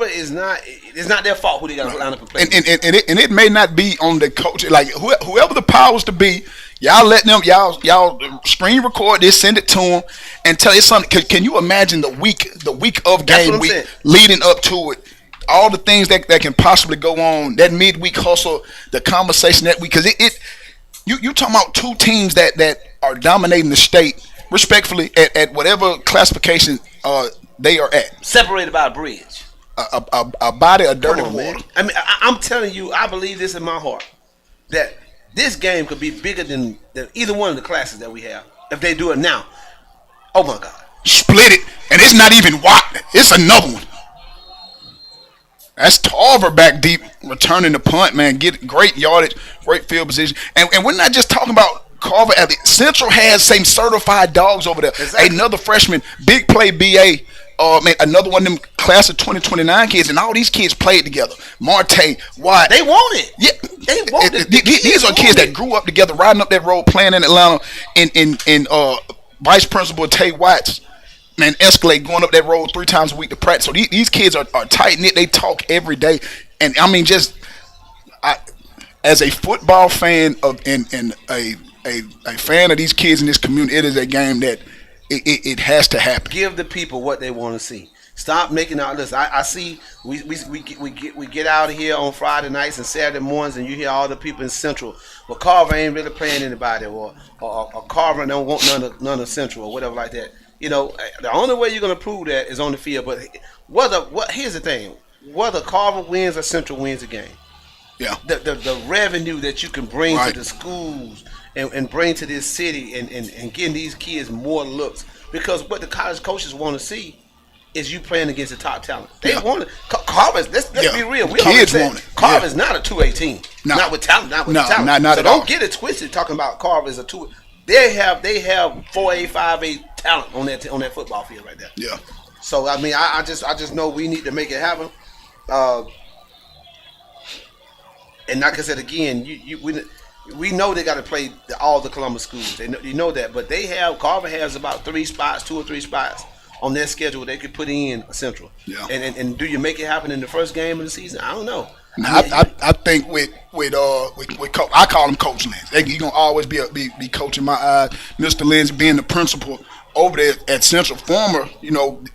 is not. It's not their fault who they got to line up and play.
And it may not be on the coach. Like whoever the powers to be, y'all let them. Y'all screen record this, send it to them, and tell you something. Can you imagine the week of game week leading up to it? All the things that can possibly go on. That midweek hustle, the conversation that week, because you talking about two teams that are dominating the state respectfully at whatever classification they are at.
Separated by a bridge.
A body of dirty water.
Man. I mean, I'm telling you, I believe this in my heart, that this game could be bigger than either one of the classes that we have if they do it now. Oh my God.
Split it, and it's not even wide. It's another one. That's Tarver back deep, returning the punt, man. Get great yardage, great field position. And we're not just talking about Carver. Central has same certified dogs over there. Exactly. Another freshman, big play BA. Man, another one of them class of 2029 kids, and all these kids played together. Marte, Watt.
They want it.
Yeah,
they want it.
These are kids that grew up together, riding up that road, playing in Atlanta. In Vice Principal Tay Watts, man, Escalade going up that road 3 times a week to practice. So these kids are tight knit. They talk every day, and I mean, as a football fan and a fan of these kids in this community, it is a game that it has to happen.
Give the people what they want to see. Stop making out this. I see we get out of here on Friday nights and Saturday mornings, and you hear all the people in Central. Well, Carver ain't really playing anybody, or Carver don't want none of Central or whatever like that. You know, the only way you're gonna prove that is on the field. But here's the thing: whether Carver wins or Central wins a game, the revenue that you can bring to the schools and bring to this city and getting these kids more looks, because what the college coaches want to see is you playing against the top talent. They want it. Carver's, let's be real. We
kids want it.
Carver's not a 218. No. Not with talent. Not with talent.
Not
so
at all.
Don't get it twisted talking about Carver as a 2. They have 4A, 5A talent on that football field right there.
Yeah.
So I mean, I just know we need to make it happen. And like I said again, we know they got to play all the Columbus schools. You know that, but Carver has about 2 or 3 spots on their schedule they could put in Central. Yeah. And do you make it happen in the first game of the season? I don't know.
I think with Coach, I call him Coach Lindsay. He's gonna always be coach in my eyes. Mr. Lindsay being the principal over there at Central, former,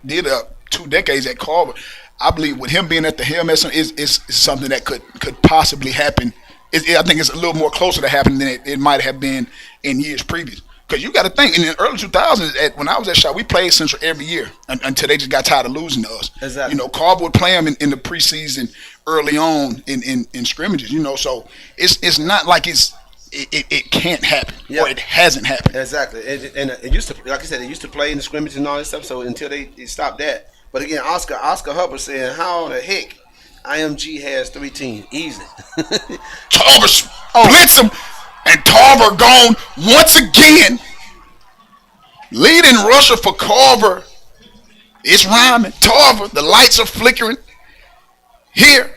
did 2 decades at Carver. I believe with him being at the helm is something that could possibly happen. I think it's a little more closer to happening than it might have been in years previous. Because you got to think, in the early 2000s, when I was at Shaw, we played Central every year until they just got tired of losing to us.
Exactly.
Carver would play them in the preseason early on in scrimmages. So it's not like it can't happen or it hasn't happened.
Exactly. And it used to, like I said, it used to play in the scrimmages and all that stuff. So until they stopped that. But again, Oscar Hubbard saying, how the heck IMG has 3 teams? Easy.
Tarver splits them. And Carver gone once again. Leading rusher for Carver. It's rhyming. Tarver, the lights are flickering. Here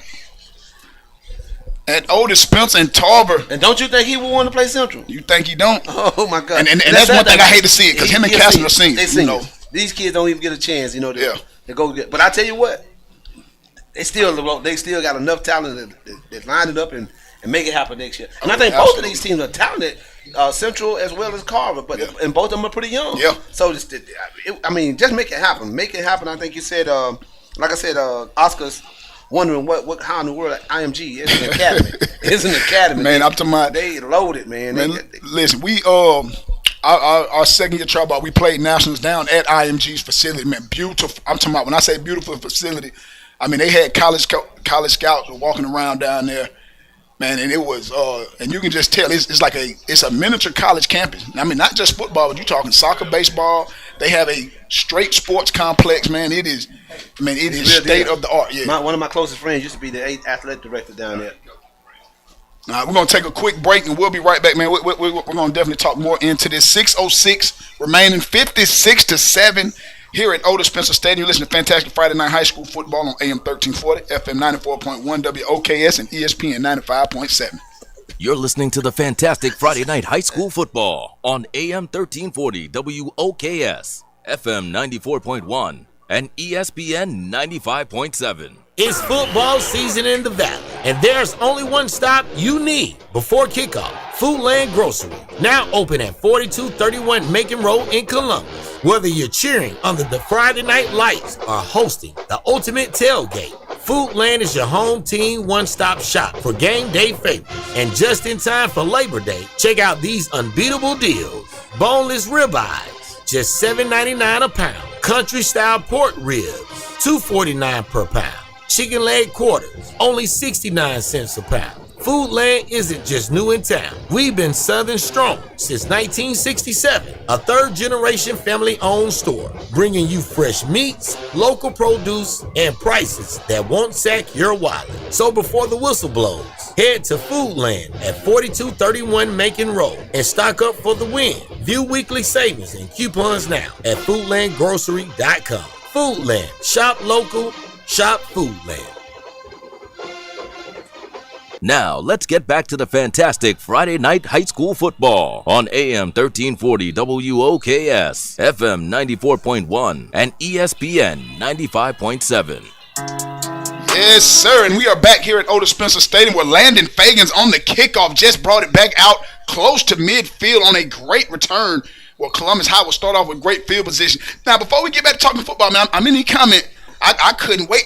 at Otis Spencer and Tarver.
And don't you think he would want to play Central?
You think he don't?
Oh my God!
And that's one thing I hate to see it, because him and Castle are seniors.
They seniors. These kids don't even get a chance, to go get. But I tell you what, they still got enough talent that line it up and make it happen next year. And I think both of these teams are talented, Central as well as Carver, and both of them are pretty young.
Yeah.
So just make it happen. Make it happen. I think you said, like I said, Oscar's wondering how in the world IMG is an academy. It's an academy.
Man, I'm talking about
they loaded, man.
Listen, we our second year trial ball, we played nationals down at IMG's facility. Man, beautiful. I'm talking about, when I say beautiful facility, I mean they had college scouts walking around down there. Man, and it was, and you can just tell it's like it's a miniature college campus. I mean, not just football, but you're talking soccer, baseball. They have a straight sports complex. Man, it is state of the art. Yeah.
One of my closest friends used to be the athletic director down there.
All right, we're gonna take a quick break and we'll be right back, man. We're gonna definitely talk more into this. 6:06 remaining, 56-7. Here at Otis Spencer Stadium, listen to fantastic Friday night high school football on AM 1340, FM 94.1, WOKS, and ESPN 95.7.
You're listening to the fantastic Friday night high school football on AM 1340, WOKS, FM 94.1, and ESPN 95.7.
It's football season in the Valley, and there's only one stop you need before kickoff. Foodland Grocery, now open at 4231 Macon Road in Columbus. Whether you're cheering under the Friday night lights or hosting the ultimate tailgate, Foodland is your home team one-stop shop for game day favorites. And just in time for Labor Day, check out these unbeatable deals. Boneless ribeyes, just $7.99 a pound. Country-style pork ribs, $2.49 per pound. Chicken leg quarters, only 69 cents a pound. Foodland isn't just new in town. We've been Southern strong since 1967. A third-generation family-owned store, bringing you fresh meats, local produce, and prices that won't sack your wallet. So before the whistle blows, head to Foodland at 4231 Macon Road and stock up for the win. View weekly savings and coupons now at foodlandgrocery.com. Foodland. Shop local. Shop Foodland.
Now, let's get back to the fantastic Friday night high school football on AM 1340 WOKS, FM 94.1, and ESPN 95.7.
Yes, sir. And we are back here at Otis Spencer Stadium where Landon Fagans on the kickoff just brought it back out close to midfield on a great return. Well, Columbus High will start off with great field position. Now, before we get back to talking football, man, I'm in the comment. I couldn't wait.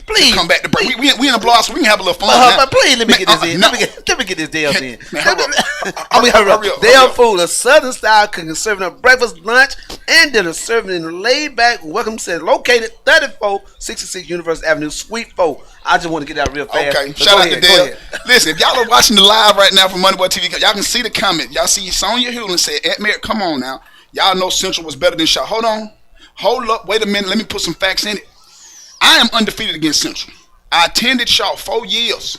Please to come back to break. We in a blowout, so we can have a little fun.
But please, let me get this in.
No.
Let me get this damn in.
Hurry up.
Damn fool, a Southern style cooking, serving up breakfast, lunch, and dinner, serving in a laid back welcome center located 3466 University Avenue, Suite 4. I just want to get that real fast.
Okay, shout out to Dale. Listen, if y'all are watching the live right now from Moneyball TV, y'all can see the comment. Y'all see Sonya Hewlin said, Aunt Merritt, come on now. Y'all know Central was better than Shaw. Hold on. Hold up. Wait a minute. Let me put some facts in it. I am undefeated against Central. I attended Shaw 4 years.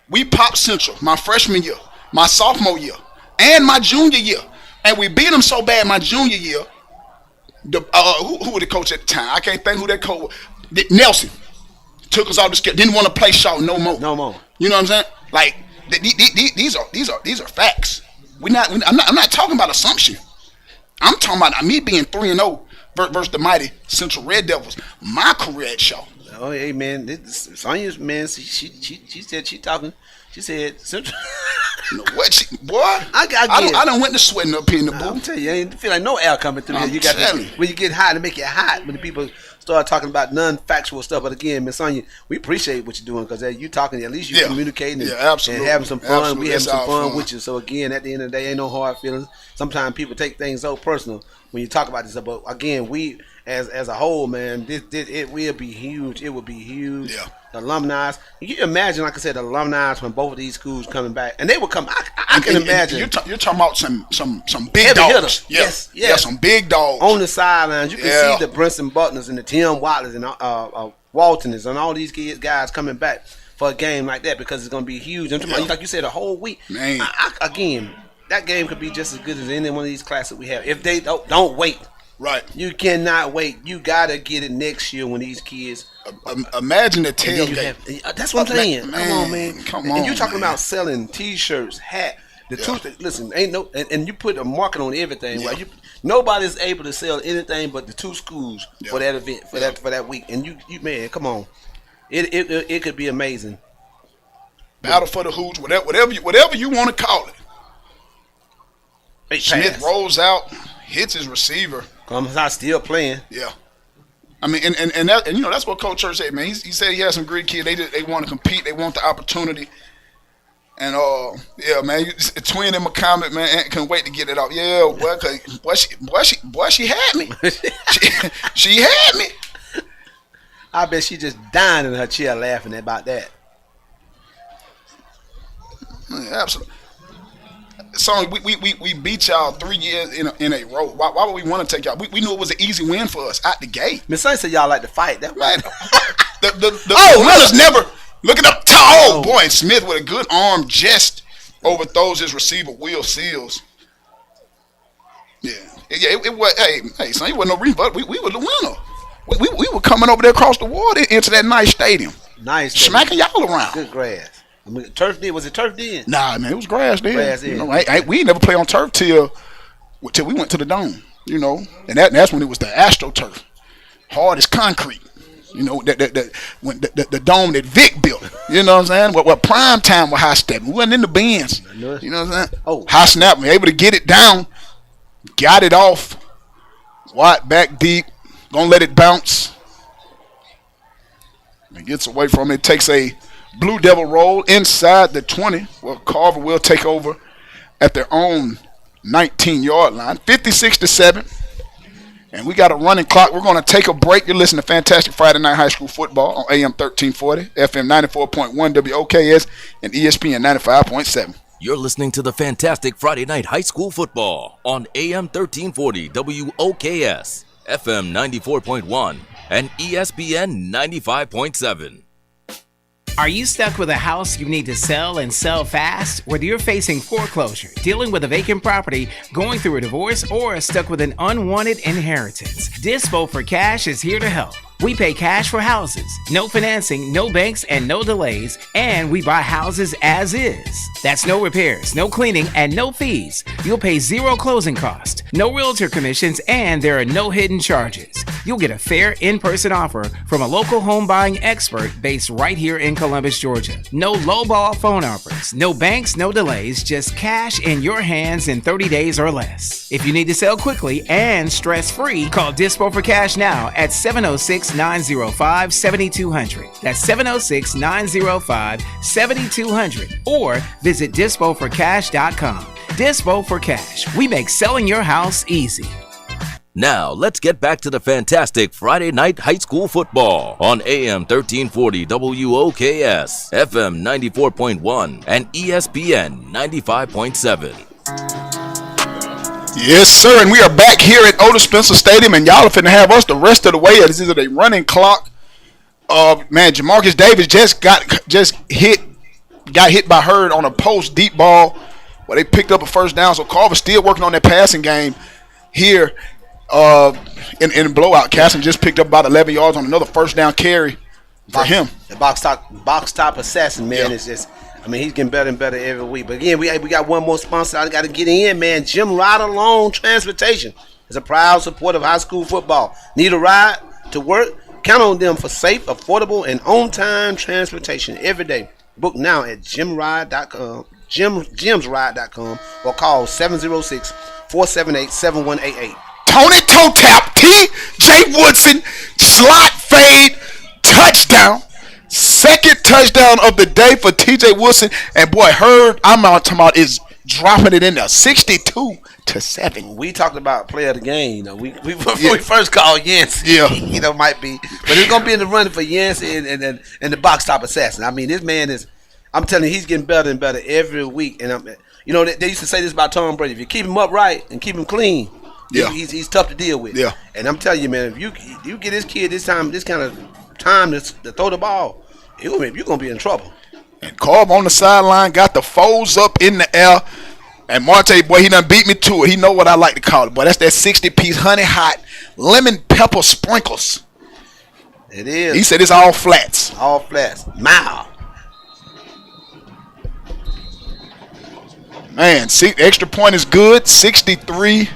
We popped Central my freshman year, my sophomore year, and my junior year. And we beat them so bad my junior year. Who was the coach at the time? I can't think who that coach was. Nelson took us off the schedule. Didn't want to play Shaw no more. You know what I'm saying? Like these are facts. I'm not talking about assumption. I'm talking about me being 3-0 versus the mighty Central Red Devils. My career at Shaw.
Oh, hey, man. Sonya's, man, she said she talking. She said Central.
What? Boy, I done went to sweating up here in the booth.
I'm telling you, I feel like no air coming through here. You got to, when you get hot, to make it hot when the people start talking about non-factual stuff. But again, Miss Sonya, we appreciate what you're doing because you talking, at least you communicating and having some fun.
Absolutely.
We having some fun with you. So again, at the end of the day, ain't no hard feelings. Sometimes people take things so personal when you talk about this stuff. But again, we as a whole, man, it will be huge. It will be huge.
Yeah.
The alumni. You imagine, like I said, the alumni from both of these schools coming back, and they will come. I can imagine.
You're talking about some big dogs.
Yes.
Yeah, some big dogs
on the sidelines. You can see the Brinson Buckners and the Tim Watlers and Waltoners and all these guys coming back for a game like that because it's going to be huge. I'm talking about, like you said, a whole week.
Man.
Again, that game could be just as good as any one of these classes we have if they don't wait.
Right.
You cannot wait. You got to get it next year when these kids.
Imagine the tailgate.
That's what I'm saying.
Man,
come on, man.
Come on.
And you're talking about selling T-shirts, hat. Listen, ain't no, and you put a market on everything. Yeah. Right? Nobody's able to sell anything but the two schools for that event, for that week. And you man, come on. It could be amazing.
Battle for the hoods, whatever you want to call it. Smith rolls out, hits his receiver.
Columbus High still playing.
Yeah. I mean, and you know that's what Coach Church said, man. He said he had some great kids. They want to compete. They want the opportunity. And yeah, man, Twin in my comment, man, Aunt couldn't wait to get it off. Yeah, boy, she had me. she had me.
I bet she just dying in her chair laughing about that.
Yeah, absolutely. So we beat y'all 3 years in a row. Why would we want to take y'all? We knew it was an easy win for us out the gate.
Miss Saint said y'all like to fight. That
man. the winners never looking up. Oh boy, Smith with a good arm just overthrows his receiver. Will Seals. Yeah. It was. Hey, son, it wasn't no reason, but we were the winner. We were coming over there across the water into that nice stadium. Smacking y'all around.
Good grass. I mean, turf then? Was it turf then?
Nah, man, it was grass then.
Grass then.
You know, we never played on turf till we went to the dome. You know, and that's when it was the AstroTurf, hard as concrete. You know, when the dome that Vic built. You know what I'm saying? What prime time was high stepping. We wasn't in the bins. You know what I'm saying?
Oh,
high snap. We able to get it down, got it off. Watt back deep, gonna let it bounce. It gets away from it. Takes a Blue Devil roll inside the 20. Well, Carver will take over at their own 19-yard line, 56-7. And we got a running clock. We're going to take a break. You're listening to Fantastic Friday Night High School Football on AM 1340, FM 94.1 WOKS, and ESPN 95.7.
You're listening to the Fantastic Friday Night High School Football on AM 1340 WOKS, FM 94.1, and ESPN 95.7.
Are you stuck with a house you need to sell and sell fast? Whether you're facing foreclosure, dealing with a vacant property, going through a divorce, or stuck with an unwanted inheritance, Dispo for Cash is here to help. We pay cash for houses, no financing, no banks, and no delays, and we buy houses as is. That's no repairs, no cleaning, and no fees. You'll pay zero closing cost, no realtor commissions, and there are no hidden charges. You'll get a fair in-person offer from a local home buying expert based right here in Columbus, Georgia. No lowball phone offers, no banks, no delays, just cash in your hands in 30 days or less. If you need to sell quickly and stress-free, call Dispo for Cash now at 706-905-7200. That's 706-905-7200. Or visit DispoForCash.com. Dispo for Cash. We make selling your house easy.
Now, let's get back to the fantastic Friday night high school football on AM 1340 WOKS, FM 94.1, and ESPN 95.7.
Yes, sir, and we are back here at Otis Spencer Stadium, and y'all are finna have us the rest of the way. This is a running clock. Man, Jamarcus Davis got hit by Hurd on a post deep ball where they picked up a first down. So Carver's still working on that passing game here. In blowout, Casson just picked up about 11 yards on another first down carry for him.
The box top assassin, man, is just, I mean, he's getting better and better every week. But again, we got one more sponsor I got to get in, man. Jim Ride Alone Transportation is a proud supporter of high school football. Need a ride to work? Count on them for safe, affordable, and on-time transportation every day. Book now at jimride.com, jimsride.com, or call 706-478-7188.
Tony toe tap, T.J. Woodson, slot fade, touchdown. Second touchdown of the day for T.J. Woodson. And boy, Hurd, I'm talking about, is dropping it in there, 62-7.
We talked about player of the game. You know, we first called Yancey.
Yeah,
you know, might be, but it's gonna be in the running for Yancey and the box top assassin. I mean, this man is. I'm telling you, he's getting better and better every week. And you know, they used to say this about Tom Brady: if you keep him upright and keep him clean, he's tough to deal with.
Yeah.
And I'm telling you, man, if you get this kid this kind of time to throw the ball, you're gonna be in trouble.
And Carver on the sideline got the foes up in the air. And Marte, boy, he done beat me to it. He know what I like to call it. Boy, that's that 60-piece honey hot lemon pepper sprinkles.
It is.
He said it's all flats.
All flats. Mild.
Man, extra point is good. 63-7.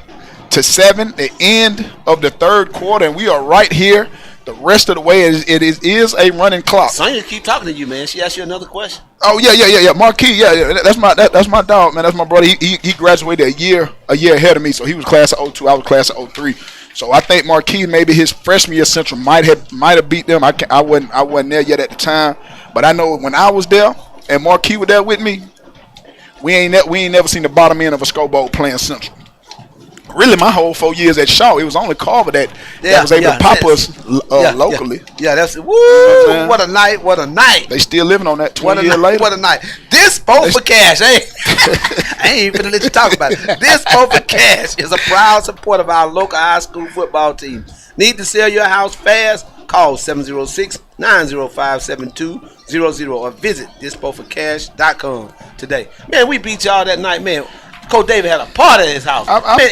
The end of the third quarter, and we are right here. The rest of the way it is a running clock.
Sonya keep talking to you, man. She asked you another question.
Oh yeah. Marquis, yeah. That's my dog, man. That's my brother. He graduated a year ahead of me, so he was class of 02. I was class of 03. So I think Marquis, maybe his freshman year Central might have beat them. I wasn't there yet at the time, but I know when I was there and Marquis was there with me, we ain't never seen the bottom end of a scoreboard playing Central. Really, my whole 4 years at Shaw, it was only Carver that was able to pop us locally.
Yeah, that's woo! What a night! What a night!
They still living on that 20 years later.
What a night! This vote for cash, I ain't even let you talk about it. This vote for cash is a proud supporter of our local high school football team. Need to sell your house fast? Call 706-905-7200 or visit thisvoteforcash.com today. Man, we beat y'all that night, man. Coach David had a party at his house.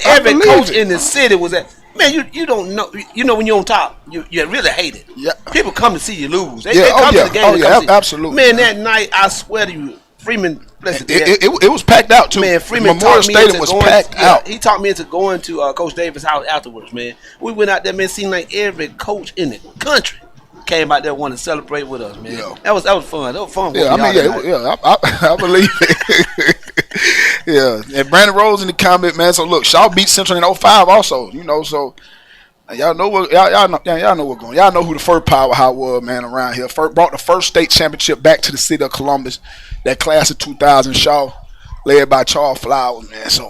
Every coach in the city was at. Man, you don't know. You know when you're on top, you really hate it. Yeah. People come to see you lose. They come to the game.
Absolutely.
Man, that night, I swear to you, Freeman.
It was packed out too.
Man, Freeman
Memorial Stadium was packed out.
He talked me into going to Coach Davis' house afterwards. Man, we went out there. Man, seemed like every coach in the country came out there wanting to celebrate with us. Man, that was fun. That was fun.
Yeah, I believe it. Yeah, and Brandon Rose in the comment, man. So look, Shaw beat Central in 05 also. You know, so y'all know what y'all know what's going. Y'all know who the first powerhouse was, man, around here. Brought the first state championship back to the city of Columbus. That class of 2000, Shaw, led by Charles Flowers, man. So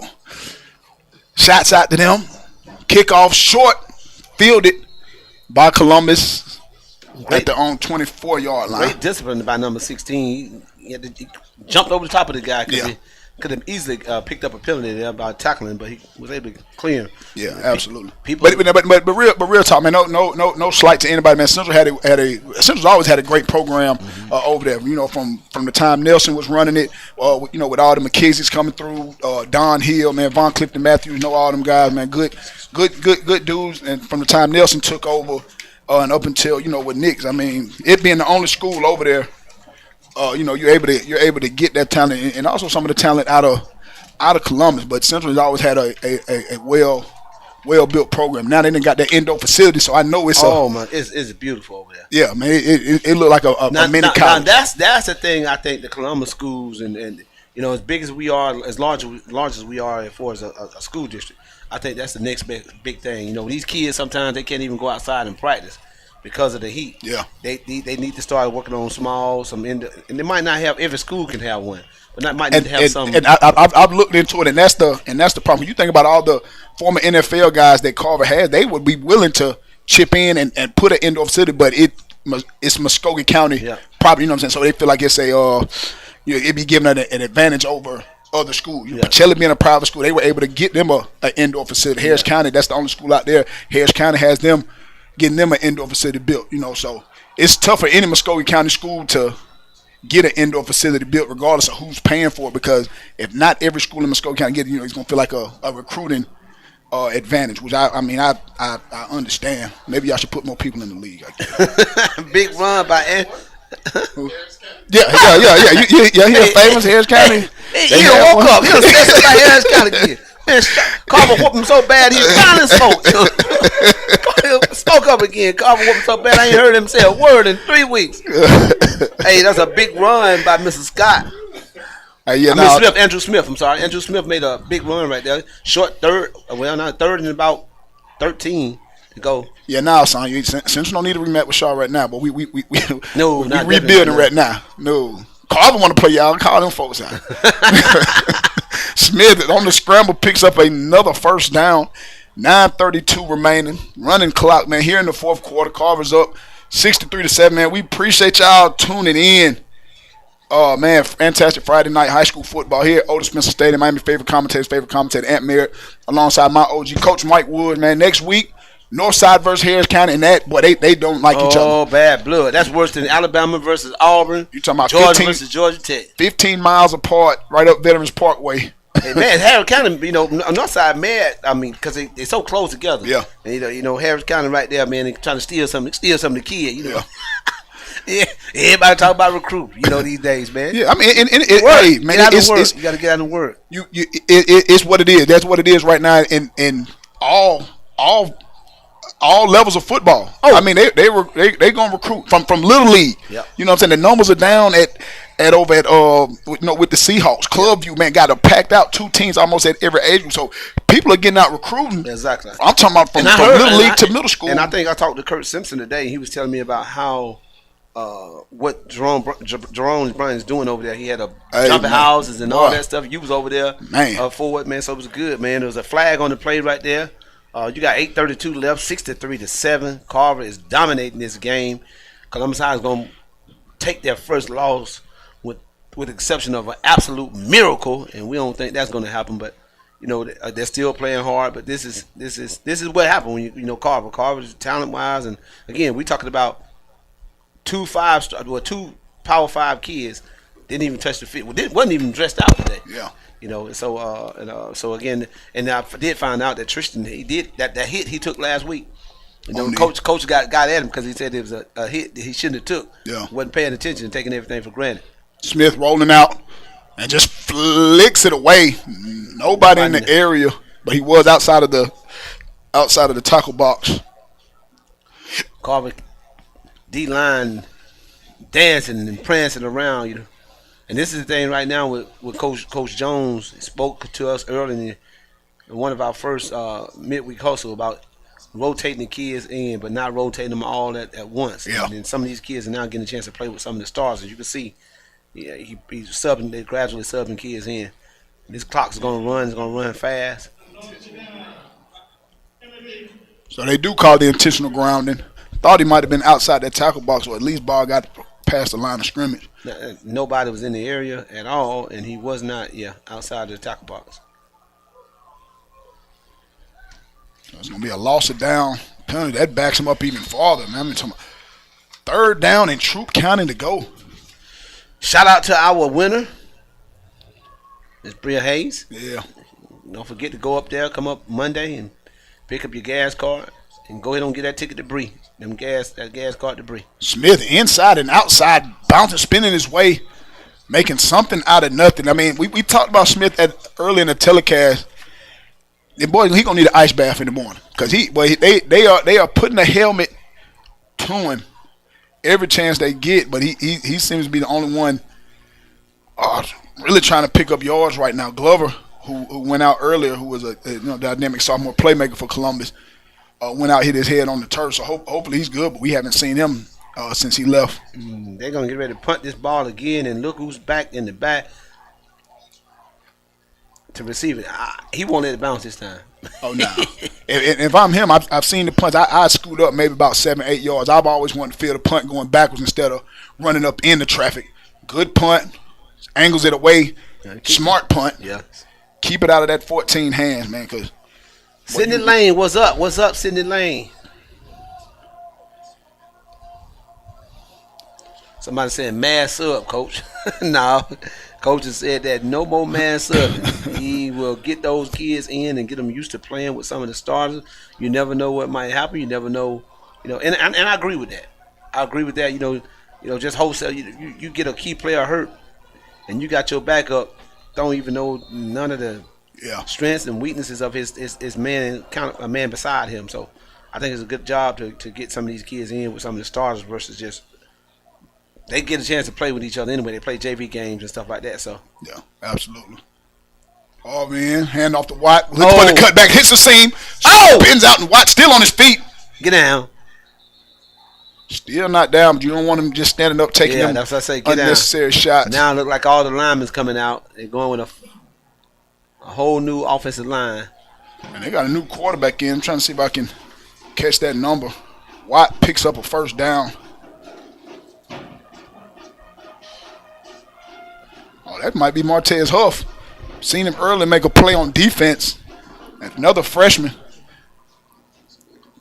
shots out to them. Kickoff short, fielded by Columbus at their own 24-yard line.
Great discipline by number 16. He jumped over the top of the guy because he could have easily picked up a penalty there by tackling, but he was able to clear him.
Yeah, absolutely. But real talk, man. No slight to anybody, man. Central's always had a great program over there. You know, from the time Nelson was running it. You know, with all the McKenzie's coming through, Don Hill, man, Von Clifton Matthews, know all them guys, man. Good dudes. And from the time Nelson took over, and up until with Knicks. I mean, it being the only school over there, you're able to get that talent and also some of the talent out of Columbus. But Central has always had a well built program. Now they done got that indoor facility, so I know it's
it's beautiful over there.
Yeah, man, it looked like a mini college.
Now that's the thing. I think the Columbus schools and as big as we are, as large as we are as far as a school district, I think that's the next big thing. These kids sometimes they can't even go outside and practice because of the heat.
Yeah,
they need to start working on and they might not have every school can have one, but that might need to have some.
And I've looked into it, and that's the problem. You think about all the former NFL guys that Carver has, they would be willing to chip in and put an indoor facility, but it's Muskogee County property. You know what I'm saying? So they feel like it's it'd be giving an advantage over other schools. Pacelli being a private school, they were able to get them an indoor facility. Harris County, that's the only school out there. Harris County has them getting them an indoor facility built. So it's tough for any Muskogee County school to get an indoor facility built, regardless of who's paying for it. Because if not every school in Muskogee County get it, it's gonna feel like a recruiting advantage. Which I understand. Maybe I should put more people in the league. I guess.
Big run by.
Yeah. He's famous Harris County.
He woke up. He was stressed about Harris County again. Man, Carver whooped him so bad he finally spoke. Spoke up again. Carver whooped him so bad I ain't heard him say a word in 3 weeks. Hey, that's a big run by Mrs. Scott. Andrew Smith. I'm sorry. Andrew Smith made a big run right there. Short third. Well, not third and about 13 to go.
Yeah, now, son, Central don't need to rematch with Shaw right now, but we
not
rebuilding right now. No, Carver want to play y'all. Call them folks out. Smith on the scramble picks up another first down. 9:32 remaining. Running clock, man. Here in the fourth quarter, Carver's up 63-7. Man, we appreciate y'all tuning in. Oh, man, fantastic Friday night high school football here at Otis Spencer Stadium. Miami's favorite commentator, Ant Merritt, alongside my OG, Coach Mike Wood. Man, next week, Northside versus Harris County, and they don't like each other.
Oh, bad blood. That's worse than Alabama versus Auburn.
You talking about
Georgia versus Georgia Tech.
15 miles apart, right up Veterans Parkway.
Hey, man, Harris County, Northside mad. I mean, because they're so close together.
Yeah.
And, Harris County right there, man, they trying to steal some of the kid. Yeah. Yeah, everybody talk about recruit, these days, man.
Yeah, I mean, hey, man,
you got to get out and work.
It's what it is. That's what it is right now in all levels of football. Oh, I mean, they gonna recruit from little league.
Yeah.
You know what I'm saying? The numbers are down at over at with the Seahawks. Clubview, man, got packed out 2 teams almost at every age group. So people are getting out recruiting.
Exactly.
I'm talking about from little league to middle school.
And I think I talked to Kurt Simpson today. He was telling me about how. What Jerome Bryan's doing over there. He had jumping houses and all that stuff. You was over there for it, man. So it was good, man. There was a flag on the play right there. You got 8:32 left, 63-7. Carver is dominating this game. Columbus High is going to take their first loss with the exception of an absolute miracle, and we don't think that's going to happen. But they're still playing hard. But this is what happened when you Carver. Carver's talent wise, and again we talking about. 2 Power 5 kids didn't even touch the field. Wasn't even dressed out today.
Yeah.
So again, and I did find out that Tristan he did that hit he took last week. Coach got at him because he said it was a hit that he shouldn't have took.
Yeah.
Wasn't paying attention and taking everything for granted.
Smith rolling out and just flicks it away. Nobody in the area, but he was outside of the tackle box.
Carver D-line dancing and prancing around, And this is the thing right now with Coach Jones. He spoke to us early in one of our first midweek hustle about rotating the kids in, but not rotating them all at once.
Yeah.
And then some of these kids are now getting a chance to play with some of the stars. As you can see, he's subbing, they're gradually subbing kids in. This clock's going to run. It's going to run fast.
So they do call the intentional grounding. Thought he might have been outside that tackle box, or at least ball got past the line of scrimmage.
Nobody was in the area at all, and he was not, outside the tackle box.
So it's going to be a loss of down penalty. That backs him up even farther, man. I'm talking about 3rd down and Troop County to go.
Shout out to our winner, Ms. Bria Hayes.
Yeah.
Don't forget to go up there, come up Monday and pick up your gas card.
and go ahead and get that ticket debris, that gas card debris.
Smith inside and outside, bouncing, spinning his way, making something out of nothing. I mean, we talked about Smith early in the telecast. And boy, he gonna need an ice bath in the morning because they are putting a helmet to him every chance they get. But he seems to be the only one really trying to pick up yards right now. Glover, who went out earlier, who was a dynamic sophomore playmaker for Columbus, went out, hit his head on the turf. So hopefully he's good. But we haven't seen him since he left.
They're gonna get ready to punt this ball again, and look who's back in the back to receive it. He won't let it bounce this time.
Oh, no. If I'm him, I've seen the punts. I scoot up maybe about 7-8 yards. I've always wanted to feel the punt going backwards instead of running up in the traffic. Good punt, angles it away, smart punt.
Yeah.
Keep it out of that 14 hands, man. Cause
Sidney Lane, what's up? What's up, Sidney Lane? Somebody saying mass up, Coach. No. Coach has said that no more man subbing. He will get those kids in and get them used to playing with some of the starters. You never know what might happen. You never know, and I agree with that. I agree with that. Just wholesale. You get a key player hurt, and you got your backup. Don't even know none of the strengths and weaknesses of his man, a man beside him. So I think it's a good job to get some of these kids in with some of the starters versus just. They get a chance to play with each other anyway. They play JV games and stuff like that. So
yeah, absolutely. Oh man, hand off to Watt. Looks for the cutback, hits the seam. Spins out, and Watt still on his feet.
Get down.
Still not down, but you don't want him just standing up taking them
that's what I say, get
unnecessary shots.
Now it look like all the linemen's coming out. They're going with a whole new offensive line.
And they got a new quarterback in. I'm trying to see if I can catch that number. Watt picks up a first down. Oh, that might be Martez Huff. Seen him early make a play on defense. And another freshman.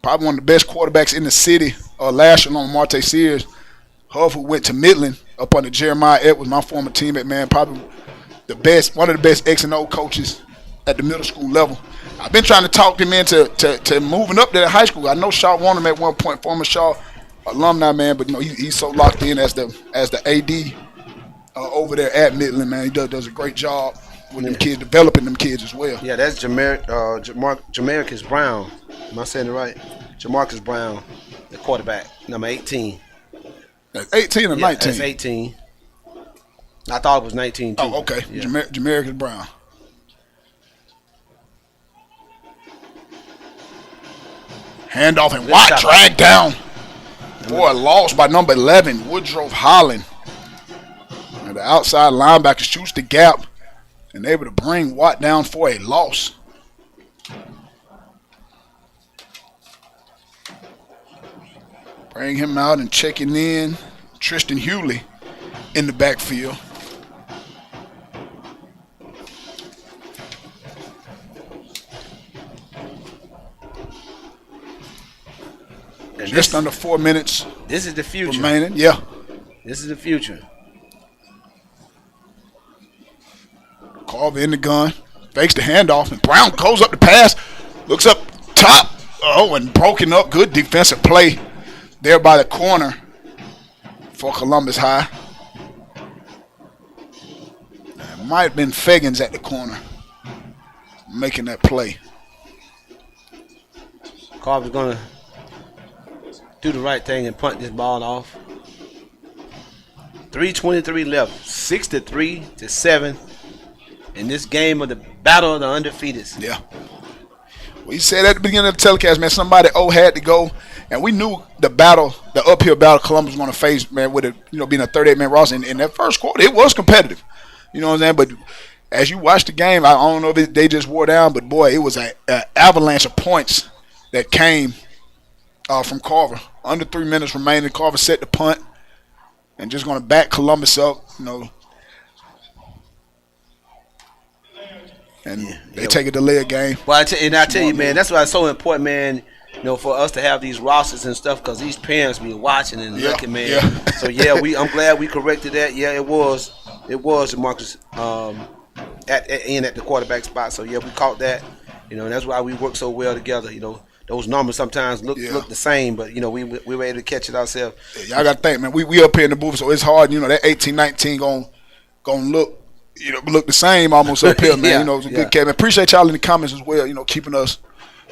Probably one of the best quarterbacks in the city. Last year along with Marte Sears. Huff, who went to Midland up under Jeremiah Edwards, my former teammate, man. Probably one of the best X&O coaches at the middle school level. I've been trying to talk him into to moving up there at high school. I know Shaw wanted him at one point, former Shaw alumni, man, but he's so locked in as the AD over there at Midland, man. He does a great job with them kids, developing them kids as well.
Yeah, that's Jamarcus Brown. Am I saying it right? Jamarcus Brown, the quarterback, number 18.
That's 18 or 19?
That's 18. I thought it was 19 too.
Oh, okay. Yeah. Jamarcus Brown. Handoff and Watt dragged down. Boy, lost by number 11, Woodrow Holland. And the outside linebacker shoots the gap and able to bring Watt down for a loss. Bring him out and checking in. Tristan Hewley in the backfield. Just under 4 minutes.
This is the future.
Remaining, yeah.
This is the future.
Carver in the gun, fakes the handoff, and Brown goes up the pass, looks up top, and broken up. Good defensive play there by the corner for Columbus High. It might have been Fagans at the corner making that play.
Carver's going to do the right thing and punt this ball off. 3:23 left, 6-3-7 in this game of the battle of the undefeateds.
Yeah. We said at the beginning of the telecast, man, somebody had to go, and we knew the uphill battle Columbus was going to face, man, with it, being a 38-man roster. In that first quarter, it was competitive. You know what I'm saying? But as you watch the game, I don't know if they just wore down, but boy, it was an avalanche of points that came from Carver. Under 3 minutes remaining, Carver set the punt and just going to back Columbus up, and they take a delay game.
Well, I tell you, man, that's why it's so important, man, for us to have these rosters and stuff, because these parents be watching and looking, man.
Yeah.
So I'm glad we corrected that. Yeah, it was Marcus at the quarterback spot. So we caught that. And that's why we work so well together.
those numbers sometimes look the same, but you know we were able to catch it ourselves.
Yeah, y'all got to think, man. We up here in the booth, so it's hard. You know that 18-19 gonna look the same almost up here, man. You know, it's a good game. Appreciate y'all in the comments as well. You know, keeping us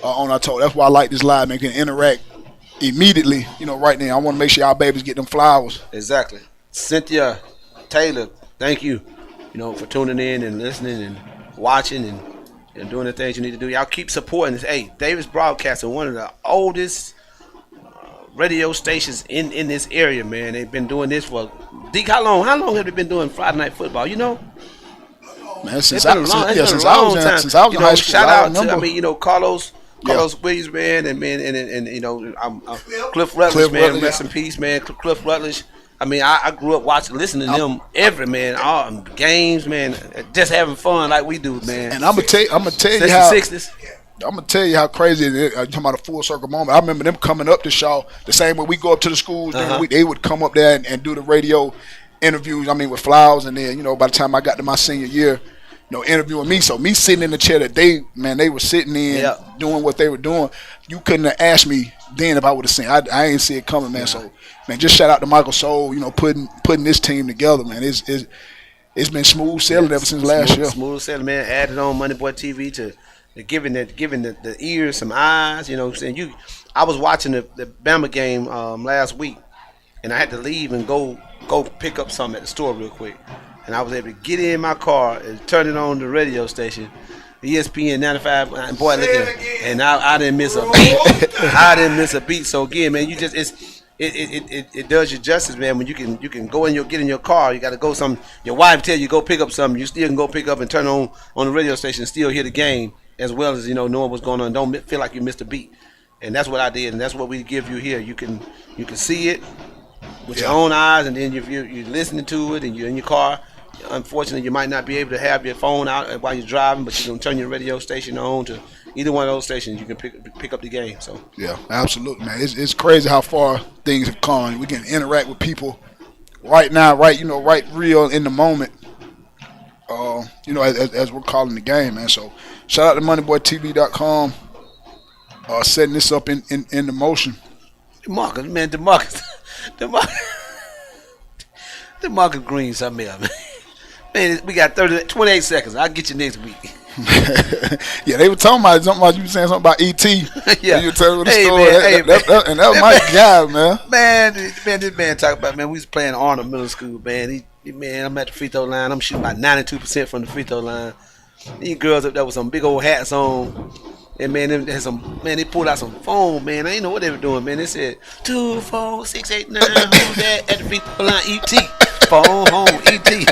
on our toes. That's why I like this live, man. Can interact immediately. You know, right now. I want to make sure y'all babies get them flowers.
Exactly. Cynthia Taylor, thank you. You know, for tuning in and listening and watching and doing the things you need to do. Y'all keep supporting this. Hey, Davis Broadcasting, one of the oldest radio stations in this area, man. They've been doing this for Deke. How long have they been doing Friday Night Football? You know,
man, since I was in high school.
Shout out to Carlos Williams, man, and you know, Cliff Rutledge, man. Rest in peace, man. Cliff Rutledge. I mean, I grew up listening to them every all games, man. Just having fun like we do, man.
And I'm gonna tell you how 60s. I'm gonna tell you how crazy it is. I'm talking about a full circle moment. I remember them coming up to Shaw the same way we go up to the schools during the week. They would come up there and do the radio interviews. I mean, with Flowers, and then by the time I got to my senior year, interviewing me. So me sitting in the chair that they were sitting in doing what they were doing. You couldn't have asked me then if I would have seen. I ain't see it coming, man. So man, just shout out to Michael Soul. Putting this team together, man. It's been smooth sailing ever since last year.
Smooth sailing, man. Added on Money Boy TV to giving the ears some eyes. You know what I'm saying? I was watching the Bama game last week, and I had to leave and go pick up something at the store real quick. And I was able to get in my car and turn it on the radio station, ESPN 95. And boy, and I didn't miss a beat. I didn't miss a beat. So again, man, you just it does you justice, man. When you can go get in your car, you got to go your wife tell you go pick up something, you still can go pick up and turn on the radio station and still hear the game as well as knowing what's going on. Don't feel like you missed a beat. And that's what I did, and that's what we give you here. You can see it with your own eyes, and then if you're listening to it and you're in your car. Unfortunately, you might not be able to have your phone out while you're driving, but you can turn your radio station on to either one of those stations. You can pick up the game. So
yeah, absolutely, man. It's crazy how far things have come. We can interact with people right now, right real in the moment. As we're calling the game, man. So shout out to moneyboytv.com. Setting this up in the motion.
DeMarcus Green, something else, man. Man, we got 28 seconds. I'll get you next week.
Yeah, they were talking about something about you saying something about E.T.
Yeah.
You were telling me the story. And that was my guy, man.
Man, this man talk about, man, we was playing Arnold Middle School, man. I'm at the free throw line. I'm shooting about 92% from the free throw line. These girls up there with some big old hats on. And man, they pulled out some phone, man. I didn't know what they were doing, man. They said 2, 4, 6, 8, 9. Who's that at the free throw line? E.T. Phone home, E.T.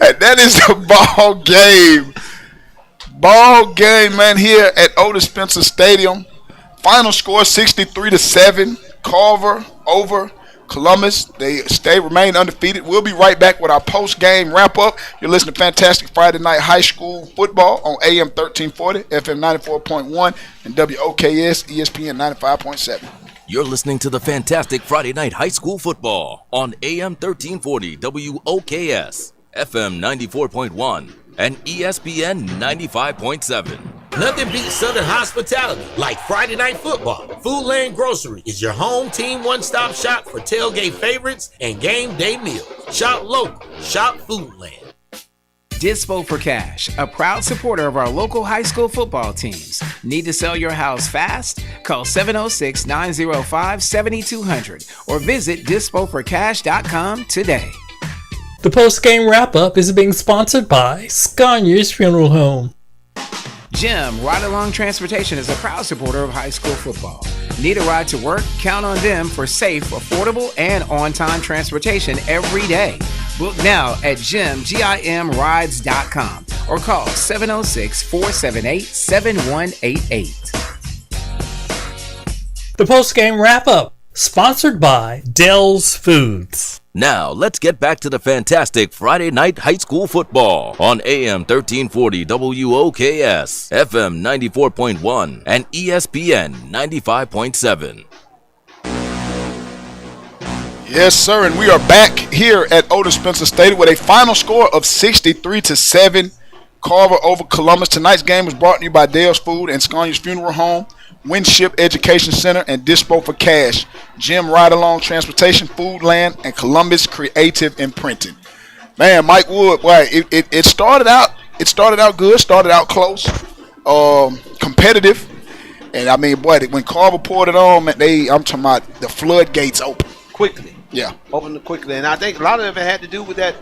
And that is the ball game. Ball game, man, here at Otis Spencer Stadium. Final score 63-7. Carver over Columbus. They remain undefeated. We'll be right back with our post-game wrap-up. You're listening to Fantastic Friday Night High School Football on AM 1340, FM 94.1, and WOKS ESPN 95.7.
You're listening to the Fantastic Friday Night High School Football on AM 1340 WOKS, FM 94.1, and ESPN 95.7.
Nothing beats Southern hospitality like Friday Night Football. Foodland Grocery is your home team one-stop shop for tailgate favorites and game day meals. Shop local. Shop Foodland.
Dispo for Cash, a proud supporter of our local high school football teams. Need to sell your house fast? Call 706-905-7200 or visit dispoforcash.com today.
The post-game wrap-up is being sponsored by Scania's Funeral Home.
Jim Ride-Along Transportation is a proud supporter of high school football. Need a ride to work? Count on them for safe, affordable, and on-time transportation every day. Book now at jimrides.com or call 706-478-7188.
The post-game wrap-up, sponsored by Dell's Foods.
Now, let's get back to the fantastic Friday Night High School Football on AM 1340 WOKS, FM 94.1, and ESPN 95.7.
Yes, sir, and we are back here at Otis Spencer Stadium with a final score of 63-7. Carver over Columbus. Tonight's game was brought to you by Dale's Food and Scania's Funeral Home. Winship Education Center, and Dispo for Cash, Jim Ride-Along Transportation, Foodland, and Columbus Creative Imprinting. Man, Mike Wood, boy, it started out good, started out close, competitive, and I mean, boy, when Carver poured it on, man, I'm talking about the floodgates open
quickly.
Yeah,
opened quickly, and I think a lot of it had to do with that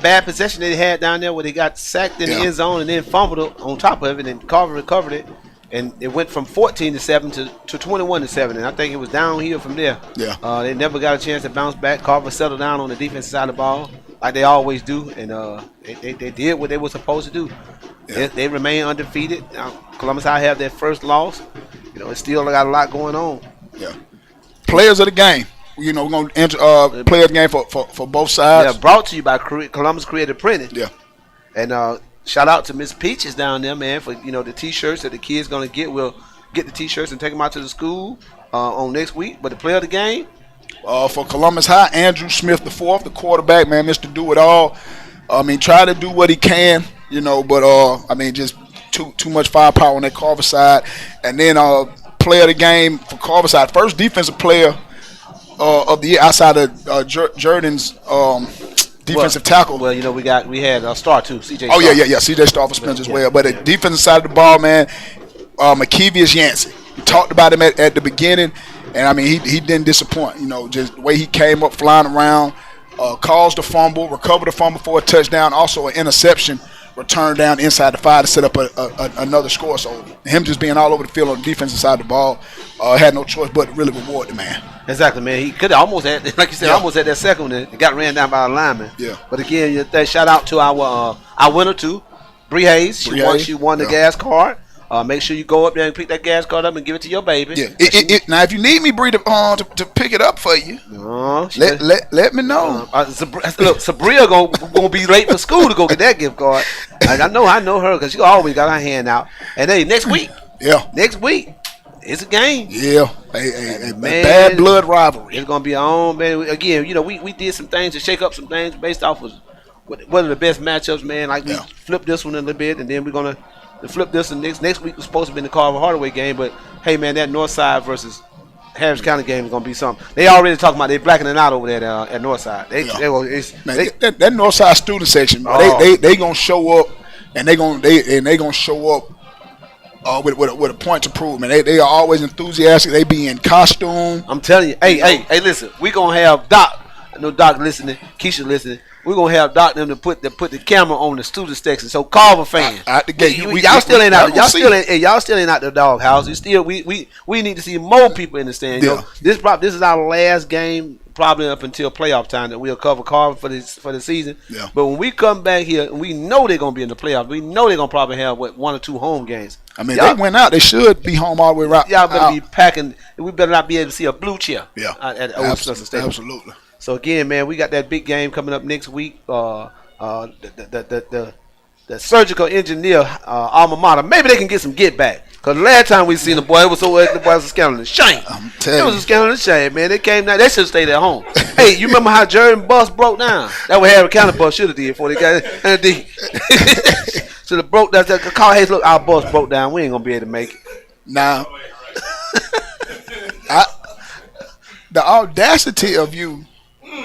bad possession they had down there, where they got sacked in the end zone and then fumbled on top of it, and Carver recovered it, and it went from 14-7 to 21-7, and I think it was downhill from there.
Yeah,
they never got a chance to bounce back. Carver settled down on the defensive side of the ball like they always do, and they did what they were supposed to do. Yeah. They remain undefeated. Now, Columbus High have their first loss. It's still got a lot going on.
Yeah. Players of the game. We're going to enter play of the game for both sides.
Yeah, brought to you by Columbus Creative Printing.
Yeah.
And shout out to Miss Peaches down there, man, for the T-shirts that the kids going to get. We'll get the T-shirts and take them out to the school on next week. But the player of the game?
For Columbus High, Andrew Smith IV, the quarterback, man, Mr. Do-It-All. I mean, try to do what he can, but I mean, just too much firepower on that Carver side. And then player of the game for Carver side, first defensive player of the year outside of Jordan's defensive tackle.
Well, we had a star too, CJ.
Oh yeah, CJ Star for Spencer as well. But the defensive side of the ball, man, McKevius Yancey. We talked about him at the beginning, and I mean he didn't disappoint. Just the way he came up flying around, caused a fumble, recovered a fumble for a touchdown, also an interception. Return down inside the 5 to set up another score. So him just being all over the field on the defensive side of the ball, had no choice but to really reward the man.
Exactly, man. He could have almost had, like you said, almost had that second one and got ran down by a lineman.
Yeah.
But again, shout out to our winner too, Bree Hayes. She won the gas card. Make sure you go up there and pick that gas card up and give it to your baby.
Yeah. Now, if you need me, Bree, to pick it up for you, let me know.
Look, Sabria gonna be late for school to go get that gift card. Like, I know her because she always got her hand out. And hey, next week, it's a game.
Yeah, a bad blood rivalry.
It's gonna be our own, man. Again, we did some things to shake up some things based off of what are the best matchups, man. Like we flipped this one a little bit, and then we're gonna flip this. And next week was supposed to be the Carver Hardaway game, but hey, man, that Northside versus Harris County game is gonna be something. They already talking about they blacking it out over there at Northside.
That Northside student section, they gonna show up, and they gonna show up. With a point to prove, man. They are always enthusiastic. They be in costume.
I'm telling you. Hey, listen. We gonna have Doc. I know Doc listening. Keisha listening. We're gonna have Doc them to put the camera on the student section. So Carver fans,
out the gate.
Y'all still ain't out. Y'all still ain't out the doghouse. We need to see more people in the stand.
Yeah.
This is our last game, probably up until playoff time, that we'll cover Carver for the season.
Yeah.
But when we come back here, we know they're gonna be in the playoffs. We know they're gonna probably have 1 or 2 home games.
I mean, they went out. They should be home all the way around.
Y'all better be packing. We better not be able to see a blue chair.
Yeah.
At Otis Spencer Stadium.
Absolutely.
So again, man, we got that big game coming up next week. The surgical engineer alma mater. Maybe they can get some get back. Cause last time we seen the boy, it was so ugly. The boy was a scandal and shame. It was a scandal and shame, man. They came down. They should have stayed at home. Hey, you remember how Jordan bus broke down? That what Harry County bus should have did before they got it. And should have broke down. Call Hayes, look, our bus broke down. We ain't gonna be able to make it.
Now, the audacity of you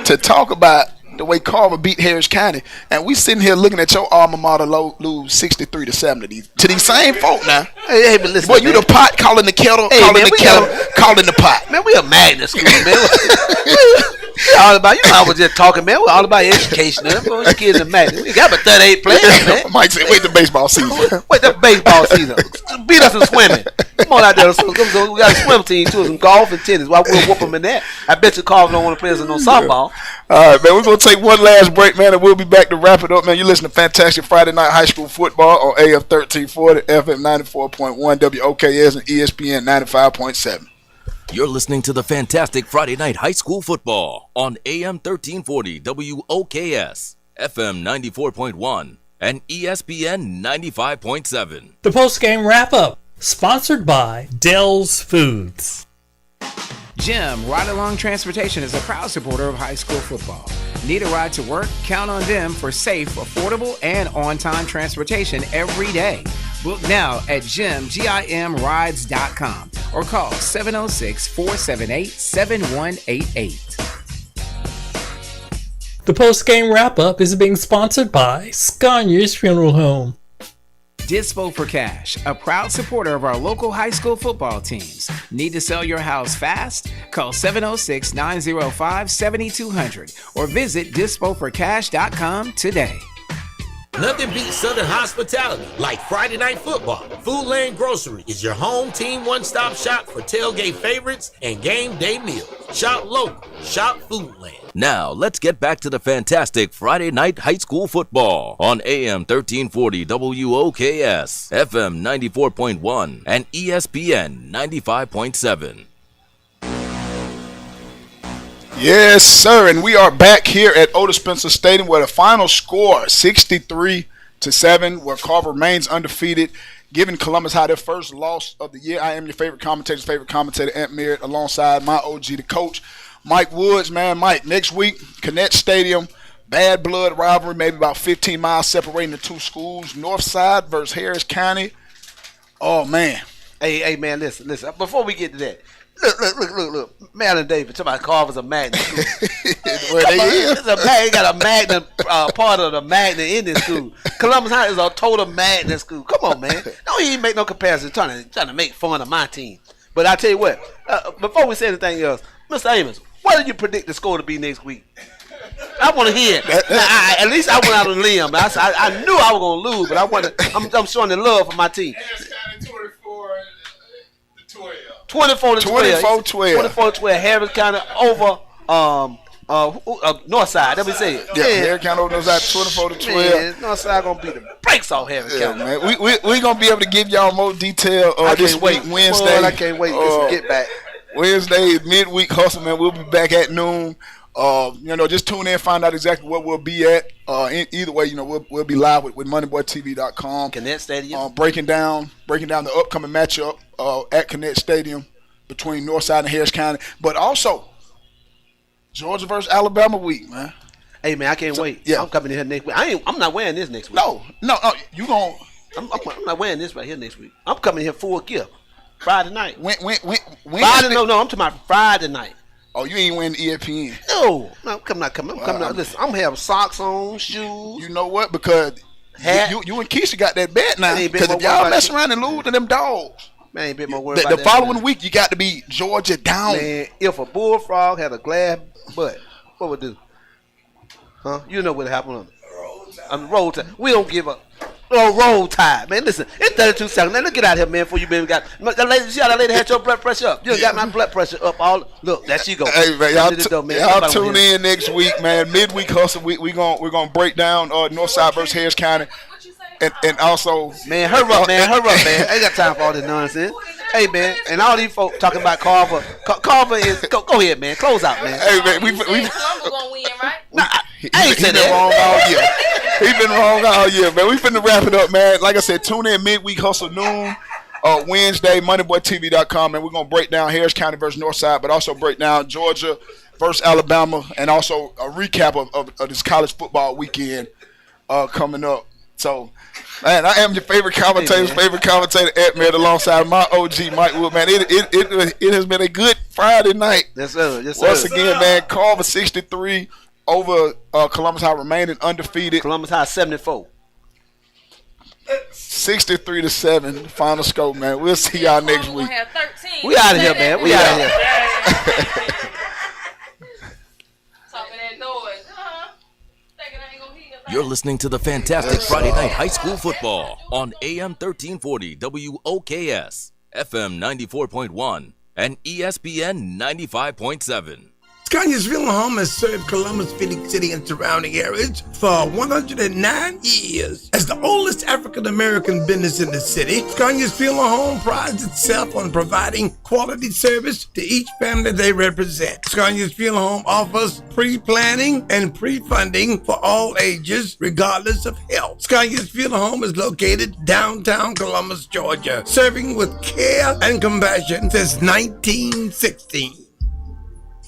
to talk about the way Carver beat Harris County, and we sitting here looking at your alma mater lose 63-7 to these same folk now.
Hey, but listen,
boy, you the pot calling the kettle, calling the pot.
Man, we a magnet school, man. All about, I was just talking, man. We're all about education. We're kids in magnet. We got about 38 players, man.
Mike said, wait the baseball season.
Wait the baseball season. Beat us in swimming. Come on out there. So we got a swim team too, some golf and tennis. Why we'll whoop them in that? I bet you Carver don't want to play us in no softball.
All right, man. We're gonna take one last break, man, and we'll be back to wrap it up, man. You listen to Fantastic Friday Night High School Football on AM 1340, FM 94.1, WOKS, and ESPN 95.7.
You're listening to the Fantastic Friday Night High School Football on AM 1340 WOKS, FM 94.1, and ESPN 95.7.
The post-game wrap-up, sponsored by Dell's Foods.
Jim Ride-Along Transportation is a proud supporter of high school football. Need a ride to work? Count on them for safe, affordable, and on-time transportation every day. Book now at gimrides.com or call 706-478-7188.
The post-game wrap-up is being sponsored by Scania's Funeral Home.
Dispo for Cash, a proud supporter of our local high school football teams. Need to sell your house fast? Call 706-905-7200 or visit dispoforcash.com today.
Nothing beats Southern hospitality like Friday Night Football. Foodland Grocery is your home team one-stop shop for tailgate favorites and game day meals. Shop local. Shop Foodland.
Now, let's get back to the fantastic Friday night high school football on AM 1340 WOKS, FM 94.1, and ESPN 95.7.
Yes, sir, and we are back here at Otis Spencer Stadium where the final score 63-7, where Carver remains undefeated, giving Columbus High their first loss of the year. I am your favorite commentator, Ant Merritt, alongside my OG, the coach, Mike Woods. Man, Mike, next week, Connect Stadium, bad blood rivalry, maybe about 15 miles separating the two schools, Northside versus Harris County. Oh, man.
Hey, man, listen. Before we get to that, look. Madeline Davis, talking about Carver's a magnet school. It's a magnet. Got a magnet part of the magnet in this school. Columbus High is a total magnet school. Come on, man. Don't even make no comparison trying to make fun of my team. But I tell you what, before we say anything else, Mr. Amos, what do you predict the score to be next week? I want to hear it. At least I went out on a limb. I knew I was going to lose, but I'm showing the love for my team. 24-12. 24-12. Harris County over Northside. Let me say it.
Yeah, Harris County over Northside 24-12.
Northside gonna beat the brakes off Harris County.
Man. We gonna be able to give y'all more detail this week, Wednesday.
I can't wait to get back.
Wednesday, midweek hustle, man. We'll be back at noon. Just tune in, find out exactly what we'll be at. Either way, we'll be live with MoneyBoyTV.com.
Connect Stadium.
Breaking down the upcoming matchup at Connect Stadium between Northside and Harris County, but also Georgia versus Alabama week, man.
Hey, man, I can't wait.
Yeah.
I'm coming in here next week. I'm not wearing this next week.
No, you gon'.
I'm not wearing this right here next week. I'm coming here full gear. Friday night.
When?
Friday? No, I'm talking about Friday night.
Oh, you ain't wearing ESPN.
No, I'm coming out. Listen, I'm gonna have socks on, shoes.
You know what? Because you and Keisha got that bet now. Because if y'all mess around and lose to them dogs,
man, ain't been more worried about
the
that. The
following week, you got to be Georgia down. Man,
if a bullfrog had a glass butt, what would do? Huh? You know what happened on the roll tide. We don't give up. Roll tide, man. Listen, it's 32 seconds. Man, let's get out here, man. Before you been got that lady. See how that lady had your blood pressure up. You done got my blood pressure up. Look, there she go.
Hey, man, y'all tune in next week, man. Midweek hustle. We're gonna break down Northside versus Harris County, and also,
man, hurry up, man. I ain't got time for all this nonsense. Hey, man, and all these folks talking about Carver. Carver is go ahead, man. Close out, man.
Hey, man, we
Columbus gonna win, right?
I ain't said that.
Wrong all year. He been wrong all year, man. We finna wrap it up, man. Like I said, tune in midweek hustle noon, Wednesday, MoneyBoyTV.com, and we're gonna break down Harris County versus Northside, but also break down Georgia versus Alabama, and also a recap of this college football weekend coming up. So, man, I am your favorite commentator, Ant Man, alongside my OG Mike Wood, man. It has been a good Friday night.
Yes, sir.
Once again, man, Carver 63 over Columbus High, remaining undefeated.
Columbus High 74.
63-7, final scope, man. We'll see y'all next week.
We out of here, man. We out of here.
Talking that noise.
You're listening to the fantastic Friday Night High School Football on AM 1340 WOKS, FM 94.1, and ESPN 95.7.
Scania's Funeral Home has served Columbus, Phoenix City, and surrounding areas for 109 years. As the oldest African-American business in the city, Scania's Funeral Home prides itself on providing quality service to each family they represent. Scania's Funeral Home offers pre-planning and pre-funding for all ages, regardless of health. Scania's Funeral Home is located downtown Columbus, Georgia, serving with care and compassion since 1916.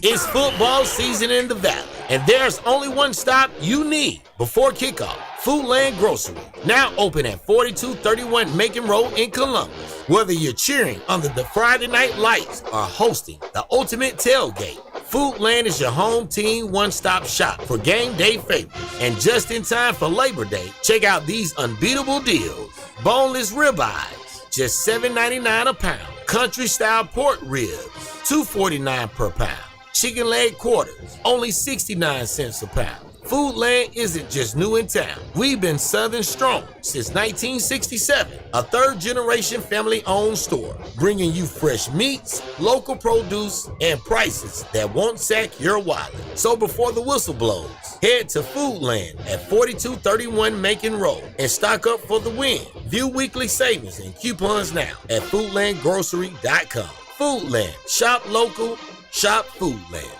It's football season in the Valley, and there's only one stop you need before kickoff. Foodland Grocery, now open at 4231 Macon Road in Columbus. Whether you're cheering under the Friday Night Lights or hosting the ultimate tailgate, Foodland is your home team one-stop shop for game day favorites. And just in time for Labor Day, check out these unbeatable deals. Boneless ribeyes, just $7.99 a pound. Country-style pork ribs, $2.49 per pound. Chicken leg quarters, only 69 cents a pound. Foodland isn't just new in town. We've been Southern strong since 1967, a third-generation family-owned store, bringing you fresh meats, local produce, and prices that won't sack your wallet. So before the whistle blows, head to Foodland at 4231 Macon Road and stock up for the win. View weekly savings and coupons now at foodlandgrocery.com. Foodland, shop local, shop Foodland.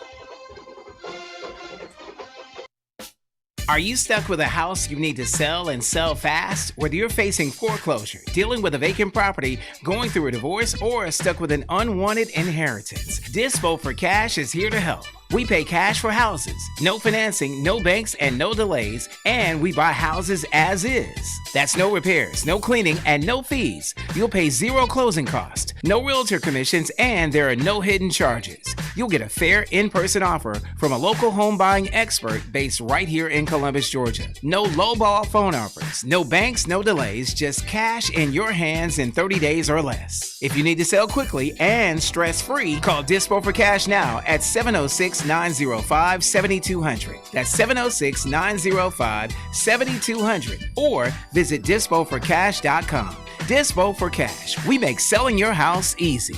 Are you stuck with a house you need to sell and sell fast? Whether you're facing foreclosure, dealing with a vacant property, going through a divorce, or stuck with an unwanted inheritance, Dispo for Cash is here to help. We pay cash for houses, no financing, no banks, and no delays, and we buy houses as is. That's no repairs, no cleaning, and no fees. You'll pay zero closing cost, no realtor commissions, and there are no hidden charges. You'll get a fair in-person offer from a local home buying expert based right here in Columbus, Georgia. No lowball phone offers, no banks, no delays, just cash in your hands in 30 days or less. If you need to sell quickly and stress-free, call Dispo for Cash now at 706-905-7200. That's 706-905-7200. Or visit dispoforcash.com. Dispo for Cash. We make selling your house easy.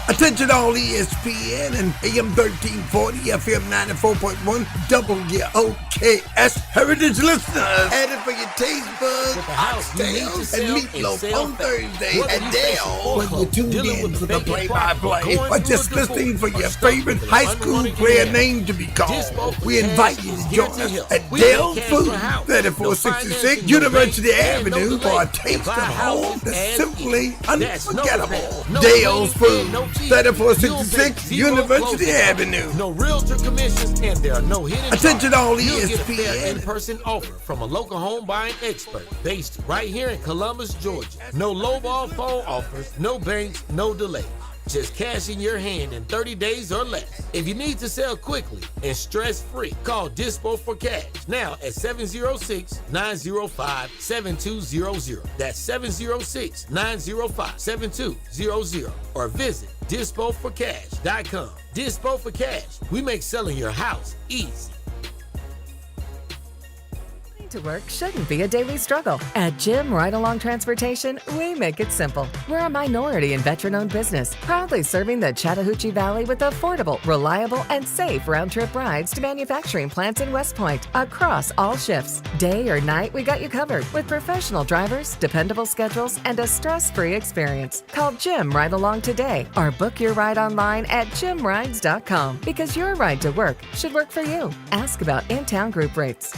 Attention all ESPN and AM 1340, FM 94.1, WOKS Heritage listeners. Added for your taste buds, oxtails, and meatloaf on Thursday at Dale. When you tune in to the play-by-play or just listening for your favorite high school player name to be called, we invite you to join us at Dale Food, 3466 University Avenue for a taste of home that's simply unforgettable. Dale's Food, 3466 University Avenue.
No realtor commissions, and there are no hidden
Attention all
You'll get a fair
ESPN.
in-person offer from a local home buying expert based right here in Columbus, Georgia. No lowball phone offers, no banks, no delays. Just cash in your hand in 30 days or less. If you need to sell quickly and stress-free, call Dispo for Cash now at 706-905-7200. That's 706-905-7200. Or visit dispoforcash.com. Dispo for Cash. We make selling your house easy.
To work shouldn't be a daily struggle. At Jim Ride Along Transportation, we make it simple. We're a minority and veteran-owned business, proudly serving the Chattahoochee Valley with affordable, reliable, and safe round-trip rides to manufacturing plants in West Point across all shifts. Day or night, we got you covered with professional drivers, dependable schedules, and a stress-free experience. Call Jim Ride Along today or book your ride online at jimrides.com because your ride to work should work for you. Ask about in-town group rates.